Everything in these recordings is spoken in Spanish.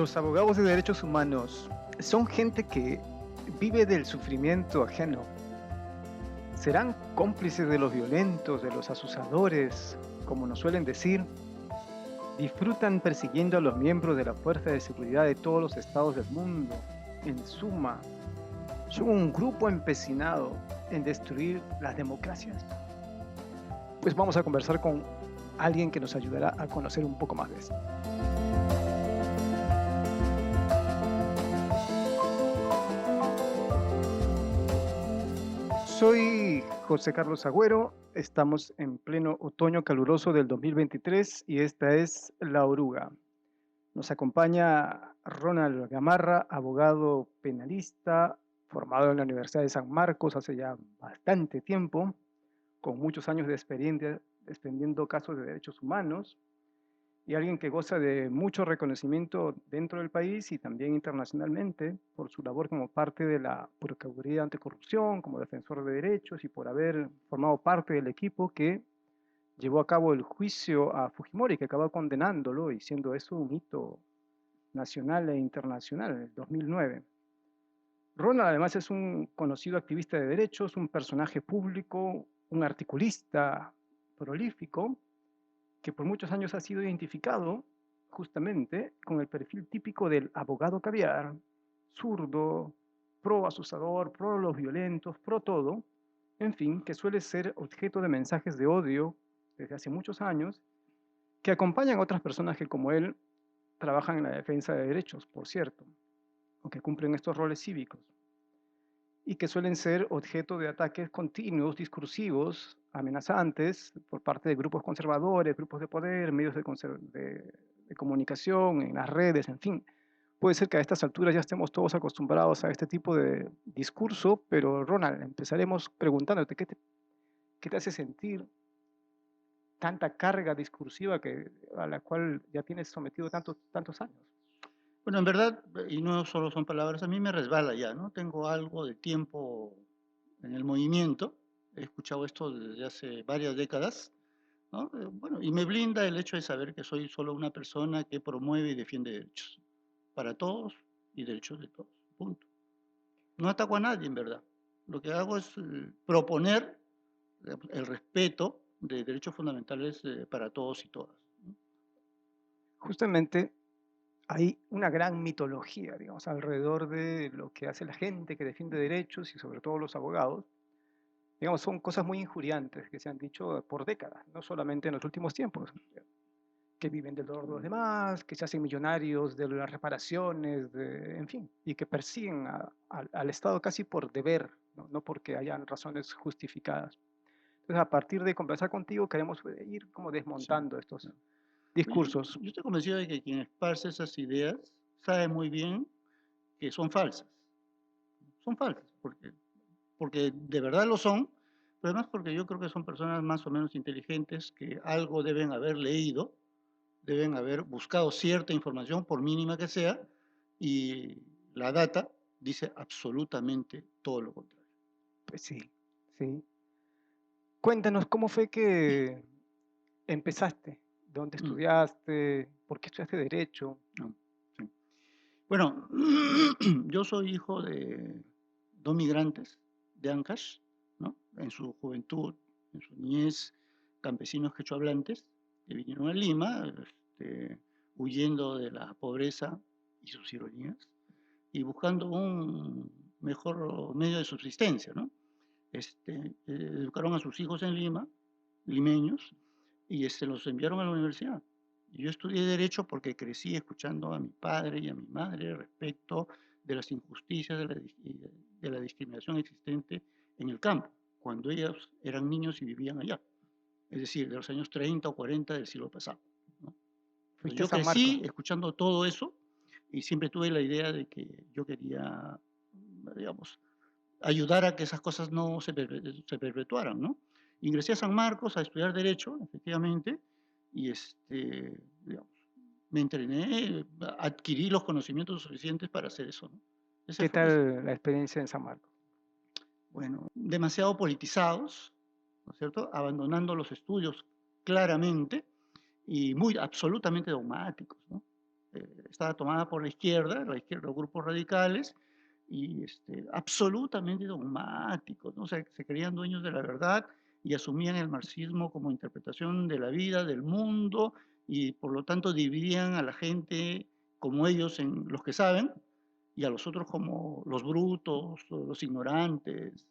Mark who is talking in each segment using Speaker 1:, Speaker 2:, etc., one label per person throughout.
Speaker 1: Los abogados de derechos humanos son gente que vive del sufrimiento ajeno. ¿Serán cómplices de los violentos, de los asusadores, como nos suelen decir? ¿Disfrutan persiguiendo a los miembros de la fuerza de seguridad de todos los estados del mundo? En suma, son un grupo empecinado en destruir las democracias. Pues vamos a conversar con alguien que nos ayudará a conocer un poco más de eso. Soy José Carlos Agüero, estamos en pleno otoño caluroso del 2023 y esta es La Oruga. Nos acompaña Ronald Gamarra, abogado penalista, formado en la Universidad de San Marcos hace ya bastante tiempo, con muchos años de experiencia defendiendo casos de derechos humanos y alguien que goza de mucho reconocimiento dentro del país y también internacionalmente por su labor como parte de la Procuraduría Anticorrupción, como defensor de derechos y por haber formado parte del equipo que llevó a cabo el juicio a Fujimori, que acabó condenándolo y siendo eso un hito nacional e internacional en el 2009. Ronald además es un conocido activista de derechos, un personaje público, un articulista prolífico, que por muchos años ha sido identificado justamente con el perfil típico del abogado caviar, zurdo, pro asusador, pro los violentos, pro todo, en fin, que suele ser objeto de mensajes de odio desde hace muchos años, que acompañan a otras personas que como él trabajan en la defensa de derechos, por cierto, o que cumplen estos roles cívicos y que suelen ser objeto de ataques continuos, discursivos, amenazantes por parte de grupos conservadores, grupos de poder, medios de comunicación, en las redes, en fin. Puede ser que a estas alturas ya estemos todos acostumbrados a este tipo de discurso, pero Ronald, empezaremos preguntándote qué te hace sentir tanta carga discursiva a la cual ya tienes sometido tantos años.
Speaker 2: Bueno, en verdad, y no solo son palabras, a mí me resbala ya, ¿no? Tengo algo de tiempo en el movimiento, he escuchado esto desde hace varias décadas, ¿no? Bueno, y me blinda el hecho de saber que soy solo una persona que promueve y defiende derechos para todos y derechos de todos, punto. No ataco a nadie, en verdad. Lo que hago es proponer el respeto de derechos fundamentales para todos y todas, ¿no?
Speaker 1: Justamente hay una gran mitología, digamos, alrededor de lo que hace la gente que defiende derechos y sobre todo los abogados. Digamos, son cosas muy injuriantes que se han dicho por décadas, no solamente en los últimos tiempos, que viven del dolor de los demás, que se hacen millonarios de las reparaciones, en fin, y que persiguen al Estado casi por deber, no porque hayan razones justificadas. Entonces, a partir de conversar contigo, queremos ir como
Speaker 2: Sí,
Speaker 1: desmontando estos
Speaker 2: sí. Oye,
Speaker 1: discursos.
Speaker 2: yo estoy convencido de que quien esparce esas ideas sabe muy bien que son falsas. Son falsas, porque de verdad lo son, pero además porque yo creo que son personas más o menos inteligentes que algo deben haber leído, deben haber buscado cierta información, por mínima que sea, y la data dice absolutamente todo lo contrario.
Speaker 1: Pues sí, sí. Cuéntanos, ¿cómo fue que empezaste? ¿Dónde
Speaker 2: Mm,
Speaker 1: estudiaste? ¿Por qué estudiaste Derecho?
Speaker 2: no, sí. Bueno, yo soy hijo de dos migrantes de Ancash, ¿no? En su juventud, en su niñez, campesinos quechohablantes que vinieron a Lima, huyendo de la pobreza y sus ironías, y buscando un mejor medio de subsistencia, ¿no? Educaron a sus hijos en Lima, limeños, y los enviaron a la universidad. Y yo estudié Derecho porque crecí escuchando a mi padre y a mi madre respecto de las injusticias, de la discriminación existente en el campo, cuando ellos eran niños y vivían allá, es decir, de los años 30 o 40 del siglo pasado, ¿no? Entonces
Speaker 1: Fuiste a
Speaker 2: yo
Speaker 1: San Marcos.
Speaker 2: crecí escuchando todo eso y siempre tuve la idea de que yo quería, digamos, ayudar a que esas cosas no se perpetuaran, ¿no? Ingresé a San Marcos a estudiar Derecho, efectivamente, y digamos, me entrené, adquirí los conocimientos suficientes para hacer eso, ¿no? Ese
Speaker 1: ¿Qué
Speaker 2: fue, ese-
Speaker 1: tal la experiencia en San Marcos?
Speaker 2: bueno, demasiado politizados, ¿no es cierto? Abandonando los estudios claramente y muy absolutamente dogmáticos, ¿no? estaba tomada por la izquierda, los grupos radicales, y absolutamente dogmáticos, ¿no? O sea, se creían dueños de la verdad y asumían el marxismo como interpretación de la vida, del mundo, y por lo tanto dividían a la gente como ellos en los que saben y a los otros como los brutos, o los ignorantes,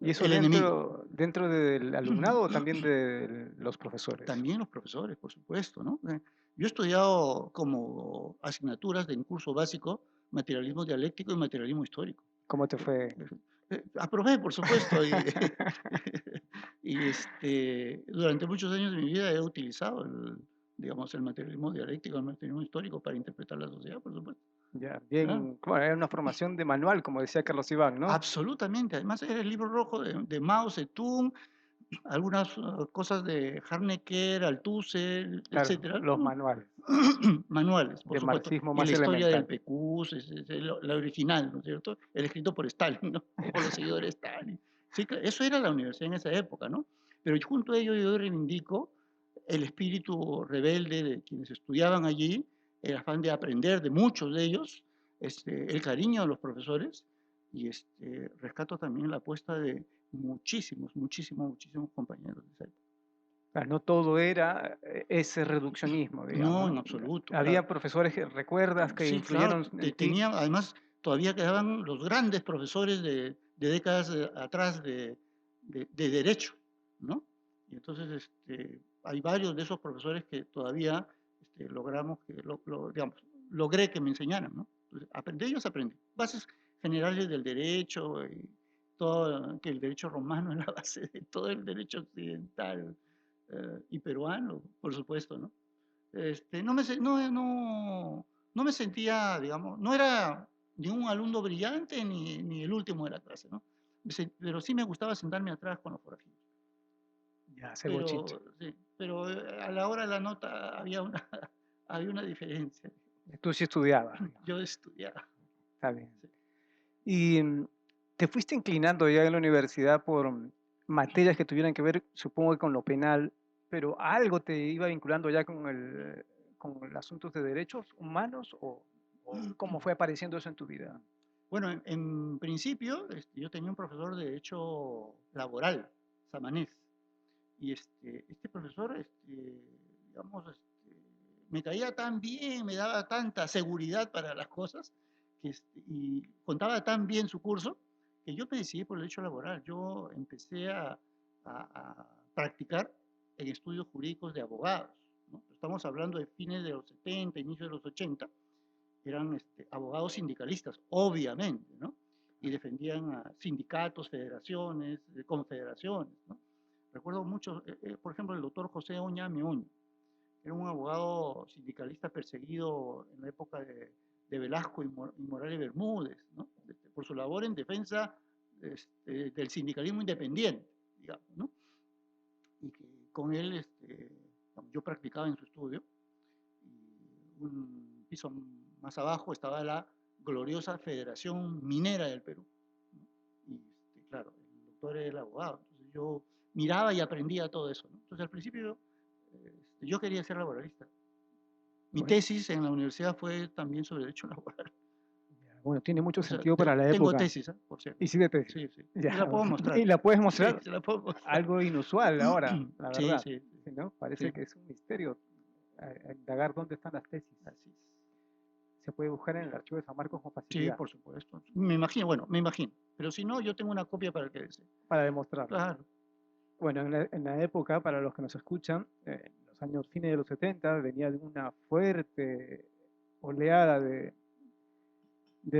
Speaker 1: ¿Y eso
Speaker 2: el enemigo.
Speaker 1: dentro del alumnado o también de los profesores?
Speaker 2: También los profesores, por supuesto, ¿no? Yo he estudiado como asignaturas de en curso básico materialismo dialéctico y materialismo histórico.
Speaker 1: ¿Cómo te fue?
Speaker 2: Aprobé, por supuesto, y, durante muchos años de mi vida he utilizado digamos, el materialismo dialéctico, el materialismo histórico para interpretar la sociedad, por supuesto.
Speaker 1: Ya,
Speaker 2: ¿Ah?
Speaker 1: bien, bueno, era una formación de manual, como decía Carlos Iván, ¿no?
Speaker 2: Absolutamente, además era el libro rojo de Mao Zedong, algunas cosas de Harnecker, Althusser,
Speaker 1: Claro,
Speaker 2: etcétera,
Speaker 1: los manuales
Speaker 2: manuales, por
Speaker 1: de
Speaker 2: supuesto,
Speaker 1: marxismo
Speaker 2: y
Speaker 1: más
Speaker 2: la historia del
Speaker 1: elemental.
Speaker 2: PQS, es la original, ¿no es cierto? El escrito por Stalin, ¿no? O por los seguidores de Stalin. Sí, eso era la universidad en esa época, ¿no? Pero junto a ello yo reivindico el espíritu rebelde de quienes estudiaban allí, el afán de aprender de muchos de ellos, el cariño de los profesores, y rescato también la apuesta de muchísimos compañeros de esa época.
Speaker 1: Sea, no todo era ese reduccionismo, digamos,
Speaker 2: No, en
Speaker 1: ¿no?
Speaker 2: absoluto,
Speaker 1: Había
Speaker 2: claro.
Speaker 1: profesores que recuerdas que
Speaker 2: Sí, claro,
Speaker 1: influyeron en ti.
Speaker 2: además, todavía quedaban los grandes profesores de décadas atrás de derecho, ¿no? Y entonces hay varios de esos profesores que todavía logramos que, digamos, logré que me enseñaran, ¿no? Entonces, de ellos aprendí. Bases generales del derecho, y todo, que el derecho romano es la base de todo el derecho occidental y peruano, por supuesto, ¿no? No, no me sentía, digamos, no era ni un alumno brillante ni el último de la clase, ¿no? Pero sí me gustaba sentarme atrás con los forajidos.
Speaker 1: Ya, hace bochito.
Speaker 2: Sí, pero a la hora de la nota había una, había una diferencia.
Speaker 1: Tú sí estudiabas, digamos.
Speaker 2: Yo estudiaba.
Speaker 1: Está bien.
Speaker 2: Sí.
Speaker 1: Y te fuiste inclinando ya en la universidad por materias que tuvieran que ver, supongo que con lo penal, pero algo te iba vinculando ya con los asuntos de derechos humanos o cómo fue apareciendo eso en tu vida.
Speaker 2: Bueno, en principio yo tenía un profesor de Derecho Laboral, Samanés, y este profesor, digamos, me caía tan bien, me daba tanta seguridad para las cosas, y contaba tan bien su curso, que yo me decidí por el derecho laboral. Yo empecé a practicar en estudios jurídicos de abogados, ¿no? Estamos hablando de fines de los 70, inicios de los 80, eran abogados sindicalistas, obviamente, ¿no? Y defendían a sindicatos, federaciones, confederaciones, ¿no? Recuerdo mucho, por ejemplo, el doctor José Oñame Oña, era un abogado sindicalista perseguido en la época de Velasco y Morales Bermúdez, ¿no? Por su labor en defensa del sindicalismo independiente, digamos, ¿no? Y que con él yo practicaba en su estudio, y un piso más abajo estaba la gloriosa Federación Minera del Perú, ¿no? Y claro, el doctor era el abogado, entonces yo miraba y aprendía todo eso, ¿no? Entonces al principio yo quería ser laboralista. Mi
Speaker 1: Bueno,
Speaker 2: tesis en la universidad fue también sobre derecho laboral.
Speaker 1: bueno, tiene mucho
Speaker 2: O sea,
Speaker 1: sentido para la
Speaker 2: tengo
Speaker 1: época.
Speaker 2: tesis, ¿eh? Por cierto.
Speaker 1: Y sí de tesis.
Speaker 2: Sí, sí. Y
Speaker 1: Ya,
Speaker 2: la puedo mostrar.
Speaker 1: y la puedes
Speaker 2: Sí,
Speaker 1: mostrar,
Speaker 2: se la puedo mostrar.
Speaker 1: algo inusual ahora, la
Speaker 2: Sí,
Speaker 1: verdad.
Speaker 2: sí,
Speaker 1: ¿Sí, no? Parece
Speaker 2: sí.
Speaker 1: que es un misterio indagar dónde están las tesis.
Speaker 2: Así es.
Speaker 1: Se puede buscar en el archivo de San Marcos con
Speaker 2: Sí,
Speaker 1: facilidad
Speaker 2: por supuesto. Me imagino, bueno, me imagino. Pero si no, yo tengo una copia para el que desee.
Speaker 1: para demostrarlo.
Speaker 2: Claro.
Speaker 1: Bueno, en la época, para los que nos escuchan, en los años fines de los 70, venía de una fuerte oleada de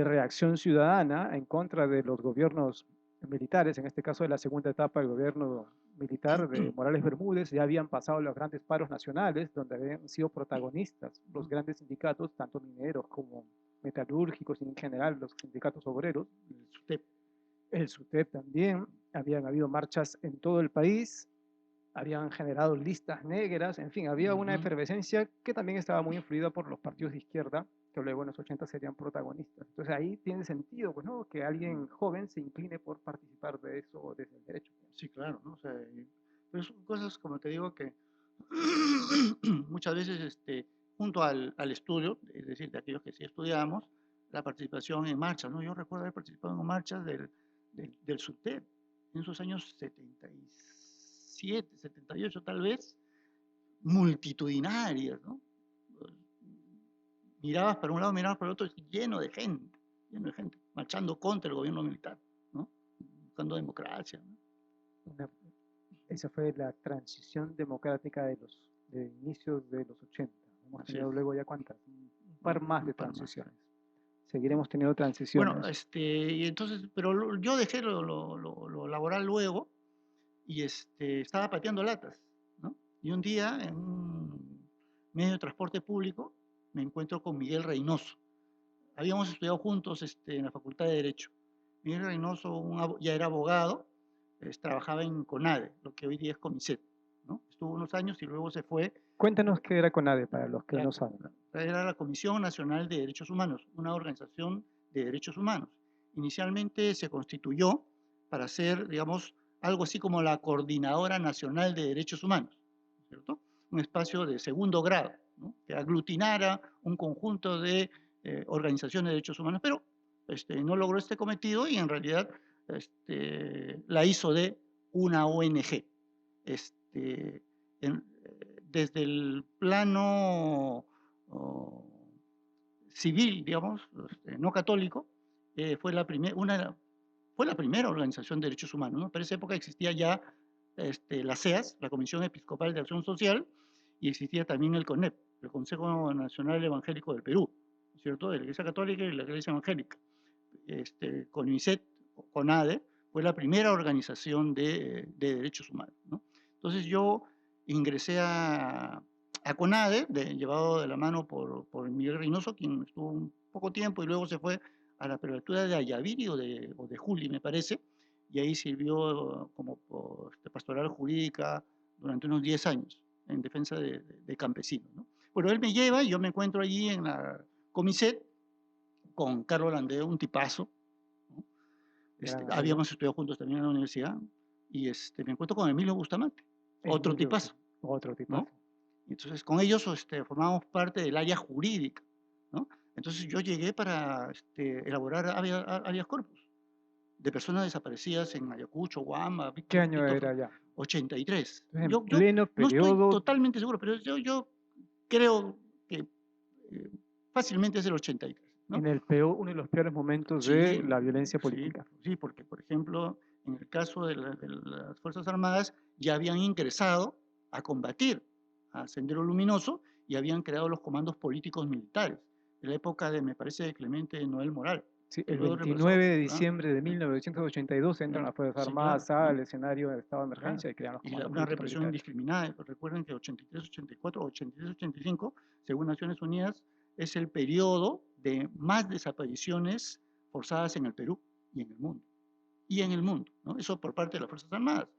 Speaker 1: reacción ciudadana en contra de los gobiernos militares, en este caso de la segunda etapa del gobierno militar de Morales Bermúdez. Ya habían pasado los grandes paros nacionales, donde habían sido protagonistas los grandes sindicatos, tanto mineros como metalúrgicos y en general los sindicatos obreros. El SUTEP también, habían habido marchas en todo el país, habían generado listas negras, en fin, había una efervescencia que también estaba muy influida por los partidos de izquierda, que luego en los 80 serían protagonistas. Entonces ahí tiene sentido, pues, ¿no? Que alguien joven se incline por participar de eso desde el derecho.
Speaker 2: Sí, claro, ¿no? O sea, pero son cosas, como te digo, que muchas veces junto al estudio, es decir, de aquellos que sí estudiamos, la participación en marchas, ¿no? Yo recuerdo haber participado en marchas del SUTEP en esos años 77, 78 tal vez, multitudinarias, ¿no? Mirabas para un lado, mirabas para el otro, lleno de gente, marchando contra el gobierno militar, ¿no? Buscando democracia, ¿no?
Speaker 1: Una- Esa fue la transición democrática de inicios de los 80. Hemos
Speaker 2: Así
Speaker 1: tenido
Speaker 2: es,
Speaker 1: luego ya cuántas, un par más de
Speaker 2: un par más.
Speaker 1: transiciones. Seguiremos teniendo
Speaker 2: Bueno,
Speaker 1: transiciones.
Speaker 2: y entonces, pero yo dejé lo laboral luego y estaba pateando latas, ¿no? Y un día en un medio de transporte público me encuentro con Miguel Reynoso. Habíamos estudiado juntos en la Facultad de Derecho. Miguel Reynoso ya era abogado, trabajaba en CONADE, lo que hoy día es COMISET, ¿no? Estuvo unos años y luego se fue.
Speaker 1: Cuéntanos qué era CONADE para los que no saben.
Speaker 2: Era la Comisión Nacional de Derechos Humanos, una organización de derechos humanos. Inicialmente se constituyó para ser, digamos, algo así como la Coordinadora Nacional de Derechos Humanos, ¿cierto? Un espacio de segundo grado, ¿no? Que aglutinara un conjunto de organizaciones de derechos humanos, pero no logró este cometido y en realidad la hizo de una ONG. Desde el plano civil, digamos, no católico, fue la primera organización de derechos humanos, ¿no? Para esa época existía ya la CEAS, la Comisión Episcopal de Acción Social, y existía también el CONEP, el Consejo Nacional Evangélico del Perú, ¿cierto? De la Iglesia Católica y la Iglesia Evangélica. CONICET, CONADE, fue la primera organización de derechos humanos, ¿no? Entonces yo ingresé a CONADE, llevado de la mano por Miguel Reynoso, quien estuvo un poco tiempo y luego se fue a la prefectura de Ayavirí o de Juli, me parece, y ahí sirvió como pastoral jurídica durante unos 10 años en defensa de campesinos, ¿no? Bueno, él me lleva y yo me encuentro allí en la Comiset con Carlos Landeo, un tipazo, ¿no? Habíamos estudiado juntos también en la universidad, y me encuentro con Emilio Bustamante, otro
Speaker 1: Emilio,
Speaker 2: tipazo,
Speaker 1: otro tipazo.
Speaker 2: ¿no? Entonces, con ellos formábamos parte del área jurídica, ¿no? Entonces, yo llegué para elaborar habeas corpus de personas desaparecidas en Ayacucho, Huamba,
Speaker 1: ¿Qué
Speaker 2: Víctor
Speaker 1: año
Speaker 2: Tito,
Speaker 1: era ya?
Speaker 2: 83.
Speaker 1: En
Speaker 2: Yo
Speaker 1: pleno
Speaker 2: no estoy
Speaker 1: periodo,
Speaker 2: totalmente seguro, pero yo creo que fácilmente es el 83, ¿no?
Speaker 1: uno de los peores momentos de
Speaker 2: Sí,
Speaker 1: la violencia
Speaker 2: sí,
Speaker 1: política.
Speaker 2: sí, porque, por ejemplo, en el caso de las Fuerzas Armadas, ya habían ingresado a combatir a Sendero Luminoso y habían creado los comandos políticos militares, en la época de, me parece, de Clemente Noel Moral,
Speaker 1: Sí,
Speaker 2: que
Speaker 1: el
Speaker 2: luego reemplazó,
Speaker 1: 29 de
Speaker 2: ¿verdad?
Speaker 1: diciembre de 1982 entran las Fuerzas
Speaker 2: Sí, claro,
Speaker 1: Armadas al
Speaker 2: ¿no?
Speaker 1: escenario del estado de
Speaker 2: Claro.
Speaker 1: emergencia y crean los
Speaker 2: Y
Speaker 1: comandos
Speaker 2: una
Speaker 1: políticos
Speaker 2: represión
Speaker 1: militares.
Speaker 2: indiscriminada. Recuerden que 83, 84, 86, 85, según Naciones Unidas, es el periodo de más desapariciones forzadas en el Perú y en el mundo. Y en el mundo, ¿no? Eso por parte de las Fuerzas Armadas.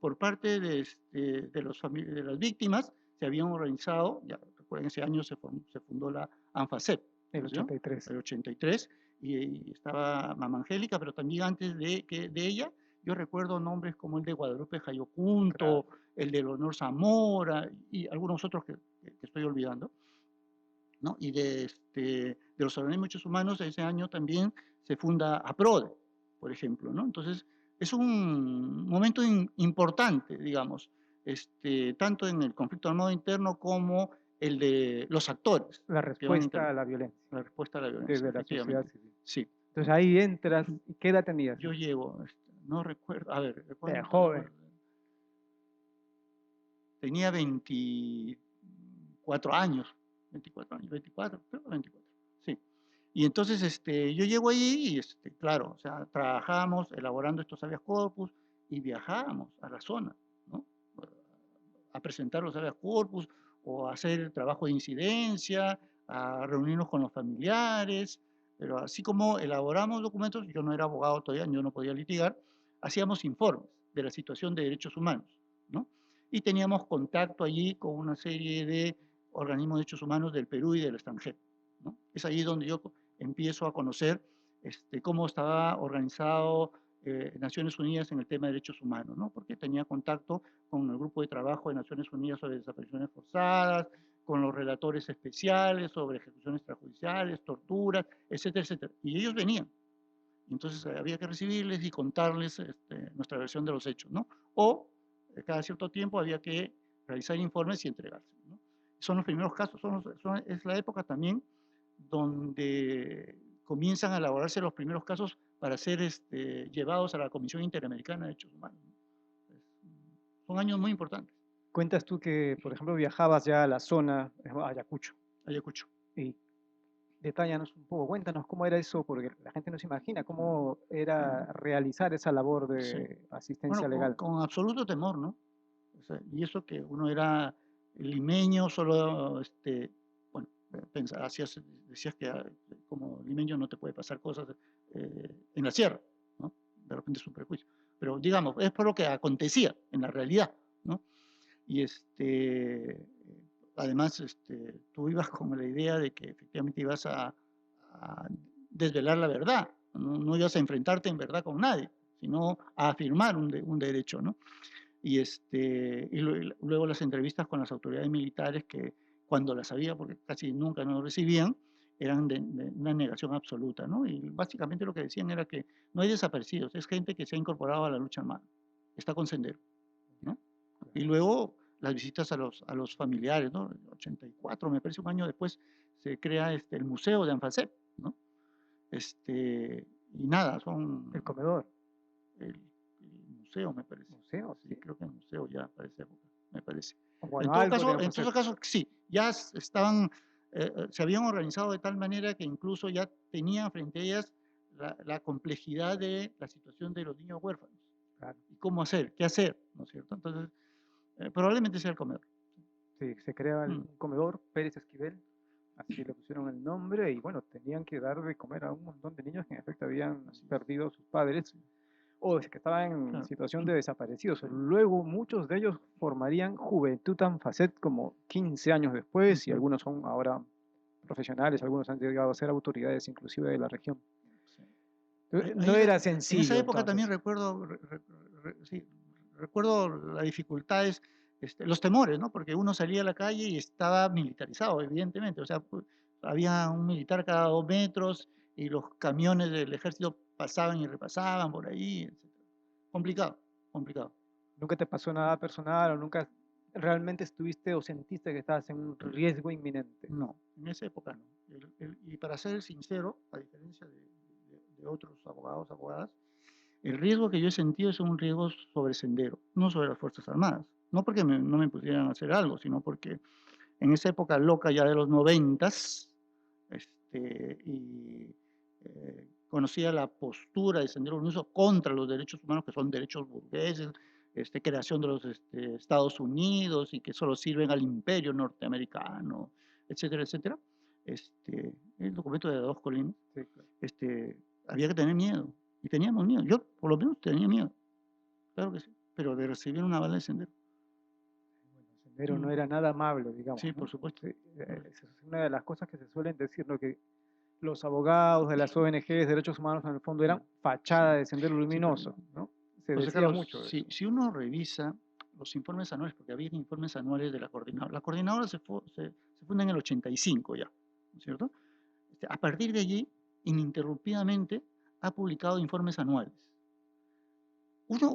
Speaker 2: Por parte de las víctimas, se habían organizado, ya recuerden, ese año se fundó la ANFACEP,
Speaker 1: El
Speaker 2: ¿no es cierto?
Speaker 1: 83.
Speaker 2: El 83, y estaba Mama Angélica, pero también antes de ella, yo recuerdo nombres como el de Guadalupe Jayocunto,
Speaker 1: Claro.
Speaker 2: el de Leonor Zamora y algunos otros que estoy olvidando, ¿no? Y de los organismos de derechos humanos, ese año también se funda APRODE, por ejemplo, ¿no? Entonces, es un momento importante, digamos, tanto en el conflicto armado interno como el de los actores
Speaker 1: La
Speaker 2: que van a
Speaker 1: respuesta a la violencia
Speaker 2: la respuesta a la violencia,
Speaker 1: desde la sociedad
Speaker 2: efectivamente.
Speaker 1: civil.
Speaker 2: Sí.
Speaker 1: Entonces ahí entras, ¿y qué edad tenías?
Speaker 2: Yo llego, no recuerdo, a ver,
Speaker 1: Joven.
Speaker 2: tenía 24 años, 24 años, 24, creo que 24, sí. Y entonces yo llego ahí y claro, o sea, trabajábamos elaborando estos habeas corpus y viajábamos a la zona, ¿no? A presentar los habeas corpus o a hacer trabajo de incidencia, a reunirnos con los familiares, pero así como elaboramos documentos, yo no era abogado todavía, yo no podía litigar, hacíamos informes de la situación de derechos humanos, ¿no? Y teníamos contacto allí con una serie de organismos de derechos humanos del Perú y del extranjero, ¿no? Es ahí donde yo empiezo a conocer cómo estaba organizado Naciones Unidas en el tema de derechos humanos, ¿no? Porque tenía contacto con el grupo de trabajo de Naciones Unidas sobre desapariciones forzadas, con los relatores especiales sobre ejecuciones extrajudiciales, torturas, etcétera, etcétera. Y ellos venían. Entonces había que recibirles y contarles nuestra versión de los hechos, ¿no? O cada cierto tiempo había que realizar informes y entregárselos, ¿no? Son los primeros casos, es la época también donde comienzan a elaborarse los primeros casos para ser llevados a la Comisión Interamericana de Derechos Humanos, ¿no? Son años muy importantes.
Speaker 1: Cuentas tú que, por ejemplo, viajabas ya a la zona, a Ayacucho,
Speaker 2: Ayacucho.
Speaker 1: y detállanos un poco, cuéntanos cómo era eso, porque la gente no se imagina cómo era realizar esa labor
Speaker 2: Sí.
Speaker 1: de asistencia
Speaker 2: Bueno,
Speaker 1: legal.
Speaker 2: con absoluto temor, ¿no? O sea, y eso que uno era limeño, solo, bueno, decías que como limeño no te puede pasar cosas en la sierra, ¿no? De repente es un prejuicio. Pero digamos, es por lo que acontecía en la realidad, ¿no? Y además, tú ibas con la idea de que efectivamente ibas a desvelar la verdad, no ibas a enfrentarte en verdad con nadie, sino a afirmar un derecho, ¿no? Luego las entrevistas con las autoridades militares que cuando las había, porque casi nunca nos recibían, eran de una negación absoluta, ¿no? Y básicamente lo que decían era que no hay desaparecidos, es gente que se ha incorporado a la lucha armada, está con Sendero, ¿no? Y luego las visitas a los familiares, ¿no? En 84, me parece un año después, se crea el Museo de Anfalsep, ¿no? Y nada, son
Speaker 1: El comedor.
Speaker 2: el museo, me parece.
Speaker 1: Museo,
Speaker 2: Sí,
Speaker 1: sí.
Speaker 2: creo que el museo ya para esa época, me parece.
Speaker 1: Bueno, algo de
Speaker 2: En todo caso, sí, ya estaban, se habían organizado de tal manera que incluso ya tenían frente a ellas la complejidad de la situación de los niños huérfanos.
Speaker 1: Claro.
Speaker 2: Y cómo hacer, qué hacer, ¿no es cierto? Entonces, probablemente sea el comedor.
Speaker 1: Sí, se crea un comedor Pérez Esquivel, así le pusieron el nombre, y bueno, tenían que dar de comer a un montón de niños que en efecto habían perdido a sus padres o que estaban en situación de desaparecidos. Luego muchos de ellos formarían Juventud Anfacet como 15 años después, y algunos son ahora profesionales, algunos han llegado a ser autoridades inclusive de la región. No era sencillo.
Speaker 2: En esa época
Speaker 1: entonces.
Speaker 2: También recuerdo las dificultades, los temores, ¿no? Porque uno salía a la calle y estaba militarizado, evidentemente. O sea, había un militar cada 2 metros y los camiones del ejército pasaban y repasaban por ahí, etc. Complicado, complicado.
Speaker 1: ¿Nunca te pasó nada personal o nunca realmente estuviste o sentiste que estabas en un riesgo inminente?
Speaker 2: No, en esa época no. Y para ser sincero, a diferencia de otros abogados, abogadas, el riesgo que yo he sentido es un riesgo sobre Sendero, no sobre las Fuerzas Armadas. No porque no me pudieran hacer algo, sino porque en esa época loca ya de los 90s, conocía la postura de Sendero Luminoso contra los derechos humanos, que son derechos burgueses, creación de los Estados Unidos y que solo sirven al imperio norteamericano, etcétera, etcétera. El documento de Dos Colinas,
Speaker 1: Sí, claro.
Speaker 2: Había que tener miedo, y teníamos miedo. Yo, por lo menos, tenía miedo, claro que sí, pero de recibir una bala de Sendero.
Speaker 1: Bueno, Sendero no era nada amable, digamos.
Speaker 2: Sí,
Speaker 1: ¿no?
Speaker 2: por supuesto.
Speaker 1: Sí, esa es una de las cosas que se suelen decir, ¿no? Que los abogados de las ONGs de derechos humanos en el fondo eran fachada de Sendero Luminoso, ¿no? Se
Speaker 2: José
Speaker 1: decía
Speaker 2: Carlos,
Speaker 1: mucho de eso.
Speaker 2: si uno revisa los informes anuales, porque había informes anuales de la coordinadora se funda en el 85 ya, ¿no es cierto? A partir de allí, ininterrumpidamente, ha publicado informes anuales.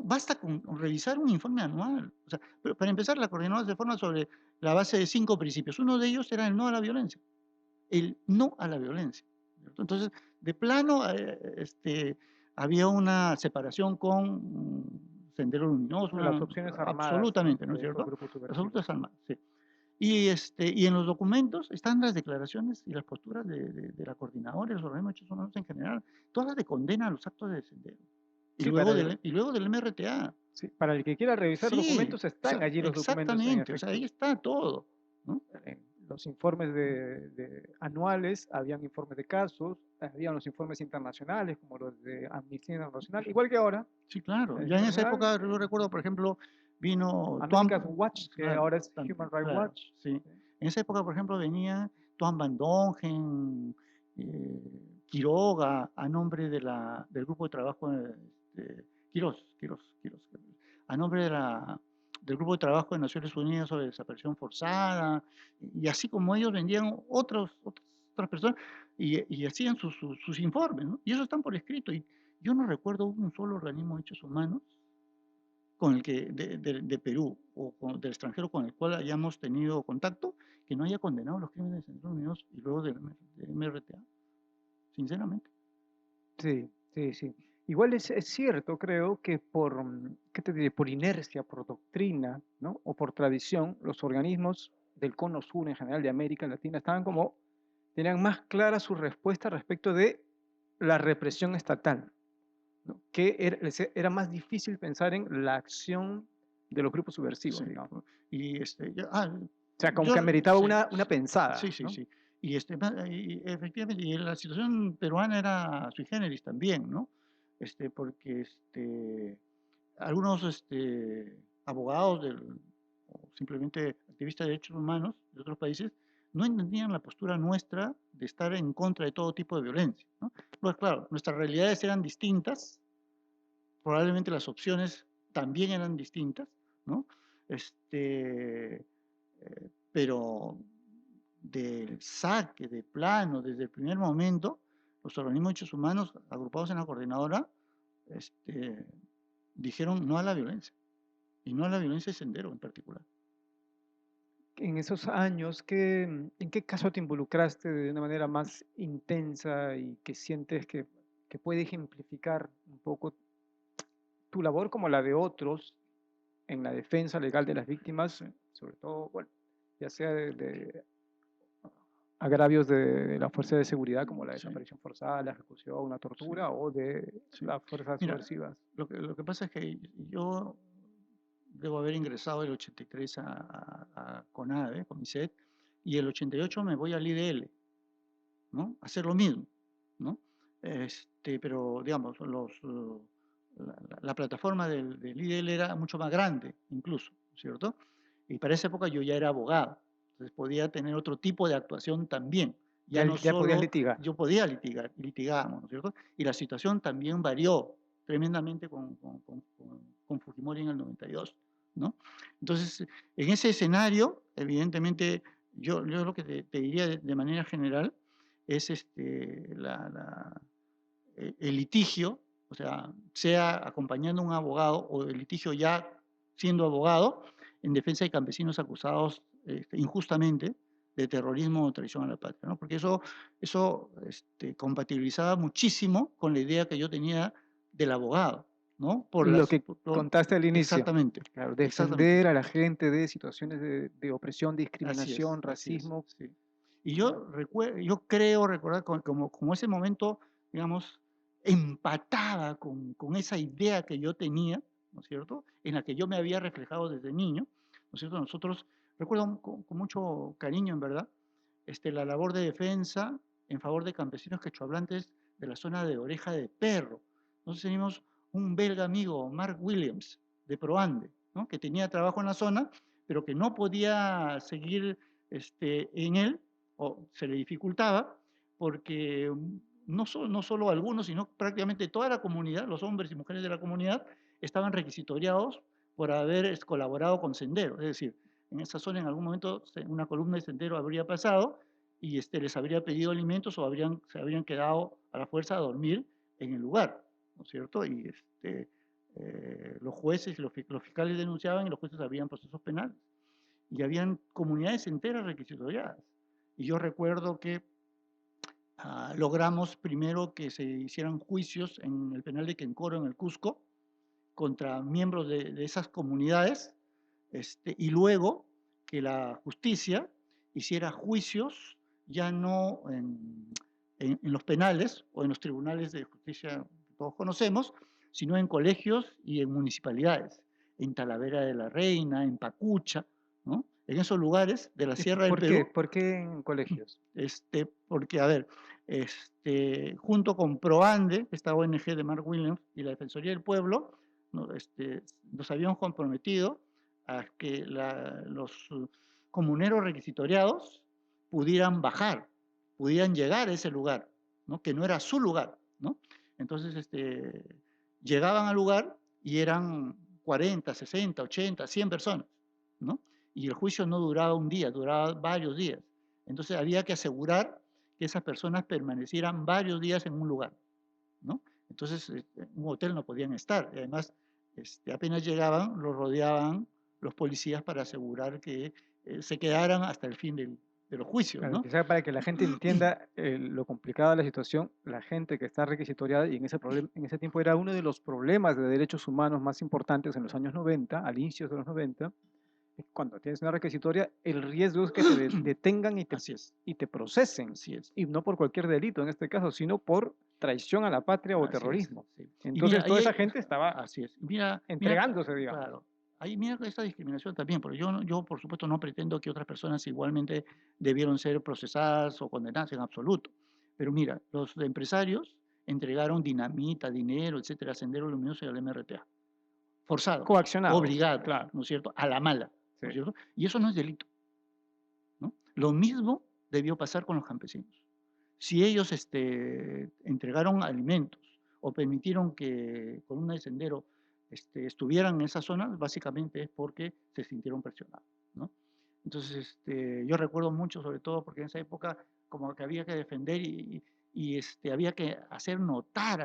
Speaker 2: Basta con revisar un informe anual. O sea, para empezar, la coordinadora se forma sobre la base de 5 principios. Uno de ellos era el no a la violencia. El no a la violencia, ¿cierto? Entonces, de plano, había una separación con Sendero Luminoso,
Speaker 1: Las opciones armadas,
Speaker 2: absolutamente, ¿no es
Speaker 1: de esos
Speaker 2: cierto?
Speaker 1: grupos subversivos.
Speaker 2: Absolutas armadas, sí. Y en los documentos están las declaraciones y las posturas de la coordinadora y los organismos de derechos humanos en general, todas las de condena a los actos de Sendero. Y
Speaker 1: Sí,
Speaker 2: luego del MRTA.
Speaker 1: sí, para el que quiera revisar
Speaker 2: Sí,
Speaker 1: documentos, están allí los documentos en
Speaker 2: exactamente, o sea,
Speaker 1: efecto.
Speaker 2: ahí está todo, ¿no?
Speaker 1: En los informes anuales, habían informes de casos, habían los informes internacionales, como los de Amnistía Internacional, igual que ahora.
Speaker 2: Sí, claro.
Speaker 1: La
Speaker 2: Ya en esa
Speaker 1: internacional,
Speaker 2: época, yo recuerdo, por ejemplo, vino
Speaker 1: America's Watch, que
Speaker 2: claro,
Speaker 1: ahora es Human Rights
Speaker 2: claro,
Speaker 1: Watch.
Speaker 2: sí. En esa época, por ejemplo, venía Tuan Van Dongen, Quiroga, a nombre del grupo de trabajo, Quirós, a nombre del Grupo de Trabajo de Naciones Unidas sobre Desaparición Forzada, y así como ellos vendían otras personas y hacían sus informes, ¿no? Y eso están por escrito. Y yo no recuerdo un solo organismo de derechos humanos con el que, de Perú o del extranjero con el cual hayamos tenido contacto, que no haya condenado los crímenes de Estados Unidos y luego del MRTA, sinceramente.
Speaker 1: Sí, sí, sí. Igual es cierto, creo que por, ¿qué te diré? Por inercia, por doctrina, ¿no? O por tradición, los organismos del Cono Sur en general de América Latina estaban como, tenían más clara su respuesta respecto de la represión estatal, ¿no? Que era más difícil pensar en la acción de los grupos subversivos,
Speaker 2: Sí,
Speaker 1: digamos. O
Speaker 2: y
Speaker 1: sea, como que
Speaker 2: yo,
Speaker 1: ameritaba
Speaker 2: sí,
Speaker 1: una pensada,
Speaker 2: sí, sí,
Speaker 1: ¿no?
Speaker 2: sí. Y efectivamente, y la situación peruana era sui generis también, ¿no? Porque algunos abogados o simplemente activistas de derechos humanos de otros países no entendían la postura nuestra de estar en contra de todo tipo de violencia, ¿no? Pues claro, nuestras realidades eran distintas, probablemente las opciones también eran distintas, ¿no? Pero del saque, de plano, desde el primer momento, los organismos de derechos humanos agrupados en la coordinadora dijeron no a la violencia, y no a la violencia de sendero en particular.
Speaker 1: En esos años, ¿en qué caso te involucraste de una manera más intensa y que sientes que puede ejemplificar un poco tu labor como la de otros en la defensa legal de las víctimas, sobre todo, bueno, ya sea de agravios de la fuerza de seguridad como la
Speaker 2: Sí,
Speaker 1: desaparición forzada, la ejecución, la
Speaker 2: sí,
Speaker 1: tortura o de
Speaker 2: sí.
Speaker 1: las fuerzas
Speaker 2: Mira,
Speaker 1: subversivas?
Speaker 2: lo que pasa es que yo debo haber ingresado el 83 a CONADE, CONICET, y el 88 me voy al IDL, ¿no? A hacer lo mismo, ¿no? Pero, digamos, la plataforma del IDL era mucho más grande, incluso, ¿cierto? Y para esa época yo ya era abogado, entonces podía tener otro tipo de actuación también. Ya no
Speaker 1: Ya podías
Speaker 2: solo
Speaker 1: litigar.
Speaker 2: yo podía litigar, litigábamos, ¿no es cierto? Y la situación también varió tremendamente con Fujimori en el 92, ¿no? Entonces, en ese escenario, evidentemente, yo lo que te diría de manera general es el litigio, o sea acompañando a un abogado o el litigio ya siendo abogado en defensa de campesinos acusados injustamente de terrorismo o traición a la patria, ¿no? Porque eso compatibilizaba muchísimo con la idea que yo tenía del abogado, ¿no?
Speaker 1: Lo que contaste al inicio,
Speaker 2: Exactamente,
Speaker 1: claro,
Speaker 2: exactamente.
Speaker 1: defender a la gente de situaciones de opresión,
Speaker 2: Así es,
Speaker 1: discriminación,
Speaker 2: así es,
Speaker 1: racismo.
Speaker 2: sí. Y yo creo recordar como ese momento, digamos, empataba con esa idea que yo tenía, ¿no es cierto?, en la que yo me había reflejado desde niño, ¿no es cierto? Nosotros, recuerdo con mucho cariño, en verdad, la labor de defensa en favor de campesinos quechohablantes de la zona de Oreja de Perro. Nosotros teníamos un belga amigo, Mark Williams, de Proande, ¿no?, que tenía trabajo en la zona, pero que no podía seguir en él, o se le dificultaba, porque no solo algunos, sino prácticamente toda la comunidad, los hombres y mujeres de la comunidad, estaban requisitoriados por haber colaborado con Sendero. Es decir, en esa zona en algún momento una columna de Sendero habría pasado y les habría pedido alimentos o se habrían quedado a la fuerza a dormir en el lugar, ¿no es cierto? Y los jueces y los fiscales denunciaban y los jueces abrían procesos penales. Y habían comunidades enteras requisitoriadas. Y yo recuerdo que logramos primero que se hicieran juicios en el penal de Quencoro, en el Cusco, contra miembros de esas comunidades, y luego que la justicia hiciera juicios ya no en los penales o en los tribunales de justicia que todos conocemos, sino en colegios y en municipalidades, en Talavera de la Reina, en Pacucha, ¿no? En esos lugares de la
Speaker 1: ¿Y
Speaker 2: Sierra del
Speaker 1: por qué?
Speaker 2: Perú,
Speaker 1: ¿Por qué en colegios?
Speaker 2: porque, a ver, junto con ProAnde, esta ONG de Mark Williams, y la Defensoría del Pueblo, ¿no? Nos habíamos comprometido a que los comuneros requisitoriados pudieran bajar, pudieran llegar a ese lugar, ¿no?, que no era su lugar, ¿no? Entonces, llegaban al lugar y eran 40, 60, 80, 100 personas, ¿no? Y el juicio no duraba un día, duraba varios días. Entonces había que asegurar que esas personas permanecieran varios días en un lugar, ¿no? Entonces, en un hotel no podían estar. Y además, apenas llegaban, los rodeaban los policías para asegurar que se quedaran hasta el fin de los juicios,
Speaker 1: Claro,
Speaker 2: ¿no?
Speaker 1: quizá para que la gente entienda lo complicada de la situación, la gente que está requisitoriada, y en ese tiempo era uno de los problemas de derechos humanos más importantes en los años 90, al inicio de los 90, cuando tienes una requisitoria, el riesgo es que te detengan
Speaker 2: Así es,
Speaker 1: y te procesen,
Speaker 2: así es.
Speaker 1: y no por cualquier delito en este caso, sino por traición a la patria o
Speaker 2: Así es,
Speaker 1: terrorismo.
Speaker 2: sí. Y
Speaker 1: Entonces
Speaker 2: mira,
Speaker 1: toda esa gente estaba
Speaker 2: así es. Mira,
Speaker 1: entregándose, digamos.
Speaker 2: claro, ahí mira esta discriminación también, porque yo por supuesto no pretendo que otras personas igualmente debieron ser procesadas o condenadas en absoluto. Pero mira, los empresarios entregaron dinamita, dinero, etcétera, a Sendero Luminoso y al MRTA. Forzados,
Speaker 1: Coaccionados,
Speaker 2: obligados,
Speaker 1: claro.
Speaker 2: ¿no es cierto? A la mala,
Speaker 1: Sí.
Speaker 2: ¿no es cierto? Y eso no es delito, ¿no? Lo mismo debió pasar con los campesinos. Si ellos entregaron alimentos o permitieron que columna de sendero estuvieran en esa zona, básicamente es porque se sintieron presionados, ¿no? Entonces, yo recuerdo mucho, sobre todo porque en esa época como que había que defender y había que hacer notar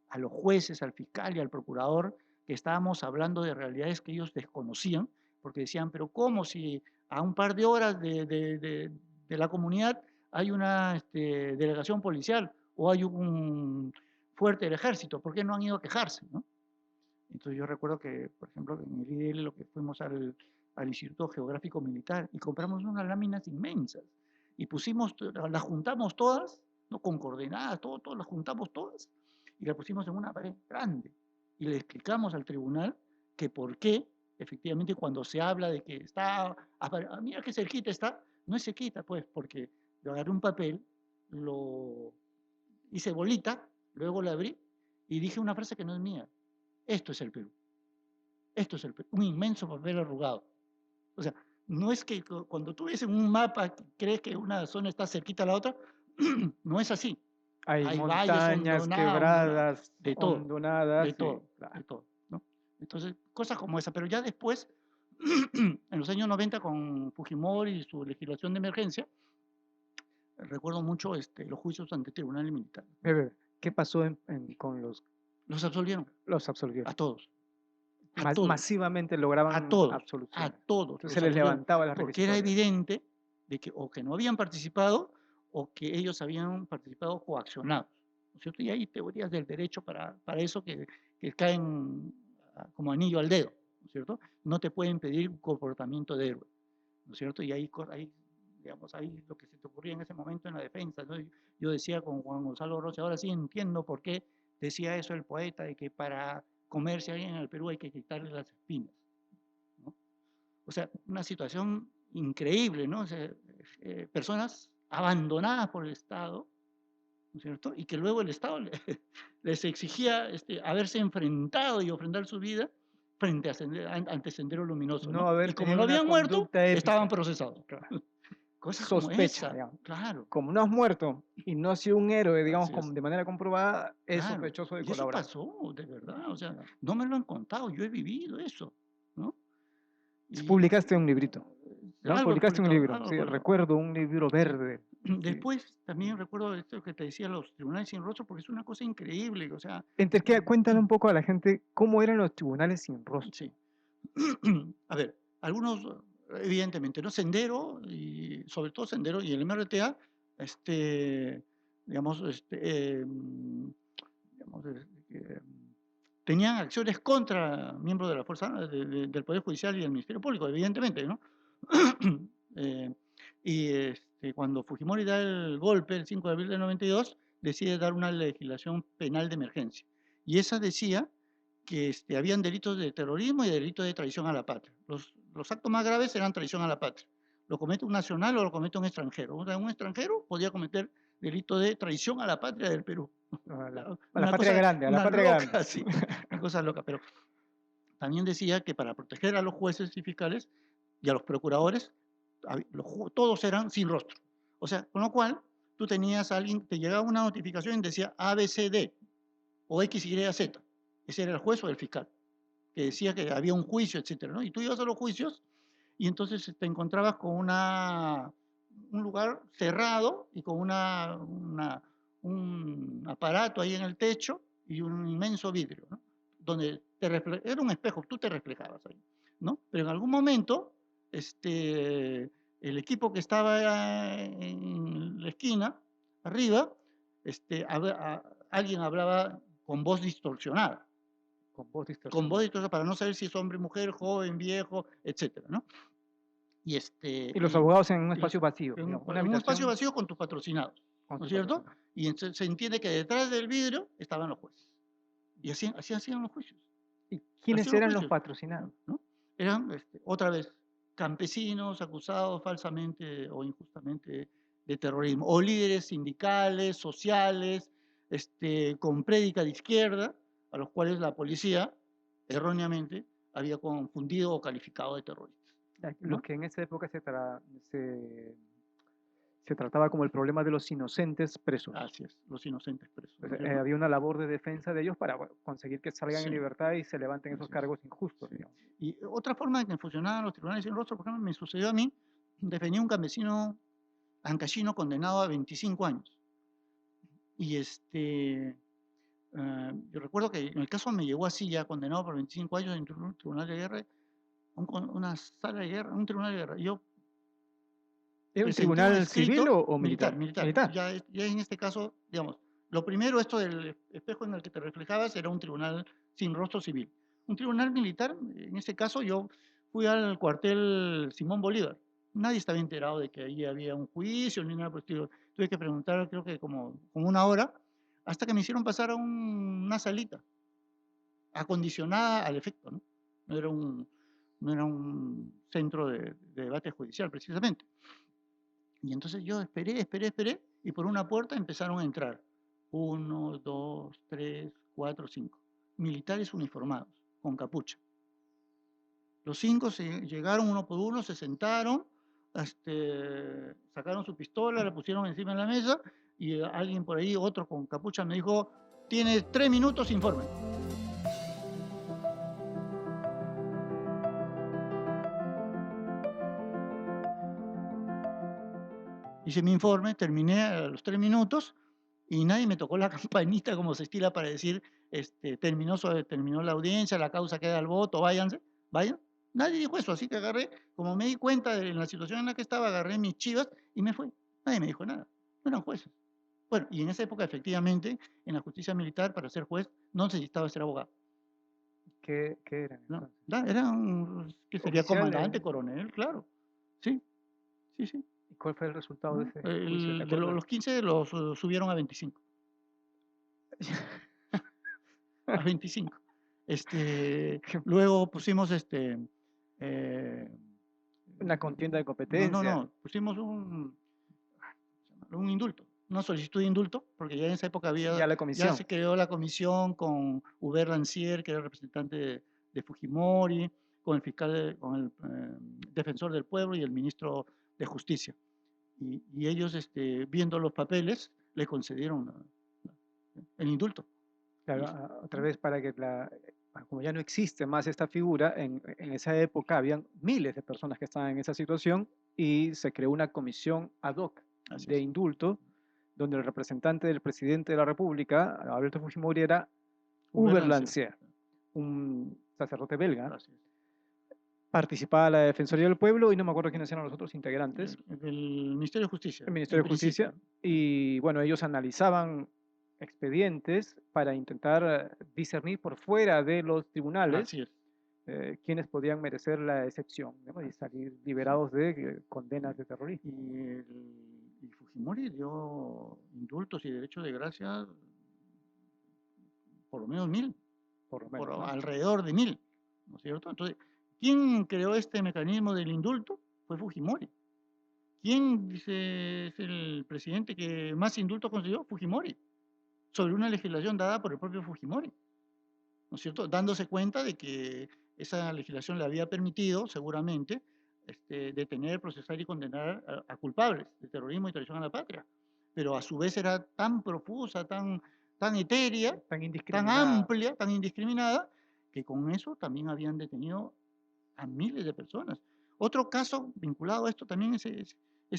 Speaker 2: a los jueces, al fiscal y al procurador que estábamos hablando de realidades que ellos desconocían, porque decían, pero ¿cómo si a un par de horas de la comunidad hay una delegación policial o hay un fuerte del ejército? ¿Por qué no han ido a quejarse, no? Entonces yo recuerdo que, por ejemplo, en el IDL lo que fuimos al Instituto Geográfico Militar y compramos unas láminas inmensas y pusimos, las juntamos todas, ¿no? Con coordenadas, todo, las juntamos todas y las pusimos en una pared grande y le explicamos al tribunal que por qué, efectivamente, cuando se habla de que está, mira qué cerquita está, no es cerquita, pues, porque yo agarré un papel, lo hice bolita, luego la abrí y dije una frase que no es mía. Esto es el Perú. Esto es el Perú. Un inmenso papel arrugado. O sea, no es que cuando tú ves en un mapa crees que una zona está cerquita a la otra, no es así.
Speaker 1: Hay
Speaker 2: Hay valles
Speaker 1: montañas
Speaker 2: hondonadas,
Speaker 1: quebradas,
Speaker 2: de todo, de
Speaker 1: hondonadas,
Speaker 2: todo,
Speaker 1: claro.
Speaker 2: de todo, ¿no? Entonces, cosas como esa. Pero ya después, en los años 90, con Fujimori y su legislación de emergencia, recuerdo mucho los juicios ante tribunales militares.
Speaker 1: ¿Qué pasó con
Speaker 2: Los absolvieron
Speaker 1: los absolvieron?
Speaker 2: a todos. A todos,
Speaker 1: Masivamente
Speaker 2: a
Speaker 1: lograban
Speaker 2: a
Speaker 1: absoluciones.
Speaker 2: todos
Speaker 1: Entonces
Speaker 2: los
Speaker 1: se les
Speaker 2: absolvieron,
Speaker 1: levantaba la
Speaker 2: porque era
Speaker 1: requisitoria.
Speaker 2: evidente de que o que no habían participado o que ellos habían participado coaccionados, ¿no es cierto? Y hay teorías del derecho para eso que caen como anillo al dedo, ¿no es cierto? No te pueden pedir un comportamiento de héroe, ¿no es cierto? Y ahí, digamos, ahí lo que se te ocurría en ese momento en la defensa, ¿no? Yo decía con Juan Gonzalo Rossi, ahora sí entiendo por qué decía eso el poeta, de que para comerse a alguien en el Perú hay que quitarle las espinas, ¿no? O sea, una situación increíble, ¿no? O sea, personas abandonadas por el Estado, ¿no es cierto? Y que luego el Estado les exigía haberse enfrentado y ofrendar su vida frente ante Sendero Luminoso,
Speaker 1: No
Speaker 2: ¿no?
Speaker 1: haber
Speaker 2: Y como
Speaker 1: tenido
Speaker 2: no
Speaker 1: una
Speaker 2: habían muerto,
Speaker 1: conducta
Speaker 2: estaban
Speaker 1: ética.
Speaker 2: procesados.
Speaker 1: Claro.
Speaker 2: Cosas como
Speaker 1: Sospecha,
Speaker 2: esa,
Speaker 1: digamos.
Speaker 2: claro,
Speaker 1: Como no has muerto y no has sido un héroe, digamos,
Speaker 2: así es.
Speaker 1: de manera comprobada, es
Speaker 2: Claro,
Speaker 1: sospechoso de
Speaker 2: y eso
Speaker 1: colaborar.
Speaker 2: pasó, de verdad, o sea,
Speaker 1: Claro.
Speaker 2: no me lo han contado, yo he vivido eso, ¿no? Y
Speaker 1: Publicaste un librito, ¿no?
Speaker 2: algo he
Speaker 1: Publicaste un
Speaker 2: publicado,
Speaker 1: libro,
Speaker 2: algo he
Speaker 1: sí,
Speaker 2: publicado.
Speaker 1: recuerdo un libro verde. Sí.
Speaker 2: Después también recuerdo esto que te decía, los tribunales sin rostro, porque es una cosa increíble, o sea,
Speaker 1: Cuéntale un poco a la gente cómo eran los tribunales sin rostro.
Speaker 2: sí. A ver, algunos, evidentemente, ¿no? Sendero, y sobre todo Sendero y el MRTA, digamos, digamos, tenían acciones contra miembros de la fuerza del Poder Judicial y del Ministerio Público, evidentemente, ¿no? Eh, y cuando Fujimori da el golpe el 5 de abril del 92, decide dar una legislación penal de emergencia. Y esa decía que habían delitos de terrorismo y delitos de traición a la patria. Los actos más graves eran traición a la patria. Lo comete un nacional o lo comete un extranjero. O sea, un extranjero podía cometer delito de traición a la patria del Perú.
Speaker 1: A la patria grande, a la
Speaker 2: Una
Speaker 1: patria grande.
Speaker 2: loca, sí, una cosa loca. Pero también decía que para proteger a los jueces y fiscales y a los procuradores, todos eran sin rostro. O sea, con lo cual tú tenías a alguien, te llegaba una notificación y decía ABCD o XYZ. Ese era el juez o el fiscal que decía que había un juicio, etcétera, ¿no? Y tú ibas a los juicios y entonces te encontrabas con un lugar cerrado y con un aparato ahí en el techo y un inmenso vidrio, ¿no? Donde era un espejo, tú te reflejabas ahí, ¿no? Pero en algún momento, el equipo que estaba en la esquina, arriba, alguien hablaba con voz distorsionada,
Speaker 1: Con voz distorsionada.
Speaker 2: para no saber si es hombre, mujer, joven, viejo, etcétera, ¿no?
Speaker 1: Y los abogados en un
Speaker 2: Y los-
Speaker 1: espacio vacío, digamos, una
Speaker 2: en un espacio
Speaker 1: habitación
Speaker 2: vacío con tus patrocinados,
Speaker 1: con
Speaker 2: ¿no es
Speaker 1: sus
Speaker 2: cierto?
Speaker 1: patrocinadores.
Speaker 2: Y entonces se entiende que detrás del vidrio estaban los jueces. Y así hacían los juicios.
Speaker 1: ¿Y quiénes
Speaker 2: Hacían los
Speaker 1: eran los
Speaker 2: juicios,
Speaker 1: patrocinados?
Speaker 2: ¿no? Eran, otra vez, campesinos acusados falsamente o injustamente de terrorismo, o líderes sindicales, sociales, con prédica de izquierda, a los cuales la policía, erróneamente, había confundido o calificado de terroristas,
Speaker 1: Los
Speaker 2: ¿no?
Speaker 1: que en esa época se trataba como el problema de los inocentes presos.
Speaker 2: Así es, los inocentes presos, ¿no
Speaker 1: Pues,
Speaker 2: es cierto?
Speaker 1: había una labor de defensa de ellos para bueno, conseguir que salgan en
Speaker 2: Sí,
Speaker 1: libertad y se levanten esos
Speaker 2: así es.
Speaker 1: cargos injustos,
Speaker 2: Sí.
Speaker 1: digamos.
Speaker 2: Y otra forma en que funcionaban los tribunales sin rostro, por ejemplo, me sucedió a mí, defendía un campesino ancashino condenado a 25 años. Y yo recuerdo que en el caso me llegó así, ya condenado por 25 años en un tribunal de guerra, una sala de guerra, un tribunal de guerra. Yo
Speaker 1: ¿Era un
Speaker 2: presenté un
Speaker 1: tribunal civil
Speaker 2: escrito
Speaker 1: o militar?
Speaker 2: militar.
Speaker 1: Militar.
Speaker 2: Ya en este caso, digamos, lo primero, esto del espejo en el que te reflejabas, era un tribunal sin rostro civil. Un tribunal militar, en este caso, yo fui al cuartel Simón Bolívar. Nadie estaba enterado de que ahí había un juicio ni nada por el estilo. Tuve que preguntar, creo que como una hora, hasta que me hicieron pasar a una salita acondicionada al efecto, ¿no? No era un centro de debate judicial, precisamente. Y entonces yo esperé, y por una puerta empezaron a entrar 1, 2, 3, 4, 5 militares uniformados, con capucha. Los 5 llegaron uno por uno, se sentaron, sacaron su pistola, la pusieron encima de la mesa, y alguien por ahí, otro con capucha, me dijo: "Tienes 3 minutos, informe". Hice mi informe, terminé a los 3 minutos y nadie me tocó la campanita como se estila para decir, terminó la audiencia, la causa queda al voto, váyanse, vayan. Nadie dijo eso, así que agarré, como me di cuenta de la situación en la que estaba, agarré mis chivas y me fui. Nadie me dijo nada, no eran jueces. Bueno, y en esa época, efectivamente, en la justicia militar, para ser juez, no necesitaba ser abogado.
Speaker 1: ¿Qué eran
Speaker 2: No,
Speaker 1: entonces?
Speaker 2: era que sería
Speaker 1: Oficiales.
Speaker 2: comandante, coronel, claro. Sí, sí, sí.
Speaker 1: ¿Y cuál fue el resultado de
Speaker 2: ¿No?
Speaker 1: ese juicio? ¿Te acuerdas?
Speaker 2: Los 15 los subieron a 25. A 25. Luego pusimos eh,
Speaker 1: Una contienda de
Speaker 2: no,
Speaker 1: competencia.
Speaker 2: no, pusimos un indulto, una solicitud de indulto, porque ya en esa época
Speaker 1: Ya la
Speaker 2: ya
Speaker 1: comisión.
Speaker 2: se creó la comisión con Hubert Lancier, que era el representante de Fujimori, con el fiscal, con el defensor del pueblo y el ministro de Justicia. Y ellos, viendo los papeles, le concedieron el indulto.
Speaker 1: Claro,
Speaker 2: Y-
Speaker 1: otra vez para que como ya no existe más esta figura, en esa época habían miles de personas que estaban en esa situación y se creó una comisión ad hoc
Speaker 2: Así
Speaker 1: de
Speaker 2: es.
Speaker 1: indulto, donde el representante del presidente de la República, Alberto Fujimori, era
Speaker 2: Hubert
Speaker 1: Hubert
Speaker 2: Lancier.
Speaker 1: Lancier, un sacerdote belga.
Speaker 2: Así es.
Speaker 1: Participaba la Defensoría del Pueblo y no me acuerdo quiénes eran los otros integrantes,
Speaker 2: Del Ministerio de Justicia,
Speaker 1: el
Speaker 2: en
Speaker 1: Ministerio de
Speaker 2: principio.
Speaker 1: Justicia, y bueno, ellos analizaban expedientes para intentar discernir por fuera de los tribunales
Speaker 2: Así es.
Speaker 1: quienes podían merecer la excepción, ¿no? Y salir liberados de condenas de terrorismo.
Speaker 2: Y Fujimori dio indultos y derechos de gracia por lo menos 1000,
Speaker 1: Por lo menos, ¿no?
Speaker 2: alrededor de 1000, ¿no es cierto? Entonces, ¿quién creó este mecanismo del indulto? Fue Fujimori. ¿Quién dice es el presidente que más indultos consiguió? Fujimori, sobre una legislación dada por el propio Fujimori, ¿no es cierto? Dándose cuenta de que esa legislación le había permitido, seguramente, detener, procesar y condenar a culpables de terrorismo y traición a la patria. Pero a su vez era tan profusa, tan etérea,
Speaker 1: Tan
Speaker 2: tan
Speaker 1: indiscriminada.
Speaker 2: amplia, tan indiscriminada, que con eso también habían detenido a miles de personas. Otro caso vinculado a esto también es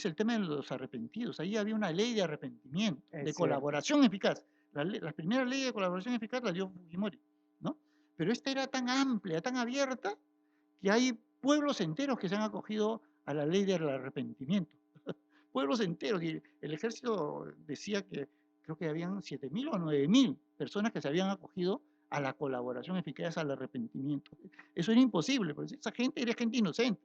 Speaker 2: el tema de los arrepentidos. Ahí había una ley de arrepentimiento, de
Speaker 1: Es cierto.
Speaker 2: colaboración eficaz. La primera ley de colaboración eficaz la dio Fujimori, ¿no? Pero esta era tan amplia, tan abierta, que hay pueblos enteros que se han acogido a la ley del arrepentimiento. Pueblos enteros. Y el ejército decía que creo que habían 7.000 o 9.000 personas que se habían acogido a la colaboración eficaz al arrepentimiento. Eso era imposible, porque esa gente era gente inocente.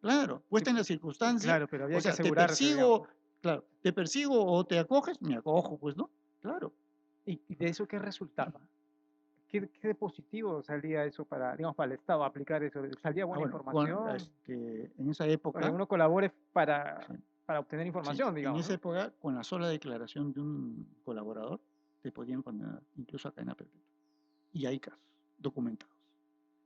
Speaker 2: Claro,
Speaker 1: Sí,
Speaker 2: puesta en la circunstancia,
Speaker 1: claro, pero
Speaker 2: o
Speaker 1: había que
Speaker 2: sea, te
Speaker 1: asegurarse, digamos,
Speaker 2: persigo,
Speaker 1: ¿no?
Speaker 2: claro, te persigo o te acoges, me acojo, pues, ¿no? Claro.
Speaker 1: ¿Y de eso qué resultaba? ¿Qué de positivo salía eso para, digamos, para el Estado aplicar eso? ¿Salía buena
Speaker 2: Bueno,
Speaker 1: información?
Speaker 2: en esa
Speaker 1: Para que
Speaker 2: época,
Speaker 1: uno colabore
Speaker 2: sí,
Speaker 1: para obtener
Speaker 2: sí,
Speaker 1: información,
Speaker 2: en
Speaker 1: digamos,
Speaker 2: esa
Speaker 1: ¿no?
Speaker 2: época, con la sola declaración de un colaborador, te podían condenar incluso a cadena perpetua. Y hay casos documentados.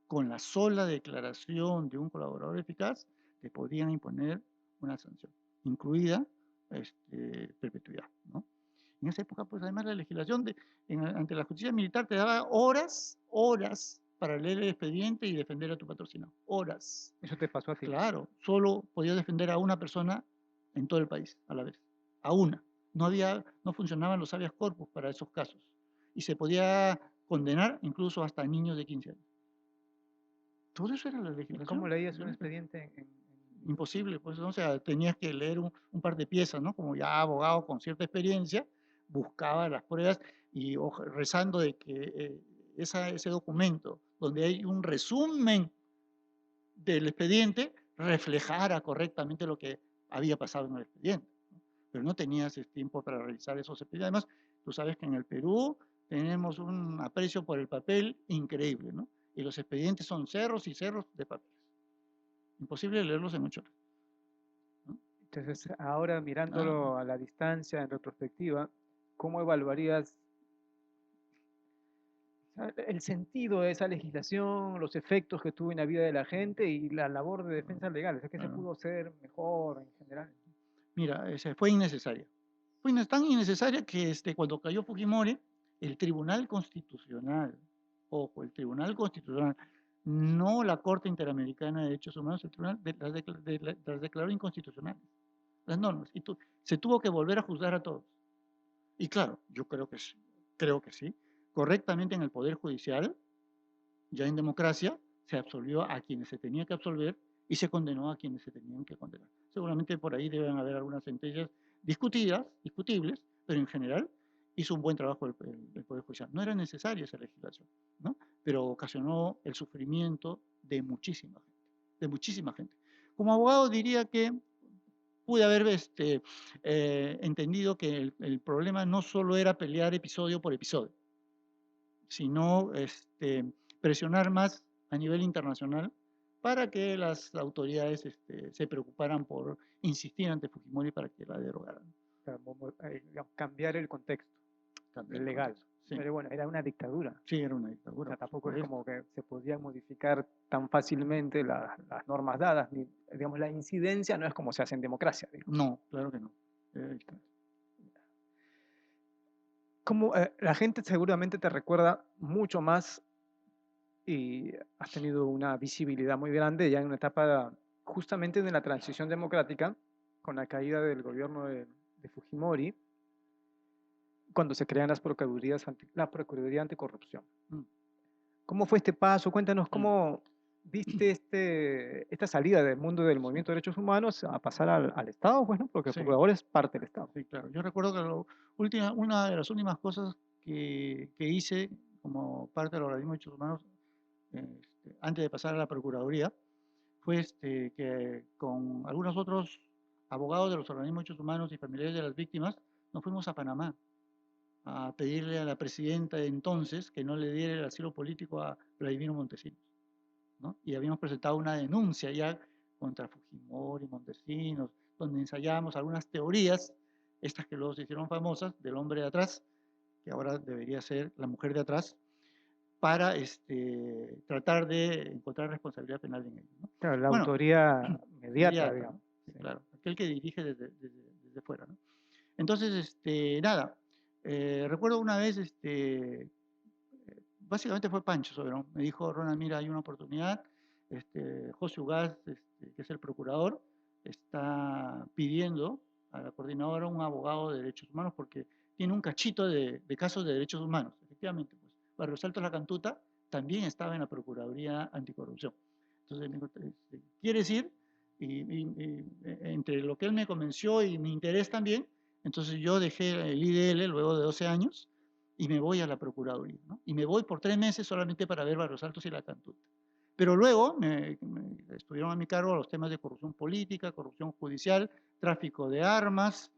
Speaker 2: Con la sola declaración de un colaborador eficaz, te podían imponer una sanción, incluida perpetuidad, ¿no? En esa época, pues además la legislación ante la justicia militar te daba horas para leer el expediente y defender a tu patrocinado. Horas.
Speaker 1: Eso te pasó a ti.
Speaker 2: Claro, solo podías defender a una persona en todo el país a la vez. A una. No funcionaban los habeas corpus para esos casos. Y se podía condenar incluso hasta a niños de 15 años. Todo eso era la
Speaker 1: ¿Y cómo
Speaker 2: legislación.
Speaker 1: leías un expediente en
Speaker 2: Imposible, pues, ¿no? O sea, tenías que leer un par de piezas, ¿no? Como ya abogado con cierta experiencia, buscaba las pruebas y rezando de que ese documento, donde hay un resumen del expediente, reflejara correctamente lo que había pasado en el expediente, ¿no? Pero no tenías el tiempo para realizar esos expedientes. Además, tú sabes que en el Perú tenemos un aprecio por el papel increíble, ¿no? Y los expedientes son cerros y cerros de papel. Imposible leerlos en 8 horas, ¿no?
Speaker 1: Entonces, ahora
Speaker 2: Claro.
Speaker 1: mirándolo a la distancia, en retrospectiva, ¿cómo evaluarías el sentido de esa legislación, los efectos que tuvo en la vida de la gente y la labor de defensa legal? ¿Es que se
Speaker 2: Claro.
Speaker 1: pudo hacer mejor en general?
Speaker 2: Mira, fue innecesaria. Fue tan innecesaria que cuando cayó Fujimori, el Tribunal Constitucional, ojo, el Tribunal Constitucional, no la Corte Interamericana de Derechos Humanos, el Tribunal las declaró inconstitucionales, las normas, y se tuvo que volver a juzgar a todos. Y claro, yo creo que sí, correctamente en el Poder Judicial, ya en democracia, se absolvió a quienes se tenía que absolver y se condenó a quienes se tenían que condenar. Seguramente por ahí deben haber algunas sentencias discutibles, pero en general hizo un buen trabajo el Poder Judicial. No era necesaria esa legislación, ¿no? Pero ocasionó el sufrimiento de muchísima gente, de muchísima gente. Como abogado diría que pude haber entendido que el problema no solo era pelear episodio por episodio, sino presionar más a nivel internacional para que las autoridades se preocuparan por insistir ante Fujimori para que la derogaran.
Speaker 1: Digamos, cambiar el contexto
Speaker 2: Cambiar el
Speaker 1: legal.
Speaker 2: contexto. Sí,
Speaker 1: Pero bueno, era una dictadura.
Speaker 2: sí, era una
Speaker 1: O
Speaker 2: dictadura,
Speaker 1: sea,
Speaker 2: por
Speaker 1: tampoco es
Speaker 2: supuesto.
Speaker 1: como que se podían modificar tan fácilmente las normas dadas, ni, digamos, la incidencia no es como se hace en democracia, digamos.
Speaker 2: No, claro que no. Era distinto.
Speaker 1: Como, la gente seguramente te recuerda mucho más y has tenido una visibilidad muy grande ya en una etapa justamente de la transición democrática, con la caída del gobierno de Fujimori, cuando se crean la Procuraduría Anticorrupción.
Speaker 2: Mm,
Speaker 1: ¿Cómo fue este paso? Cuéntanos
Speaker 2: sí,
Speaker 1: cómo viste esta salida del mundo del
Speaker 2: sí,
Speaker 1: movimiento de derechos humanos a pasar al Estado, pues, ¿no? Porque el
Speaker 2: sí,
Speaker 1: procurador es parte del Estado.
Speaker 2: sí, claro. Yo recuerdo que una de las últimas cosas que hice como parte del organismo de derechos humanos, antes de pasar a la Procuraduría, fue que con algunos otros abogados de los organismos de derechos humanos y familiares de las víctimas, nos fuimos a Panamá a pedirle a la presidenta de entonces que no le diera el asilo político a Vladimiro Montesinos, ¿no? Y habíamos presentado una denuncia ya contra Fujimori, Montesinos, donde ensayábamos algunas teorías, estas que luego se hicieron famosas, del hombre de atrás, que ahora debería ser la mujer de atrás, para tratar de encontrar responsabilidad penal en ello, ¿no?
Speaker 1: Claro, la
Speaker 2: Bueno,
Speaker 1: autoría mediata,
Speaker 2: inmediata, ¿no?
Speaker 1: digamos.
Speaker 2: Sí,
Speaker 1: Sí.
Speaker 2: claro, aquel que dirige desde fuera, ¿no? Entonces, nada, recuerdo una vez, básicamente fue Pancho Soberón. Me dijo, Ronald, mira, hay una oportunidad. José Ugaz, que es el procurador, está pidiendo a la coordinadora un abogado de derechos humanos porque tiene un cachito de casos de derechos humanos. Efectivamente, pues Barrio Salto La Cantuta también estaba en la Procuraduría Anticorrupción. Entonces me dijo, ¿quieres ir? Entre lo que él me convenció y mi interés también, entonces yo dejé el IDL luego de 12 años y me voy a la Procuraduría, ¿no? Y me voy por 3 meses solamente para ver Barrios Altos y La Cantuta. Pero luego estuvieron a mi cargo los temas de corrupción política, corrupción judicial, tráfico de armas,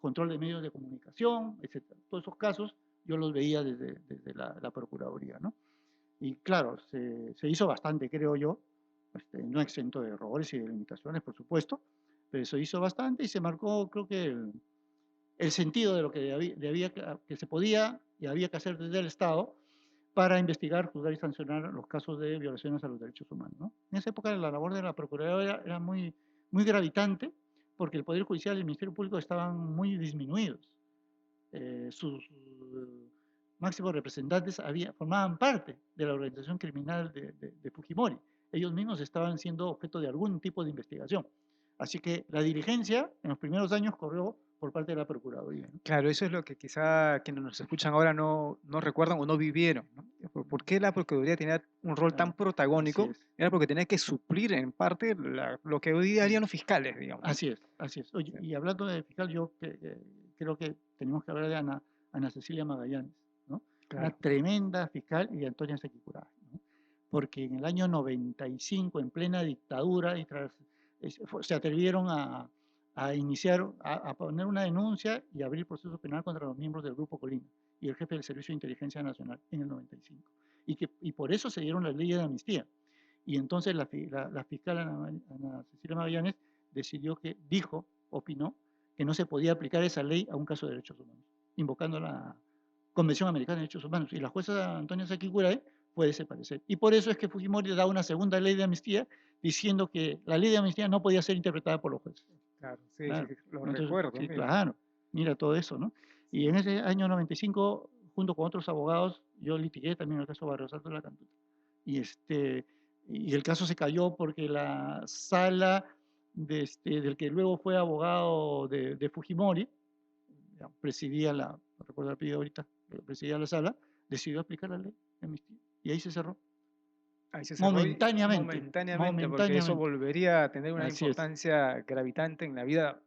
Speaker 2: control de medios de comunicación, etc. Todos esos casos yo los veía desde la Procuraduría, ¿no? Y claro, se hizo bastante, creo yo, no exento de errores y de limitaciones, por supuesto, pero se hizo bastante y se marcó, creo que, el sentido de lo que se podía y había que hacer desde el Estado para investigar, juzgar y sancionar los casos de violaciones a los derechos humanos, ¿no? En esa época la labor de la Procuraduría era muy, muy gravitante porque el Poder Judicial y el Ministerio Público estaban muy disminuidos. Sus máximos representantes formaban parte de la organización criminal de Fujimori. Ellos mismos estaban siendo objeto de algún tipo de investigación. Así que la dirigencia en los primeros años corrió por parte de la Procuraduría, ¿no?
Speaker 1: Claro, eso es lo que quizá quienes nos escuchan ahora no recuerdan o no vivieron, ¿no? ¿Por qué la Procuraduría tenía un rol tan
Speaker 2: Claro, así
Speaker 1: protagónico?
Speaker 2: es.
Speaker 1: Era porque tenía que suplir en parte lo que hoy día harían los fiscales, digamos, ¿no?
Speaker 2: Así es, así es. Oye,
Speaker 1: Sí,
Speaker 2: y hablando de fiscal, yo creo que tenemos que hablar de Ana Cecilia Magallanes, ¿no? Una
Speaker 1: claro.
Speaker 2: tremenda fiscal y de Antonia Sequicurá, ¿no? Porque en el año 95, en plena dictadura, se atrevieron a iniciar, a poner una denuncia y abrir proceso penal contra los miembros del Grupo Colina y el jefe del Servicio de Inteligencia Nacional en el 95. Y por eso se dieron las leyes de amnistía. Y entonces la fiscal Ana Cecilia Magallanes opinó, que no se podía aplicar esa ley a un caso de derechos humanos, invocando la Convención Americana de Derechos Humanos. Y la jueza Antonia Sakiguray fue de ese parecer. Y por eso es que Fujimori da una segunda ley de amnistía diciendo que la ley de amnistía no podía ser interpretada por los jueces.
Speaker 1: Claro, sí, sí,
Speaker 2: Claro.
Speaker 1: sí, lo
Speaker 2: Entonces,
Speaker 1: recuerdo,
Speaker 2: sí,
Speaker 1: mira.
Speaker 2: claro, mira todo eso, ¿no? Y en ese año 95, junto con otros abogados, yo litigué también el caso Barrios Alto de La Cantuta. Y, y el caso se cayó porque la sala del que luego fue abogado de Fujimori, presidía no recuerdo el apellido ahorita, pero presidía la sala, decidió aplicar la ley de amnistía. Y ahí se cerró.
Speaker 1: Ahí se cerró
Speaker 2: Momentáneamente,
Speaker 1: momentáneamente, porque eso
Speaker 2: momentáneamente.
Speaker 1: volvería a tener una
Speaker 2: Así es.
Speaker 1: importancia gravitante en la vida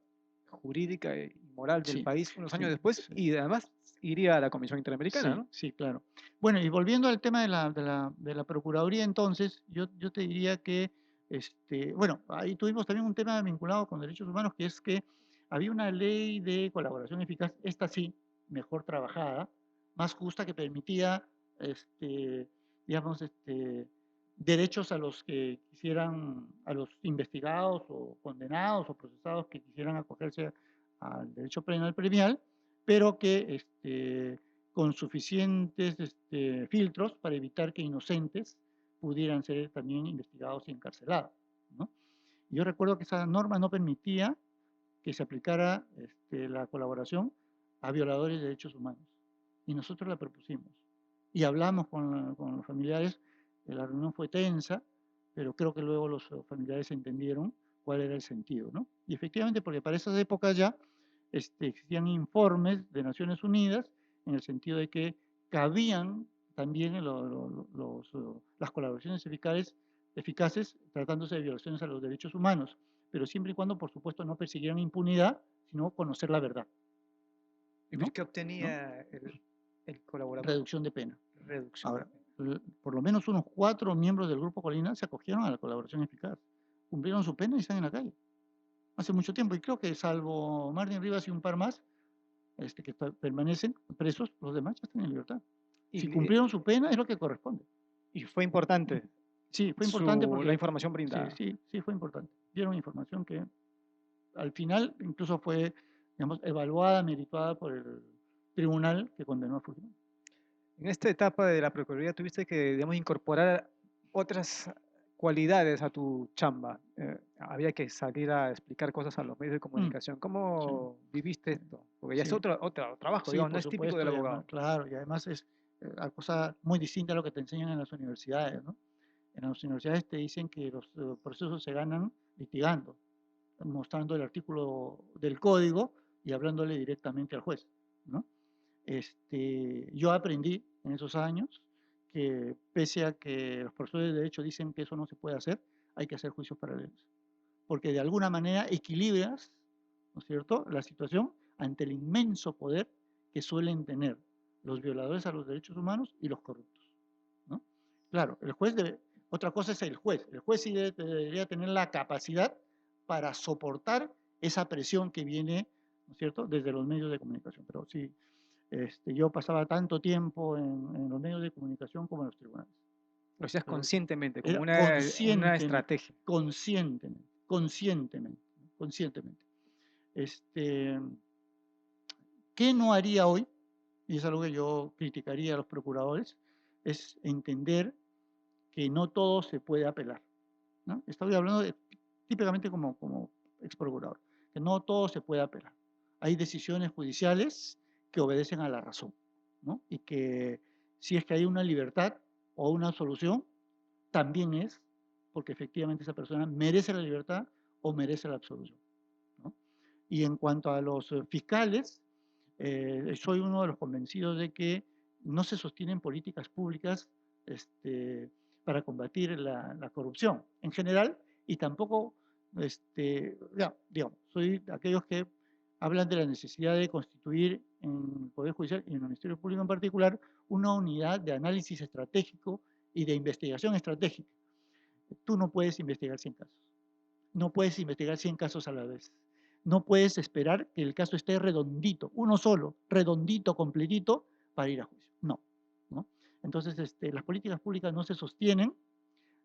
Speaker 1: jurídica y moral del
Speaker 2: Sí,
Speaker 1: país unos años
Speaker 2: sí,
Speaker 1: después
Speaker 2: sí.
Speaker 1: y además iría a la Comisión Interamericana,
Speaker 2: Sí,
Speaker 1: ¿no?
Speaker 2: sí, claro. Bueno, y volviendo al tema de la Procuraduría, entonces, yo te diría que, bueno, ahí tuvimos también un tema vinculado con derechos humanos, que es que había una ley de colaboración eficaz, esta sí, mejor trabajada, más justa, que permitía, digamos, derechos a los que quisieran, a los investigados o condenados o procesados que quisieran acogerse al derecho penal premial, pero que, con suficientes filtros para evitar que inocentes pudieran ser también investigados y encarcelados, ¿no? Yo recuerdo que esa norma no permitía que se aplicara la colaboración a violadores de derechos humanos. Y nosotros la propusimos. Y hablamos con los familiares, la reunión fue tensa, pero creo que luego los familiares entendieron cuál era el sentido, ¿no? Y efectivamente, porque para esas épocas ya existían informes de Naciones Unidas en el sentido de que cabían también las colaboraciones eficaces tratándose de violaciones a los derechos humanos, pero siempre y cuando, por supuesto, no persiguieran impunidad, sino conocer la verdad,
Speaker 1: ¿Y
Speaker 2: ¿no?
Speaker 1: qué
Speaker 2: ¿No?
Speaker 1: obtenía el colaborador?
Speaker 2: Reducción de pena.
Speaker 1: Reducción de
Speaker 2: Ahora,
Speaker 1: pena.
Speaker 2: por lo menos unos 4 miembros del Grupo Colina se acogieron a la colaboración eficaz, cumplieron su pena y están en la calle. Hace mucho tiempo, y creo que salvo Martín Rivas y un par más, que permanecen presos, los demás ya están en libertad.
Speaker 1: Y,
Speaker 2: Si
Speaker 1: li-
Speaker 2: cumplieron su pena, es lo que corresponde.
Speaker 1: y fue importante
Speaker 2: Sí, fue importante
Speaker 1: la
Speaker 2: porque,
Speaker 1: información
Speaker 2: sí,
Speaker 1: brindada.
Speaker 2: sí, sí fue importante. Dieron información que al final incluso fue, digamos, evaluada, merituada por el tribunal que condenó a Fujimori.
Speaker 1: En esta etapa de la Procuraduría tuviste que, digamos, incorporar otras cualidades a tu chamba. Había que salir a explicar cosas a los medios de
Speaker 2: Mm,
Speaker 1: comunicación.
Speaker 2: sí,
Speaker 1: ¿Cómo viviste
Speaker 2: sí,
Speaker 1: esto? Porque ya es
Speaker 2: sí.
Speaker 1: otro trabajo,
Speaker 2: Sí,
Speaker 1: digamos, no
Speaker 2: por
Speaker 1: es típico del
Speaker 2: supuesto, y además,
Speaker 1: abogado.
Speaker 2: claro, y además cosa muy distinta a lo que te enseñan en las universidades, ¿no? En las universidades te dicen que los procesos se ganan litigando, mostrando el artículo del código y hablándole directamente al juez, ¿no? Yo aprendí en esos años que pese a que los profesores de derecho dicen que eso no se puede hacer, hay que hacer juicios paralelos, porque de alguna manera equilibras, ¿no es cierto?, la situación ante el inmenso poder que suelen tener los violadores a los derechos humanos y los corruptos, ¿no? Claro, el juez debe, otra cosa es el juez sí debería tener la capacidad para soportar esa presión que viene, ¿no es cierto?, desde los medios de comunicación, pero sí, yo pasaba tanto tiempo en los medios de comunicación como en los tribunales.
Speaker 1: Lo hacías
Speaker 2: Entonces,
Speaker 1: conscientemente, como
Speaker 2: era
Speaker 1: una estrategia.
Speaker 2: conscientemente. ¿Qué no haría hoy? Y es algo que yo criticaría a los procuradores, es entender que no todo se puede apelar, ¿no? Estoy hablando típicamente como ex procurador, que no todo se puede apelar. Hay decisiones judiciales que obedecen a la razón, ¿no? Y que si es que hay una libertad o una solución, también es porque efectivamente esa persona merece la libertad o merece la absolución, ¿no? Y en cuanto a los fiscales, soy uno de los convencidos de que no se sostienen políticas públicas para combatir la corrupción en general y tampoco, digamos, soy de aquellos que hablan de la necesidad de constituir en el Poder Judicial y en el Ministerio Público en particular una unidad de análisis estratégico y de investigación estratégica. Tú no puedes investigar 100 casos. No puedes investigar 100 casos a la vez. No puedes esperar que el caso esté redondito, uno solo, redondito, completito, para ir a juicio. No. ¿No? Entonces, las políticas públicas no se sostienen,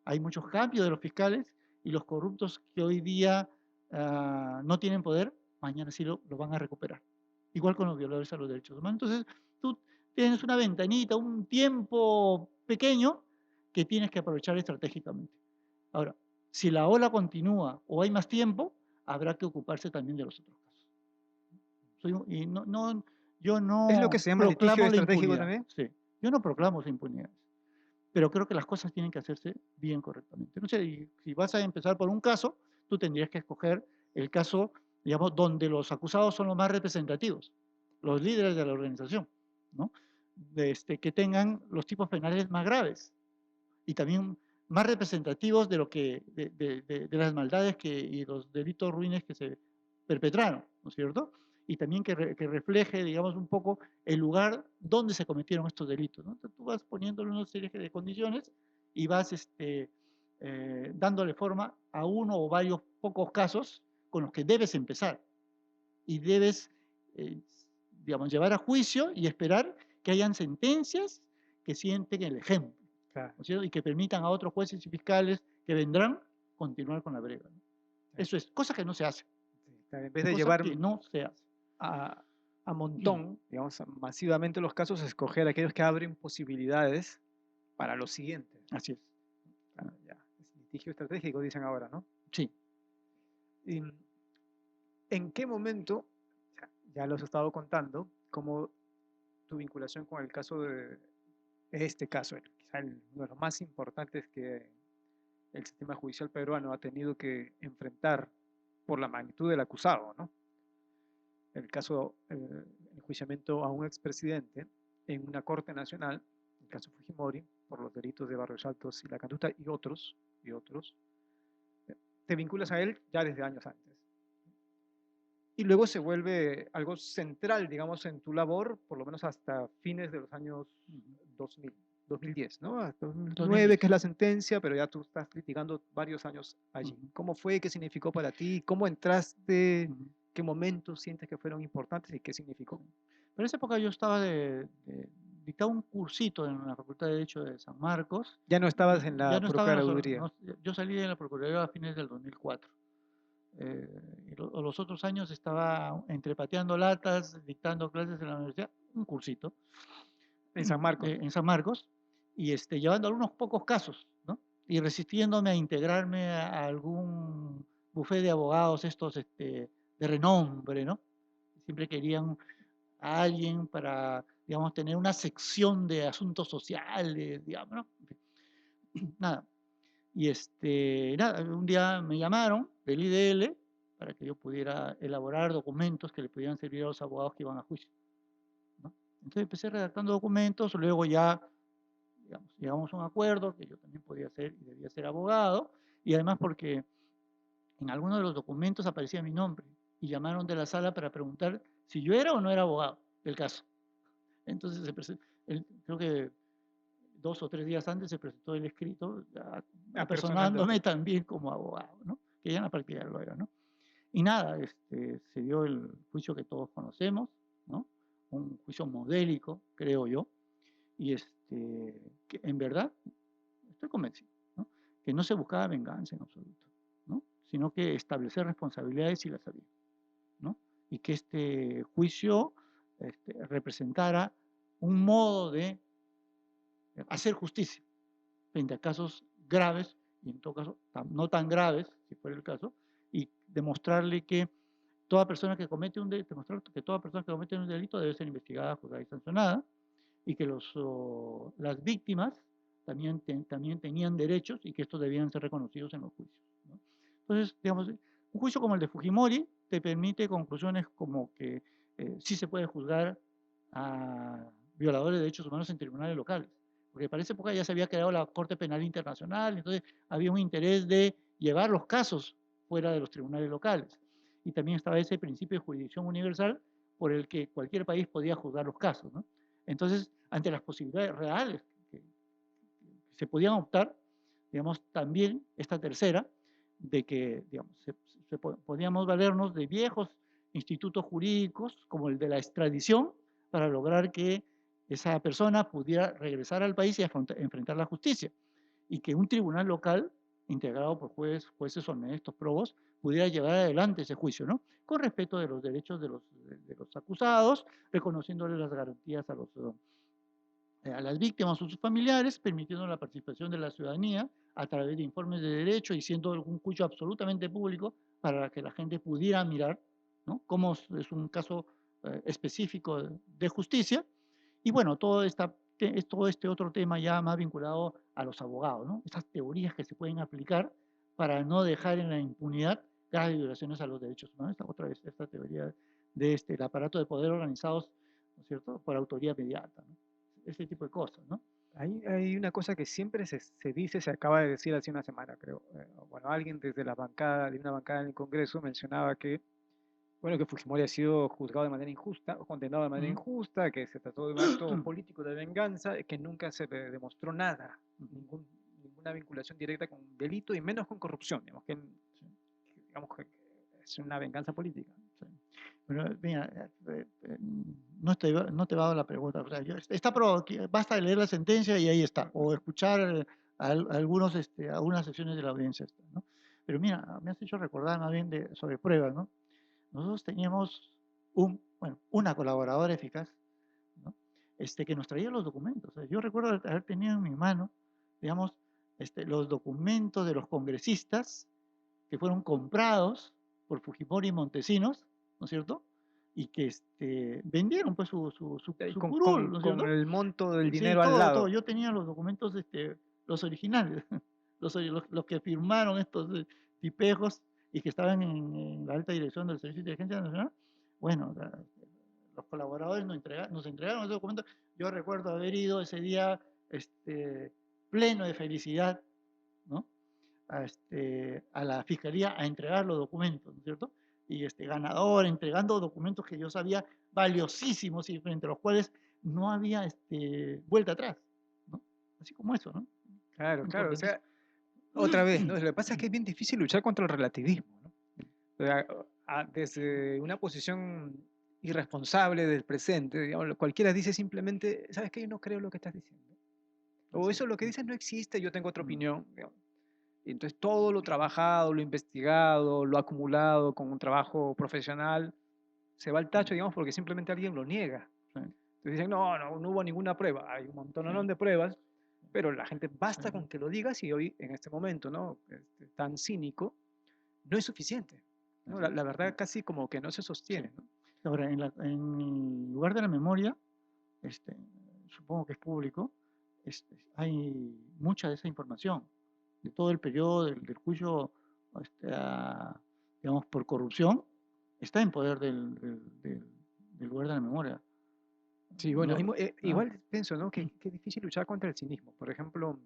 Speaker 2: hay muchos cambios de los fiscales y los corruptos que hoy día no tienen poder, mañana sí lo van a recuperar. Igual con los violadores a los derechos humanos. Entonces, tú tienes una ventanita, un tiempo pequeño que tienes que aprovechar estratégicamente. Ahora, si la ola continúa o hay más tiempo, habrá que ocuparse también de los otros casos. Y yo
Speaker 1: ¿Es lo que
Speaker 2: no
Speaker 1: se llama litigio
Speaker 2: proclamo la
Speaker 1: estratégico
Speaker 2: impunidad.
Speaker 1: también?
Speaker 2: Sí, yo no proclamo la impunidad. Pero creo que las cosas tienen que hacerse bien correctamente. No sé, si vas a empezar por un caso, tú tendrías que escoger el caso, digamos, donde los acusados son los más representativos, los líderes de la organización, ¿no? Que tengan los tipos penales más graves y también más representativos de, lo que, de las maldades y los delitos ruines que se perpetraron, ¿no es cierto? Y también que refleje, digamos, un poco el lugar donde se cometieron estos delitos, ¿no? Entonces, tú vas poniéndole una serie de condiciones y vas dándole forma a uno o varios pocos casos con los que debes empezar y debes, eh, digamos, llevar a juicio y esperar que hayan sentencias que sienten el ejemplo,
Speaker 1: Claro.
Speaker 2: ¿no es cierto? Y que permitan a otros jueces y fiscales que vendrán continuar con la brega, ¿no? Eso es, cosa que no se hace.
Speaker 1: Sí, en vez de
Speaker 2: Cosa
Speaker 1: llevar
Speaker 2: que no se hace.
Speaker 1: a montón, digamos, masivamente los casos, escoger aquellos que abren posibilidades para los siguientes.
Speaker 2: Así es.
Speaker 1: Claro, ya. Es litigio estratégico, dicen ahora, ¿no?
Speaker 2: Sí.
Speaker 1: ¿Y en qué momento, ya lo has estado contando, cómo tu vinculación con el caso de este caso, quizá uno de los más importantes que el sistema judicial peruano ha tenido que enfrentar por la magnitud del acusado, ¿no? El caso, el enjuiciamiento a un expresidente en una corte nacional, el caso Fujimori, por los delitos de Barrios Altos y La Cantuta y otros, te vinculas a él ya desde años antes. Y luego se vuelve algo central, digamos, en tu labor, por lo menos hasta fines de los años 2000, 2010, ¿no? Hasta 2009, que es la sentencia, pero ya tú estás litigando varios años allí. ¿Cómo fue? ¿Qué significó para ti? ¿Cómo entraste? ¿Qué momentos sientes que fueron importantes y qué significó?
Speaker 2: Pero en esa época yo estaba dictaba un cursito en la Facultad de Derecho de San Marcos.
Speaker 1: Ya no estabas en
Speaker 2: Ya
Speaker 1: la
Speaker 2: no estaba
Speaker 1: Procuraduría.
Speaker 2: yo salí de la Procuraduría a fines del 2004. Y los otros años estaba entrepateando latas, dictando clases en la universidad, un cursito.
Speaker 1: En San Marcos.
Speaker 2: En San Marcos, y llevando algunos pocos casos, ¿no? Y resistiéndome a integrarme a algún bufé de abogados estos de renombre, ¿no? Siempre querían a alguien para digamos, tener una sección de asuntos sociales, digamos, ¿no? En fin, nada. Y nada, un día me llamaron del IDL para que yo pudiera elaborar documentos que le pudieran servir a los abogados que iban a juicio, ¿no? Entonces empecé redactando documentos, luego ya, digamos, llegamos a un acuerdo que yo también podía ser y debía ser abogado, y además porque en algunos de los documentos aparecía mi nombre, y llamaron de la sala para preguntar si yo era o no era abogado del caso. Entonces creo que 2 o 3 días antes se presentó el escrito, apersonándome
Speaker 1: Apersonándote.
Speaker 2: también como abogado, ¿no? Que ya en la práctica lo era, ¿no? Y nada, se dio el juicio que todos conocemos, ¿no? Un juicio modélico, creo yo, y que en verdad estoy convencido, ¿no? Que no se buscaba venganza en absoluto, ¿no? Sino que establecer responsabilidades y las había, ¿no? Y que este juicio representara un modo de hacer justicia frente a casos graves, y en todo caso no tan graves, si fuera el caso, y demostrarle que toda persona que comete un delito, demostrar que toda persona que comete un delito debe ser investigada, juzgada y sancionada, y que las víctimas también tenían derechos y que estos debían ser reconocidos en los juicios, ¿no? Entonces, digamos, un juicio como el de Fujimori te permite conclusiones como que sí se puede juzgar a violadores de derechos humanos en tribunales locales, porque para esa época ya se había creado la Corte Penal Internacional, entonces había un interés de llevar los casos fuera de los tribunales locales. Y también estaba ese principio de jurisdicción universal por el que cualquier país podía juzgar los casos, ¿no? Entonces, ante las posibilidades reales que se podían optar, digamos, también esta tercera, de que, digamos, podíamos valernos de viejos institutos jurídicos, como el de la extradición, para lograr que esa persona pudiera regresar al país y enfrentar la justicia, y que un tribunal local, integrado por jueces honestos, probos, pudiera llevar adelante ese juicio, ¿no? Con respeto de los derechos de los acusados, reconociéndole las garantías a las víctimas o sus familiares, permitiendo la participación de la ciudadanía a través de informes de derecho y siendo un juicio absolutamente público para que la gente pudiera mirar, ¿no?, cómo es un caso específico de justicia. Y bueno, todo este otro tema ya más vinculado a los abogados, ¿no? Estas teorías que se pueden aplicar para no dejar en la impunidad graves violaciones a los derechos humanos. Otra vez, esta teoría de el aparato de poder organizados, ¿no es cierto?, por autoría mediata, ¿no? Ese tipo de cosas, ¿no?
Speaker 1: Hay una cosa que siempre se dice, se acaba de decir hace una semana, creo. Bueno, alguien desde la bancada, de una bancada en el Congreso mencionaba que, bueno, que Fujimori ha sido juzgado de manera injusta o condenado de manera injusta, que se trató de un acto político de venganza, que nunca se le demostró nada, ninguna vinculación directa con un delito y menos con corrupción, digamos que es una venganza política.
Speaker 2: Sí. Pero mira, no te va a dar la pregunta. O sea, está probado, basta leer la sentencia y ahí está, o escuchar algunas secciones de la audiencia, ¿no? Pero mira, me has hecho recordar más bien sobre pruebas, ¿no? Nosotros teníamos una colaboradora eficaz, ¿no?, que nos traía los documentos. O sea, yo recuerdo haber tenido en mi mano, digamos, los documentos de los congresistas que fueron comprados por Fujimori y Montesinos, ¿no es cierto? Y que vendieron pues su
Speaker 1: Con,
Speaker 2: curul, ¿no es
Speaker 1: con
Speaker 2: cierto?
Speaker 1: el monto del
Speaker 2: Sí,
Speaker 1: dinero al
Speaker 2: todo,
Speaker 1: lado.
Speaker 2: todo. Yo tenía los documentos, los originales, los que firmaron estos tipejos y que estaban en la alta dirección del Servicio de Inteligencia Nacional. Bueno, los colaboradores nos entregaron esos documentos. Yo recuerdo haber ido ese día pleno de felicidad, ¿no?, a la fiscalía a entregar los documentos, ¿no es cierto? Y ganador, entregando documentos que yo sabía valiosísimos y frente a los cuales no había vuelta atrás, ¿no? Así como eso, ¿no?
Speaker 1: Claro, claro, o
Speaker 2: Importantísimo.
Speaker 1: sea, otra vez, ¿no? Lo que pasa es que es bien difícil luchar contra el relativismo, ¿no? O sea, desde una posición irresponsable del presente, digamos, cualquiera dice simplemente, ¿sabes qué? Yo no creo lo que estás diciendo. O
Speaker 2: Así
Speaker 1: eso
Speaker 2: es.
Speaker 1: lo que dices no existe, yo tengo otra
Speaker 2: Mm.
Speaker 1: opinión, digamos. Y entonces todo lo trabajado, lo investigado, lo acumulado con un trabajo profesional, se va al tacho, digamos, porque simplemente alguien lo niega.
Speaker 2: Sí,
Speaker 1: Entonces dicen, no, no, no hubo ninguna prueba. Hay un montón
Speaker 2: sí,
Speaker 1: de pruebas, pero la gente
Speaker 2: sí.
Speaker 1: basta con que lo digas y hoy, en este momento, ¿no?, tan cínico, no es suficiente, ¿no?
Speaker 2: Así
Speaker 1: La
Speaker 2: es.
Speaker 1: verdad casi como que no se
Speaker 2: Sí.
Speaker 1: sostiene, ¿no?
Speaker 2: Ahora, en el lugar de la memoria, este, supongo que es público, hay mucha de esa información, de todo el periodo del juicio, digamos, por corrupción, está en poder del lugar de la memoria.
Speaker 1: Sí, bueno,
Speaker 2: Ah,
Speaker 1: igual pienso, ¿no? Que es difícil luchar contra el cinismo. Por ejemplo,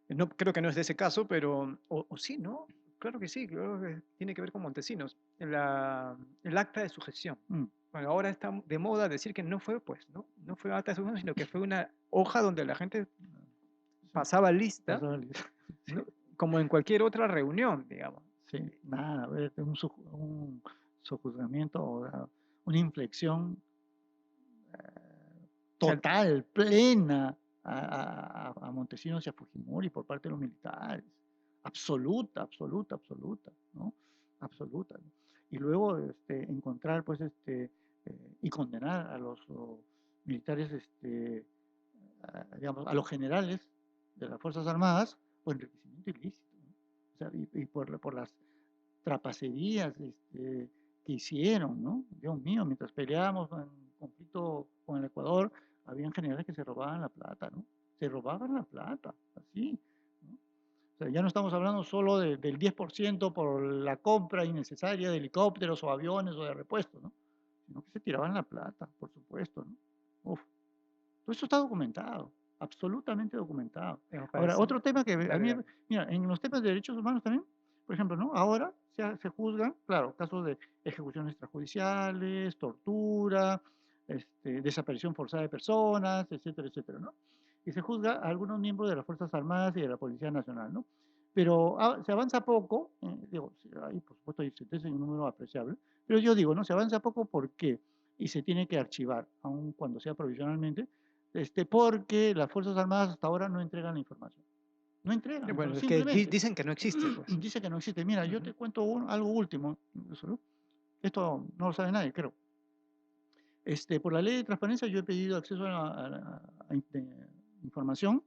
Speaker 1: no, creo que no es de ese caso, pero, o sí, ¿no? Claro que sí, creo que tiene que ver con Montesinos. El acta de sujeción.
Speaker 2: mm,
Speaker 1: Bueno, ahora está de moda decir que no fue, pues, ¿no? No fue acta de sujeción, sino que fue una hoja donde la gente
Speaker 2: sí,
Speaker 1: pasaba lista,
Speaker 2: pasó el-
Speaker 1: ¿no? Como en cualquier otra reunión, digamos.
Speaker 2: sí, nada, a ver, un sojuzgamiento o una inflexión
Speaker 1: O sea,
Speaker 2: total, plena a Montesinos y a Fujimori por parte de los militares. Absoluta, absoluta, absoluta, ¿no? Absoluta, ¿no? Y luego encontrar, pues, y condenar a los militares, digamos, a los generales de las Fuerzas Armadas por enriquecimiento ilícito, ¿no? O sea, y por las trapacerías que hicieron, ¿no? Dios mío, mientras peleábamos en conflicto con el Ecuador, habían generales que se robaban la plata, ¿no? Se robaban la plata, así, ¿no? O sea, ya no estamos hablando solo del 10% por la compra innecesaria de helicópteros o aviones o de repuestos, ¿no? Sino que se tiraban la plata, por supuesto, ¿no? Uf. Todo esto está documentado, absolutamente documentado.
Speaker 1: me
Speaker 2: Ahora,
Speaker 1: parece.
Speaker 2: otro tema que a
Speaker 1: Dale,
Speaker 2: mí,
Speaker 1: dale.
Speaker 2: mira, en los temas de derechos humanos también, por ejemplo, ¿no? Ahora se juzgan, claro, casos de ejecuciones extrajudiciales, tortura, desaparición forzada de personas, etcétera, etcétera, ¿no? Y se juzga a algunos miembros de las Fuerzas Armadas y de la Policía Nacional, ¿no? Pero se avanza poco, digo, sí, ahí por supuesto hay sentencias en un número apreciable, pero yo digo, ¿no? Se avanza poco, ¿por qué? Y se tiene que archivar, aun cuando sea provisionalmente, porque las Fuerzas Armadas hasta ahora no entregan la información. No entregan la
Speaker 1: Bueno,
Speaker 2: información,
Speaker 1: es que
Speaker 2: simplemente.
Speaker 1: dicen que no existe, pues.
Speaker 2: Dice que no existe. Mira, yo
Speaker 1: Ujú.
Speaker 2: te cuento algo último. Esto no lo sabe nadie, creo. Por la ley de transparencia yo he pedido acceso a información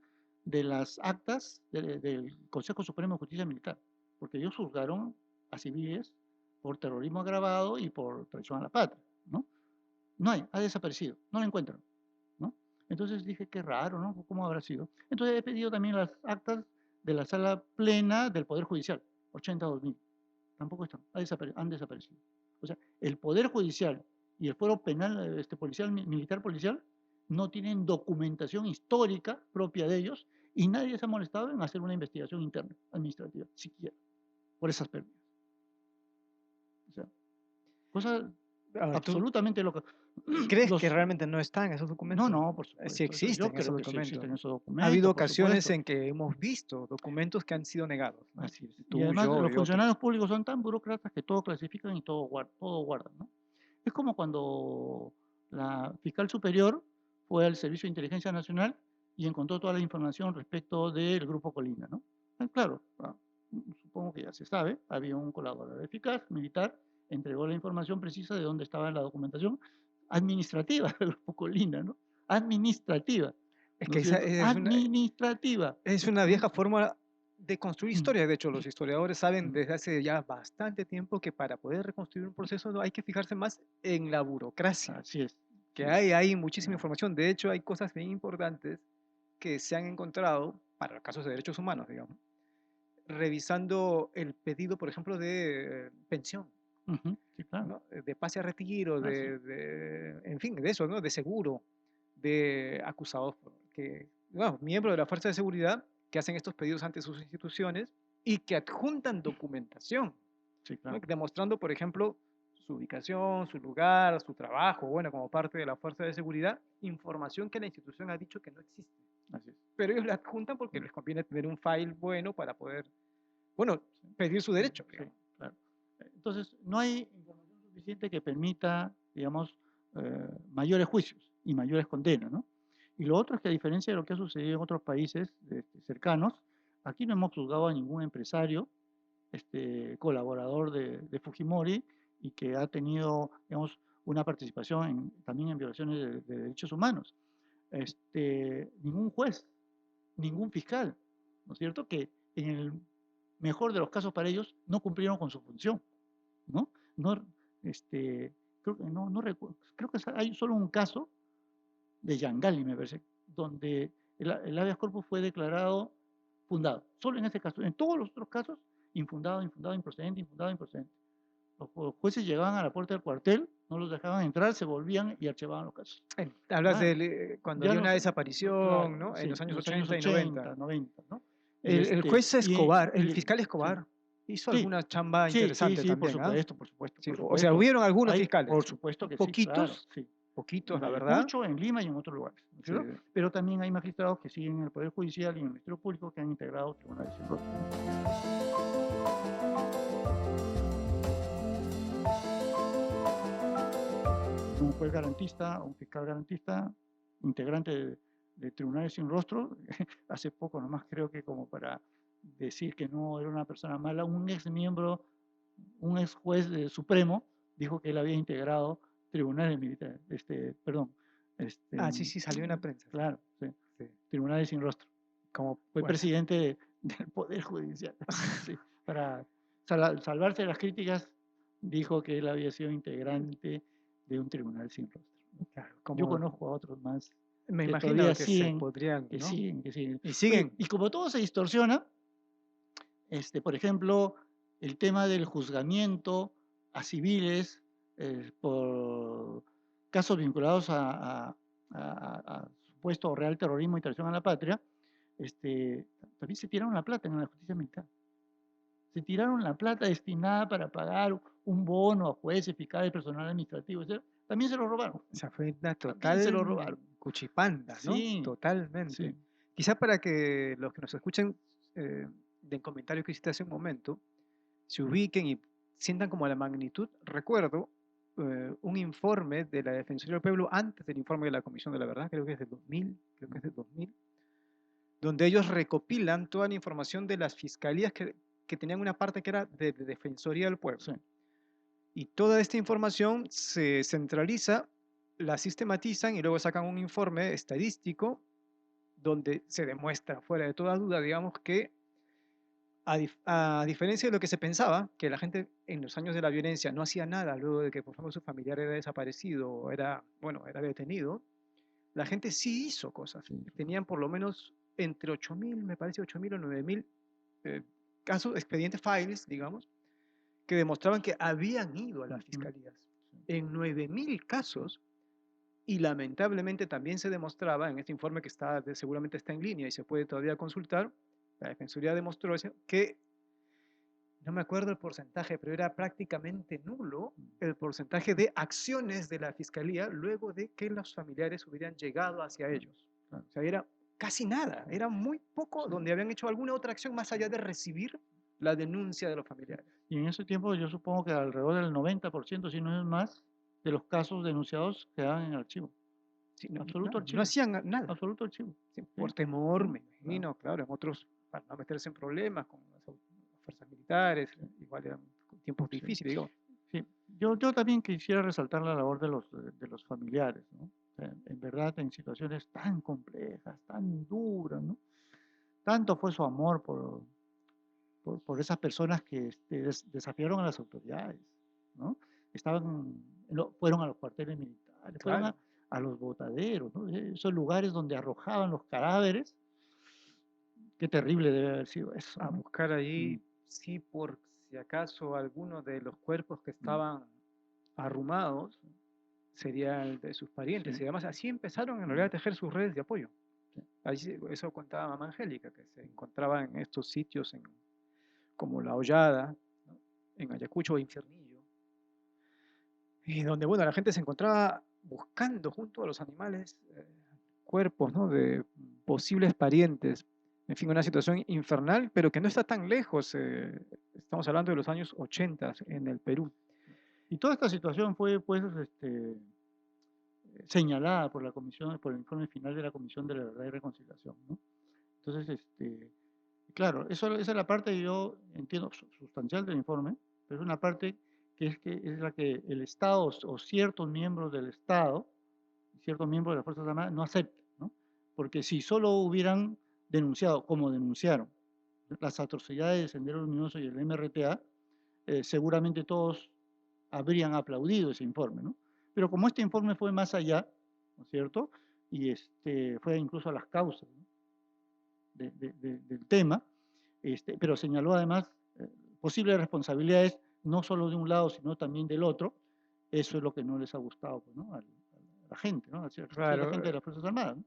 Speaker 2: de las actas del Consejo Supremo de Justicia Militar, porque ellos juzgaron a civiles por terrorismo agravado y por traición a la patria, ¿no? No hay, ha desaparecido, no la encuentran, ¿no? Entonces dije, qué raro, ¿no? ¿Cómo habrá sido? Entonces he pedido también las actas de la sala plena del Poder Judicial, 82.000. Tampoco están, han desaparecido. O sea, el Poder Judicial y el Fuero Penal, policial, militar policial, no tienen documentación histórica propia de ellos y nadie se ha molestado en hacer una investigación interna, administrativa, siquiera, por esas pérdidas. O sea, cosa
Speaker 1: Ahora, ¿tú
Speaker 2: absolutamente loca.
Speaker 1: crees que
Speaker 2: Los,
Speaker 1: realmente no están esos
Speaker 2: no,
Speaker 1: documentos?
Speaker 2: no, por
Speaker 1: Sí
Speaker 2: supuesto. Yo
Speaker 1: existen esos
Speaker 2: creo que sí
Speaker 1: documentos.
Speaker 2: existen esos
Speaker 1: Ha habido
Speaker 2: documentos, por
Speaker 1: ocasiones
Speaker 2: supuesto.
Speaker 1: en que hemos visto documentos que han sido negados, ¿no?
Speaker 2: Así es. Y
Speaker 1: Tú,
Speaker 2: además
Speaker 1: yo
Speaker 2: los
Speaker 1: y otros.
Speaker 2: funcionarios públicos son tan burócratas que todo clasifican y todo guardan, ¿no? Es como cuando la fiscal superior fue al Servicio de Inteligencia Nacional y encontró toda la información respecto del Grupo Colina, ¿no? Claro, supongo que ya se sabe, había un colaborador eficaz, militar, entregó la información precisa de dónde estaba la documentación administrativa del Grupo Colina, ¿no? Administrativa,
Speaker 1: Es
Speaker 2: ¿no
Speaker 1: que
Speaker 2: es
Speaker 1: esa
Speaker 2: cierto?
Speaker 1: es una
Speaker 2: ¿No?
Speaker 1: vieja forma de construir historia. De hecho, los historiadores saben
Speaker 2: Mm,
Speaker 1: desde hace ya bastante tiempo que para poder reconstruir un proceso hay que fijarse más en la burocracia,
Speaker 2: así es,
Speaker 1: que
Speaker 2: así es.
Speaker 1: hay muchísima
Speaker 2: Ah,
Speaker 1: información. De hecho, hay cosas bien importantes que se han encontrado para casos de derechos humanos, digamos, revisando el pedido, por ejemplo, de pensión,
Speaker 2: ujú, sí, claro,
Speaker 1: ¿no? De pase a retiro,
Speaker 2: así es.
Speaker 1: en fin, de eso, ¿no? De seguro, de acusados, que, bueno, miembros de la fuerza de seguridad que hacen estos pedidos ante sus instituciones y que adjuntan documentación,
Speaker 2: Sí,
Speaker 1: ¿no?
Speaker 2: claro,
Speaker 1: Demostrando, por ejemplo, su ubicación, su lugar, su trabajo, bueno, como parte de la fuerza de seguridad, información que la institución ha dicho que no existe.
Speaker 2: así es.
Speaker 1: Pero ellos la adjuntan porque
Speaker 2: Mm,
Speaker 1: les conviene tener un file bueno para poder, bueno, pedir su
Speaker 2: mm,
Speaker 1: derecho,
Speaker 2: sí,
Speaker 1: digamos.
Speaker 2: claro. Entonces, no hay información suficiente que permita, digamos, mayores juicios y mayores condenas, ¿no? Y lo otro es que a diferencia de lo que ha sucedido en otros países cercanos, aquí no hemos juzgado a ningún empresario, colaborador de Fujimori y que ha tenido, digamos, una participación también en violaciones de derechos humanos. Ningún juez, ningún fiscal, ¿no es cierto? Que en el mejor de los casos para ellos no cumplieron con su función, ¿no? No, creo que no, no recuerdo, creo que hay solo un caso de Yangali, me parece, donde el habeas corpus fue declarado fundado. Solo en ese caso. En todos los otros casos, infundado, infundado, improcedente, infundado, improcedente. Los jueces llegaban a la puerta del cuartel, no los dejaban entrar, se volvían y archivaban los casos.
Speaker 1: Hablas
Speaker 2: Claro,
Speaker 1: de cuando
Speaker 2: ya
Speaker 1: había
Speaker 2: no,
Speaker 1: una desaparición,
Speaker 2: claro,
Speaker 1: ¿no? En
Speaker 2: sí,
Speaker 1: los
Speaker 2: en
Speaker 1: años
Speaker 2: los años
Speaker 1: 80 y 90.
Speaker 2: 80, 90, ¿no?
Speaker 1: El juez Escobar, el fiscal
Speaker 2: Sí,
Speaker 1: Escobar, hizo
Speaker 2: sí,
Speaker 1: alguna chamba
Speaker 2: sí, sí,
Speaker 1: interesante
Speaker 2: sí,
Speaker 1: también, ¿ah?
Speaker 2: por supuesto,
Speaker 1: Sí,
Speaker 2: por
Speaker 1: o sea,
Speaker 2: supuesto.
Speaker 1: hubieron algunos
Speaker 2: Hay, por
Speaker 1: fiscales,
Speaker 2: supuesto que sí, claro,
Speaker 1: poquitos,
Speaker 2: sí.
Speaker 1: poquitos,
Speaker 2: En
Speaker 1: la verdad.
Speaker 2: Ayacucho, en Lima y en otros lugares, ¿no es
Speaker 1: Sí.
Speaker 2: cierto? Pero también hay magistrados que siguen en el Poder Judicial y en el Ministerio Público que han integrado tribunales sin rostro. Un juez garantista, un fiscal garantista, integrante de tribunales sin rostro, hace poco nomás creo que como para decir que no era una persona mala, un ex miembro, un ex juez supremo dijo que él había integrado tribunales militares,
Speaker 1: Sí, salió en la prensa.
Speaker 2: claro, sí,
Speaker 1: Sí.
Speaker 2: tribunales sin rostro.
Speaker 1: Como,
Speaker 2: Fue
Speaker 1: bueno,
Speaker 2: presidente del Poder Judicial. Sí, para salvarse de las críticas, dijo que él había sido integrante de un tribunal sin rostro.
Speaker 1: claro,
Speaker 2: Yo
Speaker 1: como
Speaker 2: conozco a otros más
Speaker 1: me
Speaker 2: que
Speaker 1: imagino
Speaker 2: todavía
Speaker 1: que se
Speaker 2: siguen,
Speaker 1: podrían,
Speaker 2: que
Speaker 1: ¿no?
Speaker 2: siguen, que siguen.
Speaker 1: Y
Speaker 2: Oye,
Speaker 1: siguen.
Speaker 2: y como todo se distorsiona, por ejemplo, el tema del juzgamiento a civiles por casos vinculados a supuesto o real terrorismo y traición a la patria, también se tiraron la plata en la justicia militar. Se tiraron la plata destinada para pagar un bono a jueces, fiscales, personal administrativo, etc. También se lo robaron.
Speaker 1: O sea, fue una
Speaker 2: También se lo
Speaker 1: total
Speaker 2: robaron.
Speaker 1: cuchipanda, ¿no?
Speaker 2: Sí,
Speaker 1: Totalmente.
Speaker 2: sí.
Speaker 1: Quizá para que los que nos escuchen del comentario que hiciste hace un momento, se ubiquen y sientan como la magnitud. Recuerdo un informe de la Defensoría del Pueblo antes del informe de la Comisión de la Verdad, creo que es del 2000, donde ellos recopilan toda la información de las fiscalías que tenían una parte que era de Defensoría del Pueblo.
Speaker 2: Sí.
Speaker 1: Y toda esta información se centraliza, la sistematizan y luego sacan un informe estadístico donde se demuestra, fuera de toda duda, digamos, que a diferencia de lo que se pensaba, que la gente en los años de la violencia no hacía nada luego de que, por ejemplo, su familiar era desaparecido o era detenido, la gente sí hizo cosas.
Speaker 2: Sí.
Speaker 1: Tenían por lo menos entre 8.000, me parece 8.000 o 9.000 casos, expedientes files, digamos, que demostraban que habían ido a las fiscalías. En 9.000 casos, y lamentablemente también se demostraba en este informe que seguramente está en línea y se puede todavía consultar, la Defensoría demostró que, no me acuerdo el porcentaje, pero era prácticamente nulo el porcentaje de acciones de la Fiscalía luego de que los familiares hubieran llegado hacia ellos. O sea, era casi nada, era muy poco donde habían hecho alguna otra acción más allá de recibir la denuncia de los familiares.
Speaker 2: Y en ese tiempo yo supongo que alrededor del 90%, si no es más, de los casos denunciados quedaban en archivo.
Speaker 1: Sí,
Speaker 2: Absoluto archivo.
Speaker 1: no hacían nada.
Speaker 2: Absoluto archivo.
Speaker 1: Sí, por temor, me imagino,
Speaker 2: Claro.
Speaker 1: claro, en otros, para no meterse en problemas con las fuerzas militares, igual eran tiempos difíciles, digo.
Speaker 2: Sí. Yo también quisiera resaltar la labor de los familiares, ¿no? En verdad, en situaciones tan complejas, tan duras, ¿no? Tanto fue su amor por esas personas que desafiaron a las autoridades, ¿no? Fueron a los cuarteles militares,
Speaker 1: Claro.
Speaker 2: fueron a los botaderos, ¿no? Esos lugares donde arrojaban los cadáveres. Qué terrible debe haber sido eso,
Speaker 1: A
Speaker 2: ¿no?
Speaker 1: buscar ahí, sí, por si acaso alguno de los cuerpos que estaban arrumados sería el de sus parientes.
Speaker 2: Sí.
Speaker 1: Y además así empezaron en realidad a tejer sus redes de apoyo. Eso contaba mamá Angélica, que se encontraba en estos sitios como La Hollada, ¿no? En Ayacucho o Infiernillo, y donde, bueno, la gente se encontraba buscando junto a los animales cuerpos, ¿no? De posibles parientes. En fin, una situación infernal, pero que no está tan lejos. Estamos hablando de los años 80 en el Perú.
Speaker 2: Y toda esta situación fue, pues, señalada por la comisión, por el informe final de la Comisión de la Verdad y Reconciliación, ¿no? Entonces, claro, esa es la parte que yo entiendo sustancial del informe, pero es una parte que es la que el Estado o ciertos miembros del Estado, ciertos miembros de las Fuerzas Armadas no aceptan, ¿no? Porque si solo hubieran denunciado, como denunciaron, las atrocidades de Sendero Luminoso y el MRTA, seguramente todos habrían aplaudido ese informe, ¿no? Pero como este informe fue más allá, ¿no es cierto? y fue incluso a las causas, ¿no? Del tema, pero señaló además posibles responsabilidades no solo de un lado, sino también del otro. Eso es lo que no les ha gustado, pues, ¿no? A la gente, ¿no? A cierta
Speaker 1: Claro,
Speaker 2: gente de las Fuerzas Armadas, ¿no?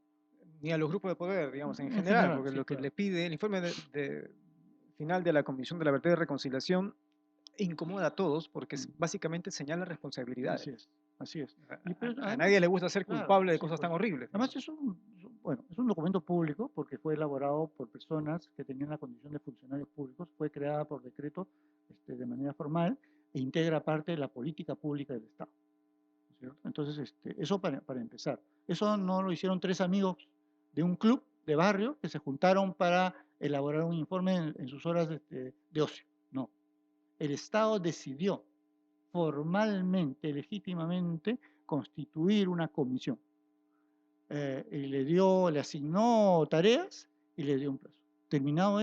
Speaker 1: ni a los grupos de poder, digamos, en
Speaker 2: En
Speaker 1: general,
Speaker 2: general,
Speaker 1: porque
Speaker 2: sí,
Speaker 1: lo que
Speaker 2: claro.
Speaker 1: le pide el informe final de la Comisión de la Verdad y Reconciliación incomoda a todos porque
Speaker 2: Mm,
Speaker 1: básicamente señala responsabilidades.
Speaker 2: Así es, así es. Y
Speaker 1: A,
Speaker 2: pues,
Speaker 1: a
Speaker 2: además,
Speaker 1: nadie le gusta ser
Speaker 2: claro,
Speaker 1: culpable de
Speaker 2: sí,
Speaker 1: cosas tan
Speaker 2: pues.
Speaker 1: horribles,
Speaker 2: Además
Speaker 1: digamos.
Speaker 2: bueno, es un documento público porque fue elaborado por personas que tenían la condición de funcionarios públicos, fue creada por decreto de manera formal e integra parte de la política pública del Estado, ¿no es cierto? Entonces, eso para empezar. Eso no lo hicieron tres amigos de un club de barrio que se juntaron para elaborar un informe en sus horas de ocio. No, el Estado decidió formalmente, legítimamente, constituir una comisión. Y le asignó tareas y le dio un plazo. Terminado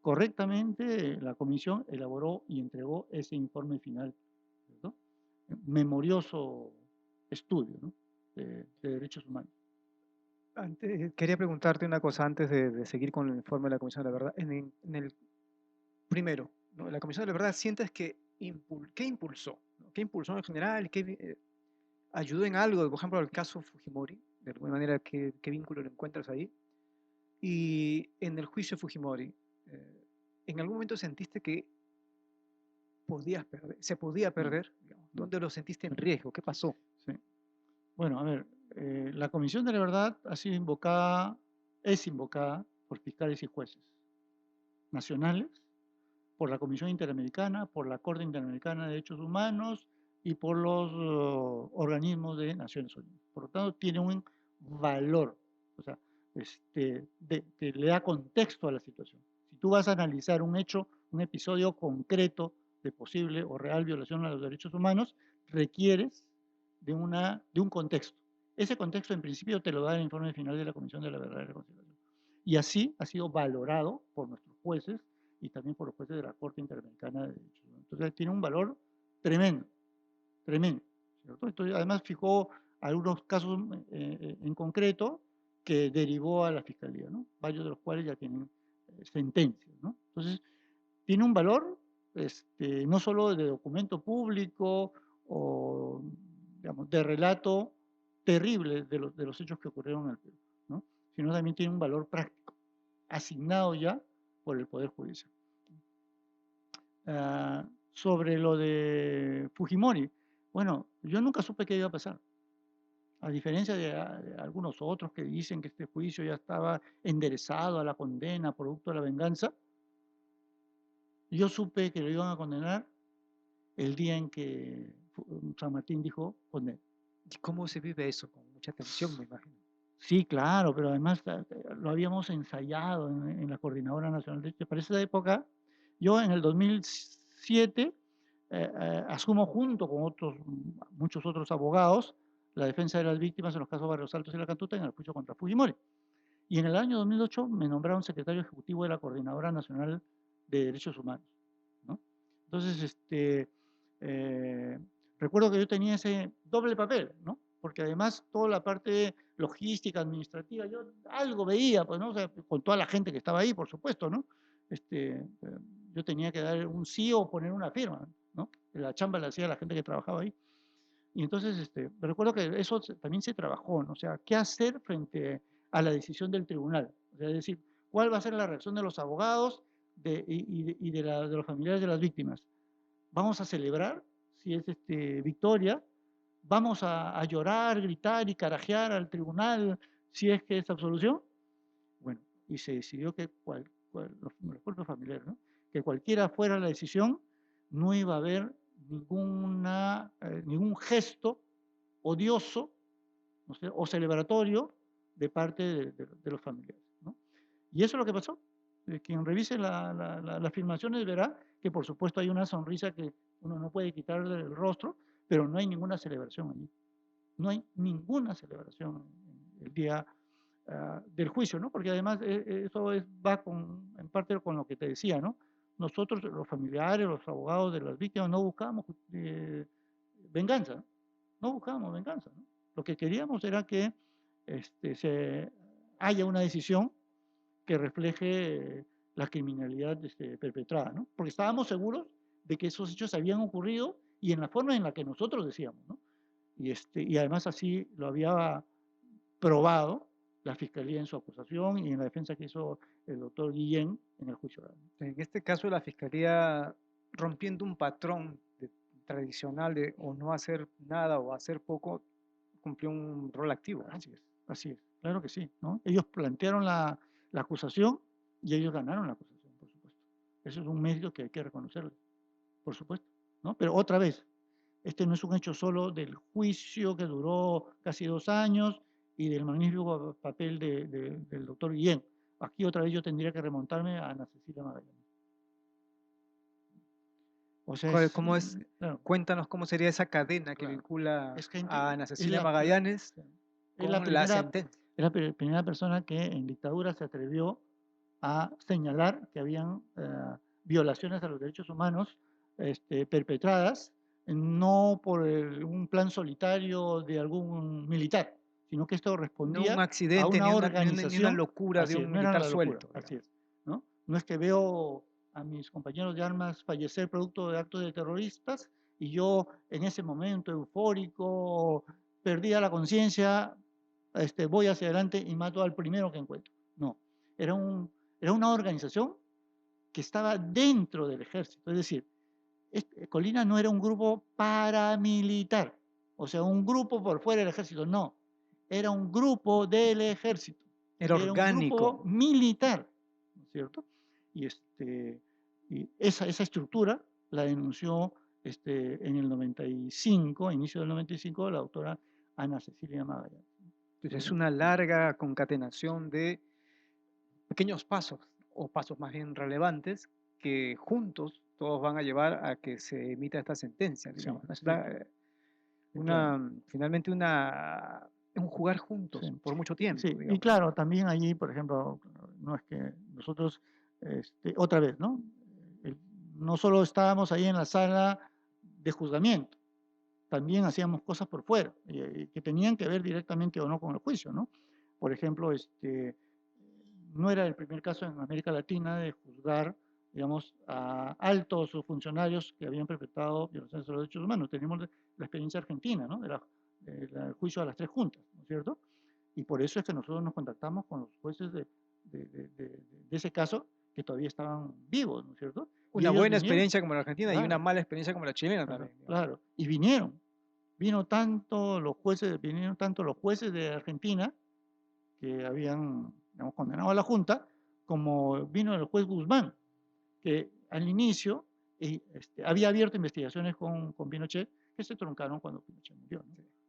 Speaker 2: correctamente la comisión elaboró y entregó ese informe final, ¿cierto? Memorioso estudio, ¿no? de derechos humanos.
Speaker 1: Quería preguntarte una cosa antes de seguir con el informe de la Comisión de la Verdad. En el primero, ¿no? La Comisión de la Verdad, ¿sientes que qué impulsó? ¿No? ¿Qué impulsó en general? ¿Qué ayudó en algo? Por ejemplo, al caso Fujimori, de alguna manera, ¿qué vínculo lo encuentras ahí? Y en el juicio Fujimori, ¿en algún momento sentiste que se podía
Speaker 2: Mm,
Speaker 1: perder? Digamos?
Speaker 2: mm,
Speaker 1: ¿Dónde lo sentiste en riesgo? ¿Qué pasó?
Speaker 2: sí. Bueno, a ver, la Comisión de la Verdad ha sido invocada, es invocada por fiscales y jueces nacionales, por la Comisión Interamericana, por la Corte Interamericana de Derechos Humanos y por los organismos de Naciones Unidas. Por lo tanto, tiene un valor, o sea, que le da contexto a la situación. Si tú vas a analizar un hecho, un episodio concreto de posible o real violación a los derechos humanos, requieres de un contexto. Ese contexto, en principio, te lo da el informe final de la Comisión de la Verdad y Reconciliación. Y así ha sido valorado por nuestros jueces y también por los jueces de la Corte Interamericana de Derechos Humanos. Entonces, tiene un valor tremendo, tremendo, ¿cierto? Entonces, además, fijó algunos casos en concreto que derivó a la Fiscalía, ¿no? Varios de los cuales ya tienen sentencias, ¿no? Entonces, tiene un valor no solo de documento público o, digamos, de relato terrible de los hechos que ocurrieron en el Perú, ¿no? Sino también tiene un valor práctico, asignado ya por el Poder Judicial. Sobre lo de Fujimori, bueno, yo nunca supe qué iba a pasar. A diferencia de algunos otros que dicen que este juicio ya estaba enderezado a la condena, producto de la venganza, yo supe que lo iban a condenar el día en que San Martín dijo condena.
Speaker 1: ¿Y cómo se vive eso? Con mucha tensión, me imagino.
Speaker 2: Sí, claro, pero además lo habíamos ensayado en la Coordinadora Nacional de Derechos. Para esa época, yo en el 2007 asumo junto con muchos otros abogados la defensa de las víctimas en los casos Barrios Altos y La Cantuta en el juicio contra Fujimori. Y en el año 2008 me nombraron secretario ejecutivo de la Coordinadora Nacional de Derechos Humanos, ¿no? Entonces, eh, recuerdo que yo tenía ese doble papel, ¿no? Porque además toda la parte logística, administrativa, yo algo veía, pues, ¿no? O sea, con toda la gente que estaba ahí, por supuesto, ¿no? Yo tenía que dar un sí o poner una firma, ¿no? La chamba la hacía la gente que trabajaba ahí. Y entonces, recuerdo que eso también se trabajó, ¿no? O sea, ¿qué hacer frente a la decisión del tribunal? O sea, es decir, ¿cuál va a ser la reacción de los abogados de los familiares de las víctimas? ¿Vamos a celebrar si es victoria? ¿Vamos a llorar, gritar y carajear al tribunal si es que es absolución? Bueno, y se decidió que los propios familiares, ¿no? Que cualquiera fuera la decisión, no iba a haber ningún gesto odioso, ¿no sé? O celebratorio de parte de los familiares, ¿no? Y eso es lo que pasó. Quien revise las afirmaciones verá que por supuesto hay una sonrisa que uno no puede quitarle del rostro, pero no hay ninguna celebración allí. No hay ninguna celebración el día del juicio, ¿no? Porque además eso va en parte con lo que te decía, ¿no? Nosotros, los familiares, los abogados de las víctimas, no buscábamos venganza, ¿no? No buscábamos venganza, ¿no? Lo que queríamos era que se haya una decisión que refleje la criminalidad perpetrada, ¿no? Porque estábamos seguros de que esos hechos habían ocurrido y en la forma en la que nosotros decíamos, ¿no? Y además así lo había probado la Fiscalía en su acusación y en la defensa que hizo el doctor Guillén en el juicio oral.
Speaker 1: En este caso, la Fiscalía, rompiendo un patrón tradicional de o no hacer nada o hacer poco, cumplió un rol activo, ¿no?
Speaker 2: Así es, claro que sí, ¿no? Ellos plantearon la acusación y ellos ganaron la acusación, por supuesto. Eso es un mérito que hay que reconocerle, por supuesto, ¿no? Pero otra vez, este no es un hecho solo del juicio que duró casi 2 años y del magnífico papel del doctor Guillén. Aquí otra vez yo tendría que remontarme a Ana Cecilia Magallanes. O sea,
Speaker 1: ¿Cómo es?
Speaker 2: claro,
Speaker 1: Cuéntanos cómo sería esa cadena que
Speaker 2: claro.
Speaker 1: vincula
Speaker 2: Es gente,
Speaker 1: a Ana
Speaker 2: es
Speaker 1: Cecilia
Speaker 2: la,
Speaker 1: Magallanes
Speaker 2: es la
Speaker 1: con la
Speaker 2: primera,
Speaker 1: sentencia.
Speaker 2: es la primera persona que en dictadura se atrevió a señalar que habían violaciones a los derechos humanos perpetradas no por un plan solitario de algún militar, sino que esto
Speaker 1: No un
Speaker 2: respondía a
Speaker 1: accidente
Speaker 2: una
Speaker 1: ni una
Speaker 2: organización,
Speaker 1: locura de
Speaker 2: así
Speaker 1: un
Speaker 2: es, no era
Speaker 1: militar
Speaker 2: la locura,
Speaker 1: suelto,
Speaker 2: así
Speaker 1: digamos.
Speaker 2: es, ¿no? No es que veo a mis compañeros de armas fallecer producto de actos de terroristas y yo en ese momento eufórico perdía la conciencia, voy hacia adelante y mato al primero que encuentro. No, era, era una organización que estaba dentro del ejército, es decir, Colina no era un grupo paramilitar, o sea, un grupo por fuera del ejército, no, era un grupo del ejército,
Speaker 1: Era
Speaker 2: que era un grupo
Speaker 1: orgánico.
Speaker 2: militar, ¿no es cierto? Y, y esa estructura la denunció en el 95, inicio del 95, la doctora Ana Cecilia Magallanes.
Speaker 1: Entonces es una larga concatenación de pequeños pasos, o pasos más bien relevantes, que juntos todos van a llevar a que se emita esta sentencia, digamos.
Speaker 2: Sí,
Speaker 1: Es
Speaker 2: claro.
Speaker 1: finalmente un jugar juntos
Speaker 2: Sí,
Speaker 1: por mucho tiempo,
Speaker 2: sí, y
Speaker 1: digamos.
Speaker 2: claro, también allí, por ejemplo, no es que nosotros, otra vez, ¿no? El- No solo estábamos ahí en la sala de juzgamiento, también hacíamos cosas por fuera, que tenían que ver directamente o no con el juicio, ¿no? Por ejemplo, no era el primer caso en América Latina de juzgar, digamos, a altos funcionarios que habían perpetrado violaciones de los derechos humanos. Tenemos la experiencia argentina, ¿no? El juicio a las 3 juntas, ¿no es cierto? Y por eso es que nosotros nos contactamos con los jueces de ese caso que todavía estaban vivos, ¿no es cierto? Y
Speaker 1: Una
Speaker 2: ellos
Speaker 1: buena
Speaker 2: vinieron,
Speaker 1: experiencia como la Argentina y una
Speaker 2: claro,
Speaker 1: mala experiencia como la chilena
Speaker 2: claro,
Speaker 1: también, digamos.
Speaker 2: claro, y vinieron tanto los jueces de Argentina que habían, digamos, condenado a la Junta, como vino el juez Guzmán, que al inicio había abierto investigaciones con Pinochet que se truncaron cuando Pinochet murió,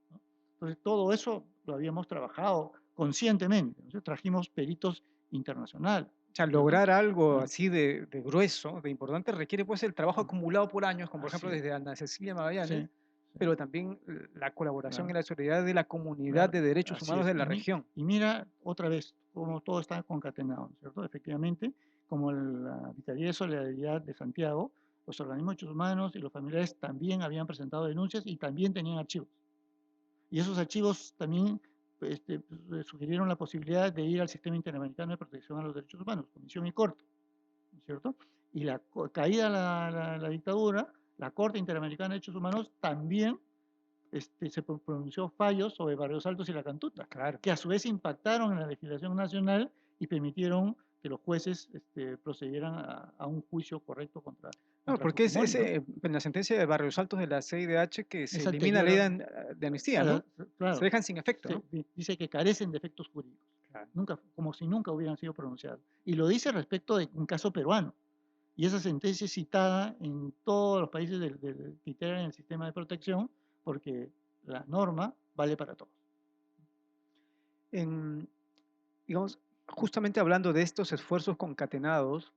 Speaker 2: ¿no? Entonces, todo eso lo habíamos trabajado conscientemente. Entonces, trajimos peritos internacionales,
Speaker 1: O sea,
Speaker 2: ¿cierto?
Speaker 1: lograr algo
Speaker 2: Ah,
Speaker 1: así de grueso, de importante, requiere pues el trabajo acumulado por años, como por
Speaker 2: así
Speaker 1: ejemplo
Speaker 2: es.
Speaker 1: desde Ana Cecilia Magallanes,
Speaker 2: Sí, sí,
Speaker 1: pero también la colaboración y
Speaker 2: claro,
Speaker 1: la solidaridad de la comunidad
Speaker 2: claro,
Speaker 1: de derechos
Speaker 2: así
Speaker 1: humanos
Speaker 2: es.
Speaker 1: de la región.
Speaker 2: Y mira otra vez cómo todo está concatenado, ¿cierto? Efectivamente, como la Vicaría de Solidaridad de Santiago, los organismos de derechos humanos y los familiares también habían presentado denuncias y también tenían archivos. Y esos archivos también sugirieron la posibilidad de ir al Sistema Interamericano de Protección a los Derechos Humanos, Comisión y Corte, ¿no es cierto? Y la caída de la dictadura, la Corte Interamericana de Derechos Humanos también se pronunció fallos sobre Barrios Altos y La Cantuta,
Speaker 1: Claro.
Speaker 2: que a su vez impactaron en la legislación nacional y permitieron que los jueces procedieran a un juicio correcto
Speaker 1: No,
Speaker 2: contra
Speaker 1: porque
Speaker 2: Fujimori, ¿no?
Speaker 1: en la sentencia de Barrios Altos de la CIDH que se
Speaker 2: Es
Speaker 1: elimina la
Speaker 2: anterior
Speaker 1: ley de amnistía, ¿no? Se
Speaker 2: claro,
Speaker 1: dejan sin efecto, ¿no?
Speaker 2: dice que carecen de efectos jurídicos,
Speaker 1: Claro.
Speaker 2: nunca, como si nunca hubieran sido pronunciados. Y lo dice respecto de un caso peruano. Y esa sentencia es citada en todos los países que integran el sistema de protección porque la norma vale para todos.
Speaker 1: En, digamos, justamente hablando de estos esfuerzos concatenados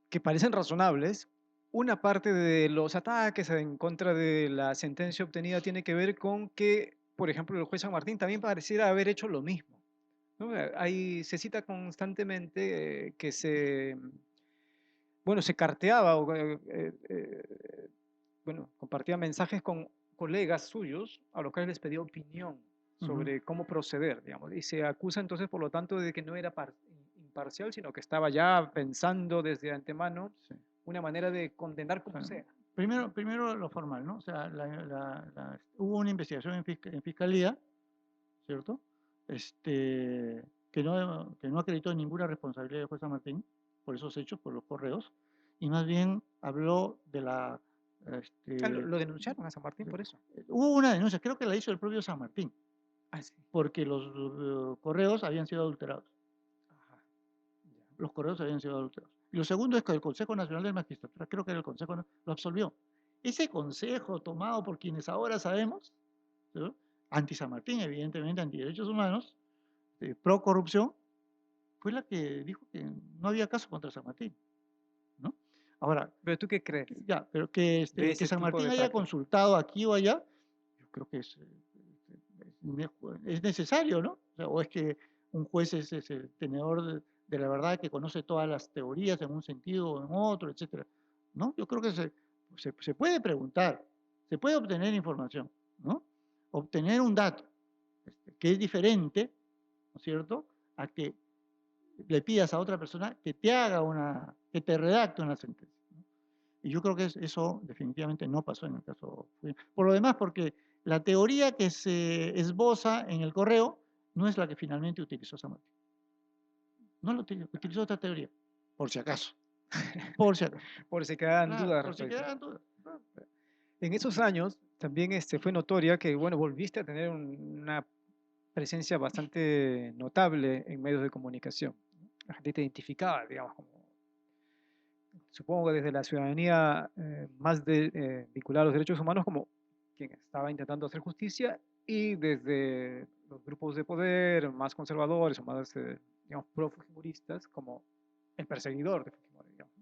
Speaker 1: que parecen razonables, una parte de los ataques en contra de la sentencia obtenida tiene que ver con que, por ejemplo, el juez San Martín también pareciera haber hecho lo mismo, ¿no? Se cita constantemente que bueno, se carteaba o, bueno, compartía mensajes con colegas suyos a los cuales les pedía opinión
Speaker 2: Ujú.
Speaker 1: sobre cómo proceder, digamos. Y se acusa entonces, por lo tanto, de que no era imparcial, sino que estaba ya pensando desde antemano
Speaker 2: Sí.
Speaker 1: una manera de condenar como
Speaker 2: Bueno,
Speaker 1: sea.
Speaker 2: primero lo formal, ¿no? O sea, hubo una investigación en fiscalía, ¿cierto? Que no acreditó ninguna responsabilidad de juez San Martín por esos hechos, por los correos, y más bien habló de la...
Speaker 1: Ah, lo,
Speaker 2: este,
Speaker 1: lo denunciaron a San Martín por eso.
Speaker 2: hubo una denuncia, creo que la hizo el propio San Martín,
Speaker 1: Ah, sí.
Speaker 2: porque los correos habían sido adulterados.
Speaker 1: Ajá. Ya.
Speaker 2: Los correos habían sido adulterados. Y lo segundo es que el Consejo Nacional de Magistratura, creo que era el Consejo, lo absolvió. Ese consejo tomado por quienes ahora sabemos, ¿sí? Anti-San Martín, evidentemente, anti-derechos humanos, pro corrupción, fue la que dijo que no había caso contra San Martín, ¿no? Ahora,
Speaker 1: Pero ¿tú qué crees
Speaker 2: ya, pero que,
Speaker 1: de
Speaker 2: que
Speaker 1: ese
Speaker 2: San
Speaker 1: tipo
Speaker 2: Martín
Speaker 1: de
Speaker 2: haya
Speaker 1: prácticas?
Speaker 2: consultado aquí o allá, yo creo que es necesario, ¿no? O sea, o es que un juez es el tenedor de la verdad que conoce todas las teorías en un sentido o en otro, etcétera. ¿No? Yo creo que se puede preguntar, se puede obtener información, ¿no? Obtener un dato que es diferente, ¿no es cierto?, a que le pidas a otra persona que te haga que te redacte una sentencia, ¿no? Y yo creo que eso definitivamente no pasó en el caso Fujimori. Por lo demás, porque la teoría que se esboza en el correo no es la que finalmente utilizó San Martín. No lo utilizó otra teoría, por si acaso. Por si acaso.
Speaker 1: Por si quedan
Speaker 2: Claro,
Speaker 1: dudas
Speaker 2: por si
Speaker 1: respecto.
Speaker 2: quedaran dudas. Claro.
Speaker 1: En esos años también fue notoria que, bueno, volviste a tener una presencia bastante notable en medios de comunicación. La gente te identificaba, digamos, como, supongo, desde la ciudadanía más vinculada a los derechos humanos como quien estaba intentando hacer justicia y desde los grupos de poder más conservadores o más, digamos, pro-fujimoristas como el perseguidor de Fujimori, digamos.